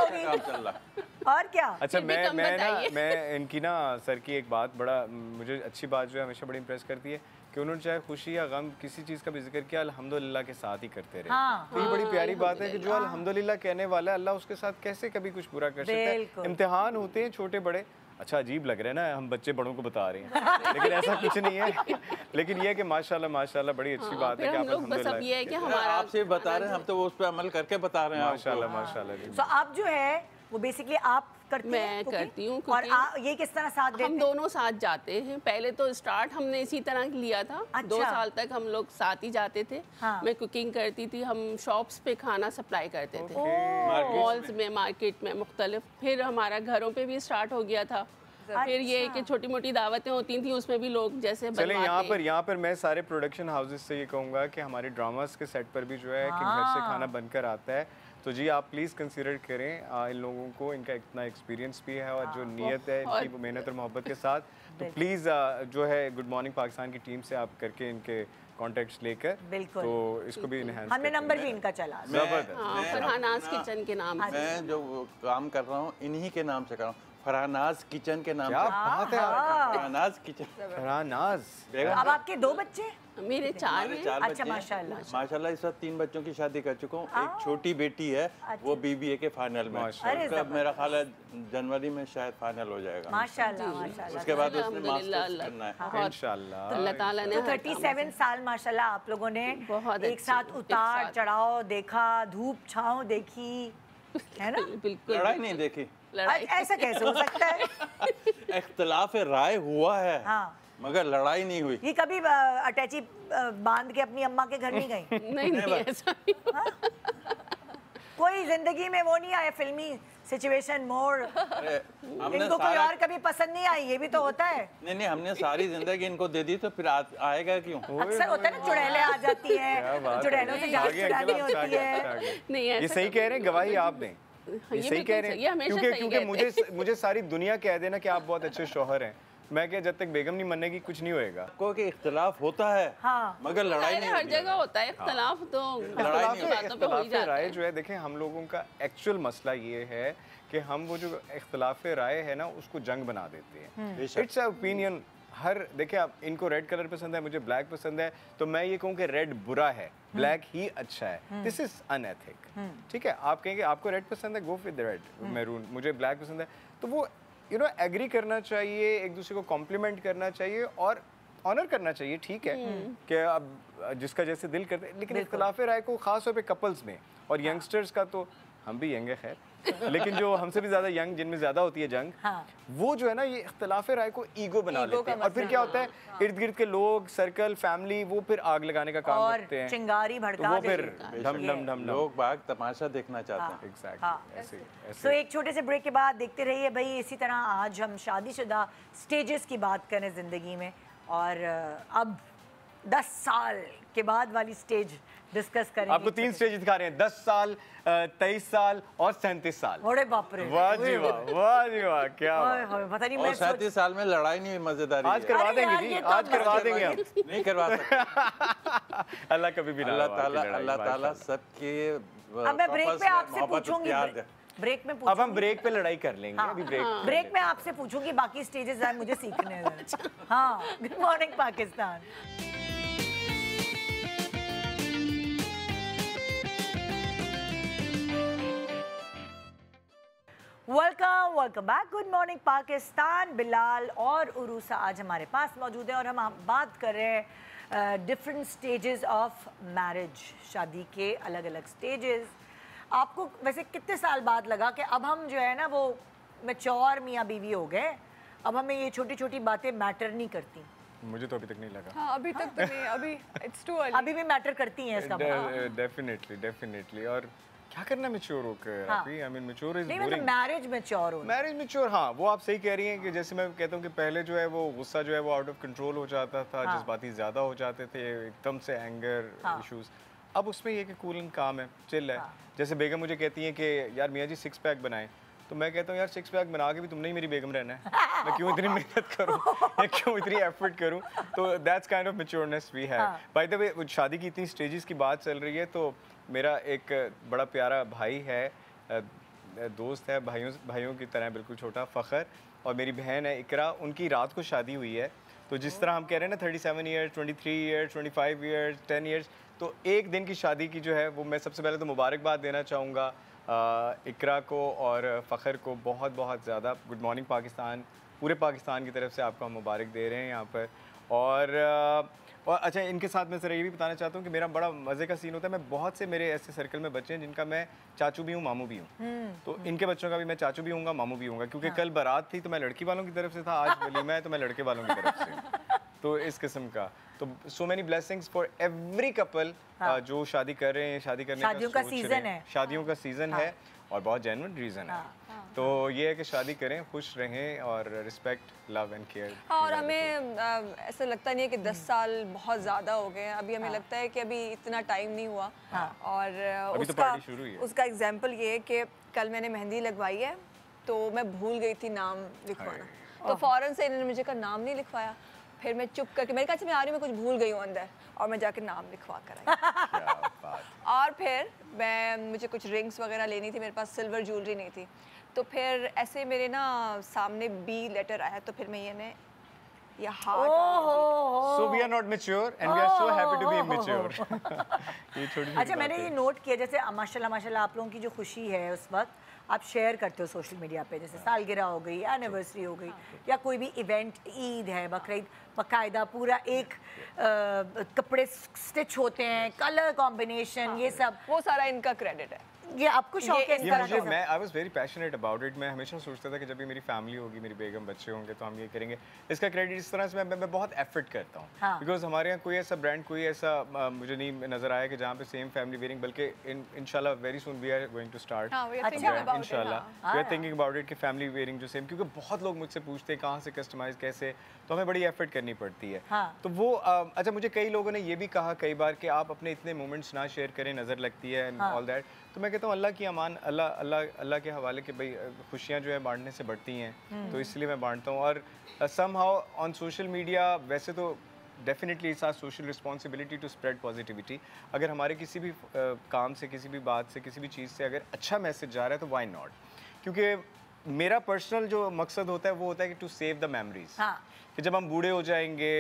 और क्या। अच्छा, मैं इनकी ना सर की एक बात बड़ा मुझे अच्छी बात जो है हमेशा बड़ी इंप्रेस करती है कि उन्होंने चाहे खुशी या गम किसी चीज़ का भी जिक्र किया अल्हम्दुलिल्लाह के साथ ही करते रहे। तो ये बड़ी प्यारी बात है कि जो अल्हम्दुलिल्लाह कहने वाला है अल्लाह उसके साथ कैसे कभी कुछ बुरा कर सकता है। इम्तिहान होते हैं छोटे बड़े। अच्छा, अजीब लग रहा है ना हम बच्चे बड़ों को बता रहे हैं, लेकिन ऐसा कुछ नहीं है। लेकिन ये है कि माशाल्लाह बड़ी अच्छी बात है कि आप अल्हम्दुलिल्लाह आपसे बता रहे हैं, हम तो उस पर अमल करके बता रहे हैं। माशाल्लाह। तो आप जो है वो बेसिकली आप करती मैं करती हूँ। और ये किस तरह साथ देते हैं? हम दोनों साथ जाते हैं। पहले तो स्टार्ट हमने इसी तरह लिया था। 2 साल तक हम लोग साथ ही जाते थे। मैं कुकिंग करती थी, हम शॉप्स पे खाना सप्लाई करते थे, मॉल्स में, मार्केट में मुख्तलिफ। फिर हमारा घरों पे भी स्टार्ट हो गया था। फिर ये कि छोटी मोटी दावतें होती थी, उसमें भी लोग जैसे चले यहाँ पर मैं सारे प्रोडक्शन हाउसेस से ये कहूँगा कि हमारे ड्रामास के सेट पर भी जो है कि घर से खाना बनकर आता है, तो जी आप प्लीज़ कंसीडर करें इन लोगों को, इनका इतना एक्सपीरियंस भी है और जो नीयत है इनकी मेहनत और मोहब्बत के साथ, तो प्लीज़ जो है गुड मॉर्निंग पाकिस्तान की टीम से आप करके इनके कॉन्टेक्ट्स लेकर तो इसको भी इनहैंस हमने नंबर भी इनका चला। फरहानाज किचन के नाम से मैं जो काम कर रहा हूँ इन्हीं के नाम से कर रहा हूँ, फरहानाज किचन के नाम से। क्या बात है, फरहानाज किचन। फरहानाज। अब आपके 2 बच्चे? मेरे 4 हैं। अच्छा, माशाल्लाह। माशाल्लाह इस वक्त 3 बच्चों की शादी कर चुका हूँ। एक छोटी बेटी है, वो BBA के फाइनल में, उसका मेरा ख्याल है जनवरी में शायद फाइनल हो जाएगा माशाल्लाह, माशाल्लाह। उसके बाद उसने मास्टर्स करना है इंशाल्लाह। अल्लाह ताला ने 37 साल माशाल्लाह आप लोगों ने एक साथ उतार चढ़ाव देखा, धूप छाँव देखी, है ना? बिल्कुल। लड़ाई नहीं देखी। ऐसा कैसे हो सकता है? इख्तिलाफ राय हुआ है, हाँ, मगर लड़ाई नहीं हुई। ये कभी अटैची बांध के अपनी अम्मा के घर नहीं गई? नहीं ऐसा नहीं। कोई जिंदगी में वो नहीं आया फिल्मी सिचुएशन मोड़, इनको कोई और कभी पसंद नहीं आई, ये भी तो होता है। नहीं, हमने सारी जिंदगी इनको दे दी तो फिर आएगा क्यों? अक्सर होता है ना, चुड़ैलें आ जाती हैं, चुड़ैलों से जान छुड़ानी होती है। नहीं ये सही कह रहे हैं, गवाही आप दें। ये सही कह रहे हैं, क्योंकि मुझे सारी दुनिया कह देना कि आप बहुत अच्छे शौहर हैं, मैं क्या जब तक बेगम नहीं मनने की कुछ नहीं होएगा। कोई इख्तिलाफ होता है, हाँ, मगर लड़ाई नहीं हर जगह होता है इख्तिलाफ, तो इख्तिलाफ राय जो है, देखें हम लोगों का एक्चुअल मसला ये है कि हम वो जो इख्तिलाफ राय है ना उसको जंग बना देते हैं। It's opinion. हर देखिए, आप इनको रेड कलर पसंद है, मुझे ब्लैक पसंद है, तो मैं ये कहूँ कि रेड बुरा है, ब्लैक ही अच्छा है। This is unethic. ठीक है, आप कहेंगे आपको रेड पसंद है, गो विद रेड, मैरून, मुझे ब्लैक पसंद है, तो वो एग्री करना चाहिए, एक दूसरे को कॉम्प्लीमेंट करना चाहिए और ऑनर करना चाहिए। ठीक है कि अब जिसका जैसे दिल करते, लेकिन इख्तिलाफ राय को खास तौर पे कपल्स में और यंगस्टर्स का, तो हम भी यंग है खैर, लेकिन जो हमसे भी ज्यादा यंग, जिनमें ज्यादा होती है जंग, वो जो है ना ये इख्तिलाफ राय को ईगो बना लेते हैं, और फिर क्या होता है, इर्द गिर्द के लोग, सर्कल, फैमिली, वो फिर आग लगाने का काम करते हैं, चिंगारी भड़का, वो फिर ढम लोग बाग तमाशा देखना चाहते हैं। एग्जैक्टली ऐसे तो एक छोटे से ब्रेक के बाद देखते रहिए भाई। इसी तरह आज हम शादीशुदा स्टेजेस की बात करें ज़िंदगी में, और अब 10 साल के बाद वाली स्टेज डिस्कस करेंगे। आपको 3 स्टेज दिखा रहे हैं, 10 साल, 23 साल और 37 साल। अरे बाप रे, वाह जी वाह, वाह जी वाह, क्या पता नहीं। और 37 साल में लड़ाई नहीं हुई, मजेदारी आज करवा देंगे जी, आज करवा देंगे हम। नहीं करवा सकते। अल्लाह कभी भी अल्लाह ताला सबके। अब मैं ब्रेक पे आपसे पूछूंगी, ब्रेक में अब हम ब्रेक पे लड़ाई कर लेंगे। अभी ब्रेक में आपसे पूछूंगी, बाकी स्टेजेस मुझे सीखने हैं। हाँ, good morning Pakistan. Welcome back, good morning Pakistan. Bilal और उरूसा आज हमारे पास मौजूद है और हम बात कर रहे हैं डिफरेंट स्टेजेस ऑफ मैरिज, शादी के अलग अलग स्टेजेस। आपको वैसे कितने साल बाद लगा कि अब हम जो है ना वो मैच्योर मियाँ बीवी हो गए, अब हमें ये छोटी छोटी बातें मैटर नहीं करती? मुझे तो अभी तक नहीं लगा। हाँ, अभी तक तो नहीं, अभी इट्स टू अर्ली। अभी भी मैटर करती हैं इसका मतलब? डेफिनेटली। और क्या करना मैच्योर होकर? I mean mature is boring. नहीं, मतलब मैरिज मैच्योर हो, मैरिज मैच्योर। हाँ, वो आप सही कह रही हैं कि जैसे मैं कहता हूँ कि पहले जो है वो गुस्सा जो है वो आउट ऑफ कंट्रोल हो जाता था, जज्बाती ज़्यादा हो जाते थे, एकदम से एंगर इश्यूज। अब उसमें ये कि कूल एंड काम है, चिल है। जैसे बेगम मुझे कहती हैं कि यार मियाँ जी 6 पैक बनाएं, तो मैं कहता हूँ यार 6 पैक बना के भी तुमने ही मेरी बेगम रहना है, मैं क्यों इतनी मेहनत करूँ या क्यों इतनी एफर्ट करूँ? तो that's kind of matureness we have. By the way, शादी की इतनी स्टेजेस की बात चल रही है, तो मेरा एक बड़ा प्यारा भाई है, दोस्त है, भाइयों की तरह बिल्कुल छोटा, फ़खर, और मेरी बहन है इकरा, उनकी रात को शादी हुई है। तो जिस तरह हम कह रहे हैं ना 37 ईयर्स, 23 ईयर्स, 25 ईयर्स, 10 ईयर्स, तो एक दिन की शादी की जो है वो मैं सबसे पहले तो मुबारकबाद देना चाहूँगा इकरा को और फ़खर को बहुत बहुत ज़्यादा। गुड मॉर्निंग पाकिस्तान, पूरे पाकिस्तान की तरफ से आपको हम मुबारक दे रहे हैं यहाँ पर। और अच्छा, इनके साथ मैं ज़रा ये भी बताना चाहता हूँ कि मेरा बड़ा मज़े का सीन होता है, मैं बहुत से मेरे ऐसे सर्कल में बच्चे हैं जिनका मैं चाचू भी हूँ, मामू भी हूँ, तो इनके बच्चों का भी मैं चाचू भी हूँगा, मामू भी हूँगा, क्योंकि कल बारात थी तो मैं लड़की वालों की तरफ से था, आज वलीमा है तो मैं लड़के वालों की तरफ से, तो इस किस्म का। तो so many blessings for every couple जो शादी कर रहे हैं, शादी करने शादियों का सीज़न है, शादियों का सीज़न है और बहुत जेन्युइन रीज़न है। तो ये है कि शादी करें, खुश रहें और रिस्पेक्ट, लव एंड केयर। और हमें ऐसा लगता नहीं है कि 10 साल बहुत ज़्यादा हो गए हैं, अभी हमें लगता है कि अभी इतना टाइम नहीं हुआ। और उसका एग्जाम्पल ये है कि कल मैंने मेहंदी लगवाई है तो मैं भूल गई थी नाम लिखवाना, तो फ़ौरन से इन्होंने मुझे कहा नाम नहीं लिखवाया। फिर मैं चुप करके, मैंने कहा मैं आ रही हूँ, मैं कुछ भूल गई हूँ अंदर, और मैं जाके नाम लिखवा कर आई। और फिर मुझे कुछ रिंग्स वगैरह लेनी थी, मेरे पास सिल्वर ज्वेलरी नहीं थी, तो फिर ऐसे मेरे ना सामने B लेटर आया, तो फिर मैं या heart. So we are not mature and we are so happy to be immature. ये छोटी अच्छा, मैंने ये नोट किया, जैसे माशाल्लाह आप लोगों की जो खुशी है उस वक्त आप शेयर करते हो सोशल मीडिया पे, जैसे सालगिरह हो गई, एनिवर्सरी हो गई, या कोई भी इवेंट, ईद है, बकरीद, बाकायदा पूरा एक कपड़े स्टिच होते हैं, कलर कॉम्बिनेशन, ये सब, वो सारा इनका क्रेडिट है। ये आपको शौक है इस तरह का? मैं I was very passionate about it. मैं हमेशा सोचता था कि जब भी मेरी फैमिली होगी, मेरी बेगम, बच्चे होंगे, तो हम ये करेंगे। इसका क्रेडिट इस तरह से मैं बहुत एफर्ट करता हूँ, बिकॉज हमारे यहाँ कोई ऐसा ब्रांड, कोई ऐसा मुझे नहीं नजर आया कि जहाँ पे सेम फैमिली वेयरिंग, बल्कि इंशाल्लाह very soon we are going to start इंशाल्लाह we are thinking about it कि फैमिली वेयरिंग जो सेम, क्योंकि बहुत लोग मुझसे पूछते हैं कहाँ से कस्टमाइज कैसे, तो हमें बड़ी एफर्ट करनी पड़ती है। तो वो अच्छा, मुझे कई लोगों ने ये भी कहा कई बार कि आप अपने इतने मोमेंट्स ना शेयर करें, नज़र लगती है एंड ऑल दैट। तो मैं कहता हूँ अल्लाह की अमान, अल्लाह के हवाले के भाई, खुशियाँ जो है बांटने से बढ़ती हैं, तो इसलिए मैं बांटता हूँ। और समहाउ ऑन सोशल मीडिया, वैसे तो definitely it's our social responsibility to spread positivity. अगर हमारे किसी भी काम से, किसी भी बात से, किसी भी चीज़ से अगर अच्छा मैसेज जा रहा है तो व्हाई नॉट, क्योंकि मेरा पर्सनल जो मकसद होता है वो होता है कि टू सेव द मेमोरीज, कि जब हम बूढ़े हो जाएंगे,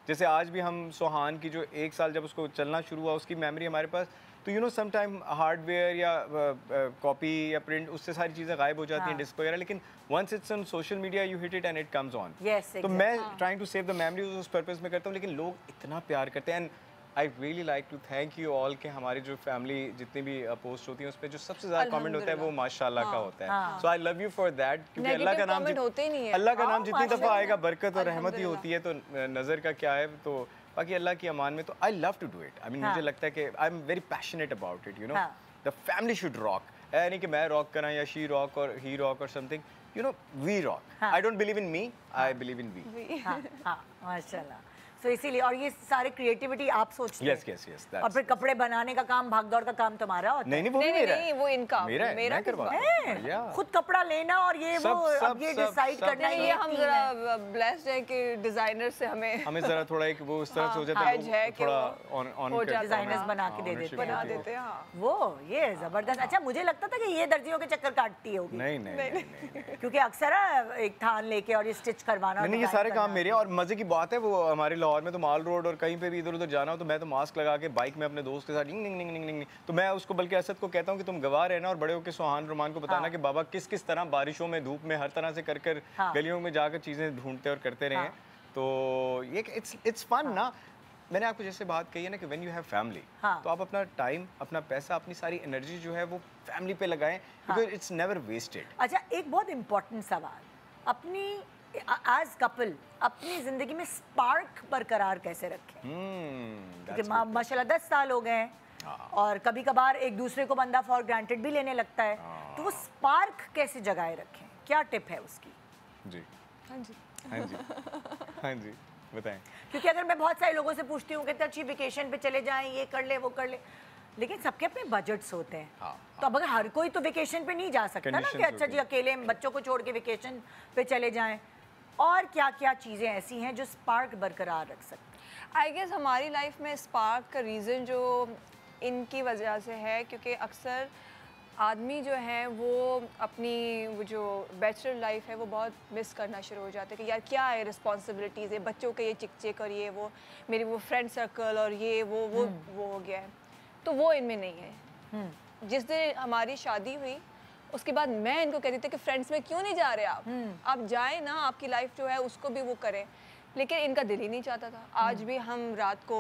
जैसे आज भी हम सोहान की जो 1 साल जब उसको चलना शुरू हुआ, उसकी मेमोरी हमारे पास, तो you know some time hardware या कॉपी या प्रिंट, उससे सारी चीज़ें गायब हो जाती हैं, डिस्क वगैरह, लेकिन once it's on social media you hit it and it comes on. तो मैं trying to save the memories उस पर्पस में करता हूँ, लेकिन लोग इतना प्यार करते हैं। And I really like to thank you all के हमारी जो फैमिली जितनी भी पोस्ट होती है उस पर जो सबसे ज़्यादा कमेंट होता है वो माशाल्लाह का होता है। So I love you for that, क्योंकि अल्लाह का नाम जितनी दफ़ा आएगा बरकत और रहमत ही होती है, तो नज़र का क्या है, तो बाकी अल्लाह की अमान में। तो I love to do it. I mean मुझे लगता है कि I am very passionate about it, you know, the family should rock, यानी कि मैं रॉक करा या शी रॉक और ही रॉक और something, you know, we rock. I don't believe in me, I believe in we. माशाल्लाह। तो इसीलिए, और ये सारे क्रिएटिविटी आप सोचते हैं? यस। और फिर कपड़े बनाने का काम, भागदौड़ का काम तुम्हारा होता है? नहीं, वो मेरा है। वो इनका, मेरा करवाता है। खुद कपड़ा लेना और ये वो अब ये डिसाइड करना, ये हम जरा ब्लेस्ड है कि डिजाइनर से हमें जरा थोड़ा एक वो उस तरह से हो जाता है, थोड़ा ऑन डिजाइनर्स बना के दे देते हैं वो, ये जबरदस्त। अच्छा, मुझे लगता था कि ये दर्जियों के चक्कर काटती होगी। नहीं, क्योंकि अक्सर एक थान लेके और ये स्टिच करवाना। नहीं, ये सारे काम मेरे। और मजे की बात है, वो हमारे लाहौर में तो माल रोड और कहीं पे भी इधर उधर जाना हो तो मैं तो मास्क लगा के बाइक में अपने दोस्त के साथ निंग, तो मैं उसको बल्कि असद को कहता हूँ कि तुम गवाह रहना और बड़े होकर सोहान रोमान को बताना कि बाबा किस किस तरह बारिशों में, धूप में, हर तरह से कर गलियों में जाकर चीज़ें ढूंढते और करते रहे। तो ये इट्स फन ना। मैंने आपको जैसे बात कही है ना कि व्हेन यू हैव फैमिली, तो आप अपना टाइम, अपना पैसा, अपनी सारी एनर्जी जो है वो फैमिली पे लगाएं, बिकॉज इट्स नेवर वेस्टेड। अच्छा, एक बहुत इंपॉर्टेंट सवाल, अपनी एज कपल अपनी जिंदगी में स्पार्क बरकरार कैसे रखें? क्योंकि माशाल्लाह 10 साल हो गए हैं और कभी कभार एक दूसरे को बंदा फॉर ग्रांटेड भी लेने लगता है, तो वो स्पार्क कैसे जगाए रखें? क्या टिप है उसकी? जी, हाँ जी, बताएं। क्योंकि अगर मैं बहुत सारे लोगों से पूछती हूँ कि अच्छी वेकेशन पे चले जाएं, ये कर ले, वो कर ले, लेकिन सबके अपने बजट्स होते हैं। तो अब अगर हर कोई तो वेकेशन पे नहीं जा सकता ना कि अच्छा जी अकेले बच्चों को छोड़ के वेकेशन पे चले जाएं, और क्या क्या चीज़ें ऐसी हैं जो स्पार्क बरकरार रख सकते हैं? आई गेस हमारी लाइफ में स्पार्क का रीज़न जो इनकी वजह से है, क्योंकि अक्सर आदमी जो है वो अपनी वो जो बैचलर लाइफ है वो बहुत मिस करना शुरू हो जाते हैं कि यार क्या है, रिस्पॉन्सिबिलिटीज़ है, बच्चों के ये चिक और ये वो, मेरी वो फ्रेंड सर्कल और ये वो हो गया है, तो वो इनमें नहीं है। जिस दिन हमारी शादी हुई उसके बाद मैं इनको कहती थी कि फ्रेंड्स में क्यों नहीं जा रहे आप जाएं ना, आपकी लाइफ जो है उसको भी वो करें, लेकिन इनका दिल ही नहीं चाहता था। आज भी हम रात को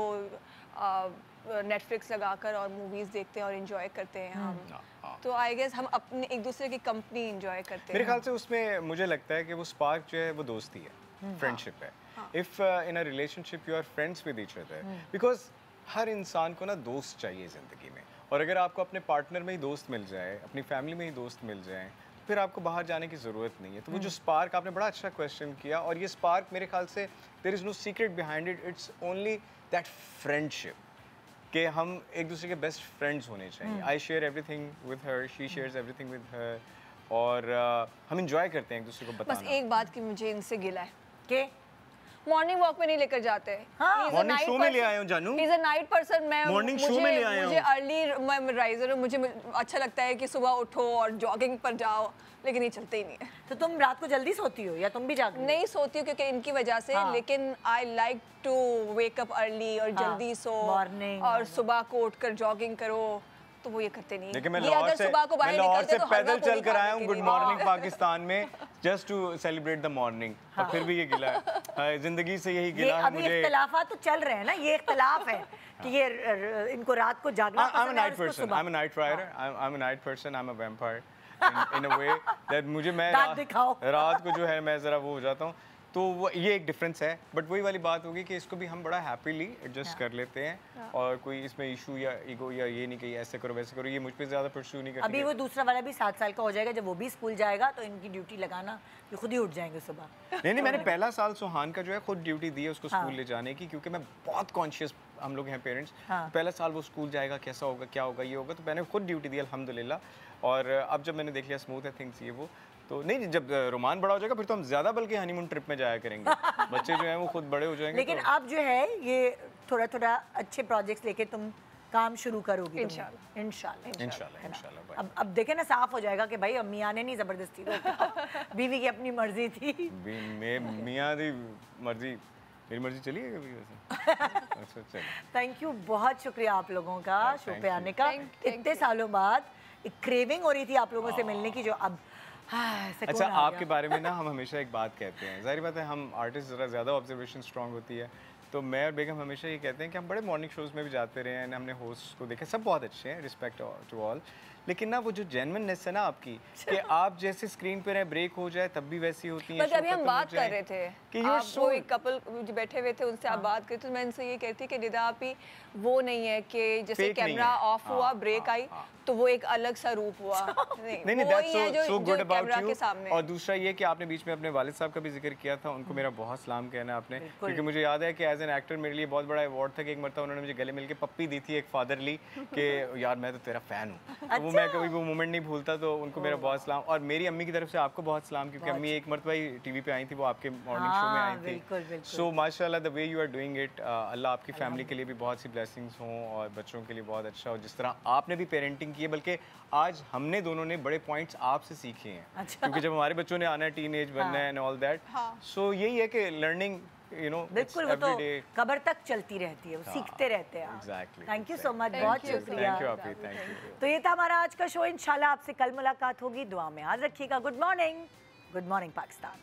नेटफ्लिक्स लगाकर और मूवीज़ देखते हैं और इन्जॉय करते हैं हम। तो आई गेस हम अपने एक दूसरे की कंपनी एंजॉय करते हैं। मेरे ख्याल से उसमें मुझे लगता है कि वो स्पार्क जो है वो दोस्ती है, फ्रेंडशिप है। If in a relationship you are friends with each other, because हर इंसान को ना दोस्त चाहिए ज़िंदगी में, और अगर आपको अपने पार्टनर में ही दोस्त मिल जाए, अपनी फैमिली में ही दोस्त मिल जाए, फिर आपको बाहर जाने की ज़रूरत नहीं है। तो वो जो स्पार्क, आपने बड़ा अच्छा क्वेश्चन किया, और ये स्पार्क मेरे ख्याल से there is no secret behind it, it's only that friendship, कि हम एक दूसरे के बेस्ट फ्रेंड्स होने चाहिए। I share everything with her, she shares everything with her, और हम इंजॉय करते हैं एक दूसरे को बताना। बस एक बात की मुझे इनसे गिला है कि मॉर्निंग वॉक पे नहीं लेकर जाते। मॉर्निंग शो में ले आए हूं जानू। He is a night person. मैं मॉर्निंग शो में ले आए हूं। मुझे अर्ली राइजर हूं, मुझे अच्छा लगता है कि सुबह उठो और जॉगिंग पर जाओ, लेकिन ये चलते ही नहीं है। तो तुम रात को जल्दी सोती हो या तुम भी जागती हो? नहीं सोती हूँ क्योंकि इनकी वजह से, लेकिन I like to wake up early और जल्दी सो और सुबह को उठकर जॉगिंग करो, तो वो ये करते नहीं। लेकिन मैं लाहौर से पैदल चल कर आया हूँ गुड मॉर्निंग पाकिस्तान में just to celebrate the morning, और फिर भी ये गिला है। जिंदगी से यही गिला है मुझे। इख्तिलाफात तो चल रहे हैं ना, ये इख्तिलाफ है कि ये इनको रात को जागना पसंद है। I'm a night person. I'm a night rider. I'm a night person. I'm a vampire. In a way that मुझे मैं रात को जो है मैं ज़रा वो हो जाता हूँ, तो वो ये एक डिफरेंस है। बट वही वाली बात होगी कि इसको भी हम बड़ा हैप्पीली एडजस्ट कर लेते हैं, और कोई इसमें इशू या ईगो या ये नहीं कि ऐसे करो वैसे करो, ये मुझ पे ज़्यादा परस्यू नहीं करती। अभी वो दूसरा वाला भी 7 साल का हो जाएगा, जब वो भी स्कूल जाएगा तो इनकी ड्यूटी लगाना ये खुद ही उठ जाएंगे सुबह। नहीं मैंने पहला साल सुहान का जो है खुद ड्यूटी दी है उसको स्कूल ले जाने की, क्योंकि मैं बहुत कॉन्शियस, हम लोग हैं पेरेंट्स, पहला साल वो स्कूल जाएगा, कैसा होगा क्या होगा ये होगा, तो मैंने खुद ड्यूटी दी अल्हम्दुलिल्लाह। और अब जब मैंने देख लिया स्मूथ है थिंग्स ये वो, तो नहीं जब रोमान बड़ा हो जाएगा फिर तो हम ज्यादा बल्कि हनीमून ट्रिप में जाया करेंगे। बच्चे जो हैं वो खुद बड़े हो जाएंगे। लेकिन अब जो है ये थोड़ा थोड़ा अच्छे प्रोजेक्ट्स लेके तुम काम शुरू करोगी इंशाल्लाह। इंशाल्लाह। अब देखे ना साफ हो जाएगा कि भाई मियाँ ने नहीं जबरदस्ती रोका, बीवी की अपनी मर्जी थी। मियाँ की मर्जी, मेरी मर्जी चली है कभी वैसे। अच्छा चलो, थैंक यू, बहुत शुक्रिया आप लोगों का शो पे आने का। इतने सालों बाद एक क्रेविंग हो रही थी आप लोगों से मिलने की, जो अब अच्छा आपके बारे में ना हम हमेशा एक बात कहते हैं, जाहिर बात है हम आर्टिस्ट ज़रा ज़्यादा ऑब्जर्वेशन स्ट्रांग होती है, तो मैं और बेगम हमेशा ये कहते हैं कि हम बड़े मॉर्निंग शोज़ में भी जाते रहे हैं, हमने होस्ट को देखा, सब बहुत अच्छे हैं, रिस्पेक्ट टू ऑल, लेकिन ना वो जो जेन्युइननेस है ना आपकी, कि आप जैसे स्क्रीन पे रहे ब्रेक हो जाए तब भी वैसी होती है। अभी हम बात कर रहे थे कि आप वो एक कपल जो बैठे हुए थे उनसे आप बात करते, तो मैं इनसे ये कहती कि निदा आप ही वो नहीं है कि जैसे कैमरा ऑफ हुआ ब्रेक आई तो वो एक अलग सा रूप हुआ। नहीं that's so good about you. और दूसरा ये कि आपने बीच में अपने वालिद साहब का भी जिक्र किया था, उनको मेरा बहुत सलाम कहना है आपने, क्योंकि मुझे याद है कि एज एन एक्टर मेरे लिए बहुत बड़ा अवार्ड था कि एक मरतबा उन्होंने मुझे गले मिल के पप्पी दी थी एक फादरली, कि यार मैं तो तेरा फ़ैन हूँ, तो वो मैं कभी वो मोमेंट नहीं भूलता, तो उनको मेरा बहुत सलाम। और मेरी अम्मी की तरफ से आपको बहुत सलाम, क्योंकि अम्मी एक मरतबा ही टीवी पे आई थी, वो आपके मॉर्निंग शो में आई थी। सो माशाल्लाह the way you are doing it, अल्लाह आपकी फैमिली के लिए भी बहुत सी ब्लेसिंग्स हों और बच्चों के लिए बहुत अच्छा हो, जिस तरह आपने भी पेरेंटिंग की है, बल्कि आज हमने दोनों ने बड़े पॉइंट्स आपसे सीखे हैं। अच्छा। क्योंकि जब हमारे बच्चों ने आना है, टीनेज बनना है एंड ऑल दैट, सो यही है कि लर्निंग यू नो बिल्कुल वो तो कब्र तक चलती रहती है, वो सीखते रहते हैं। Exactly. Thank you so much, बहुत शुक्रिया। थैंक यू आपी, थैंक यू। तो ये था हमारा आज का शो, इंशाल्लाह आपसे कल मुलाकात होगी, दुआ में याद रखिएगा। Good morning Pakistan.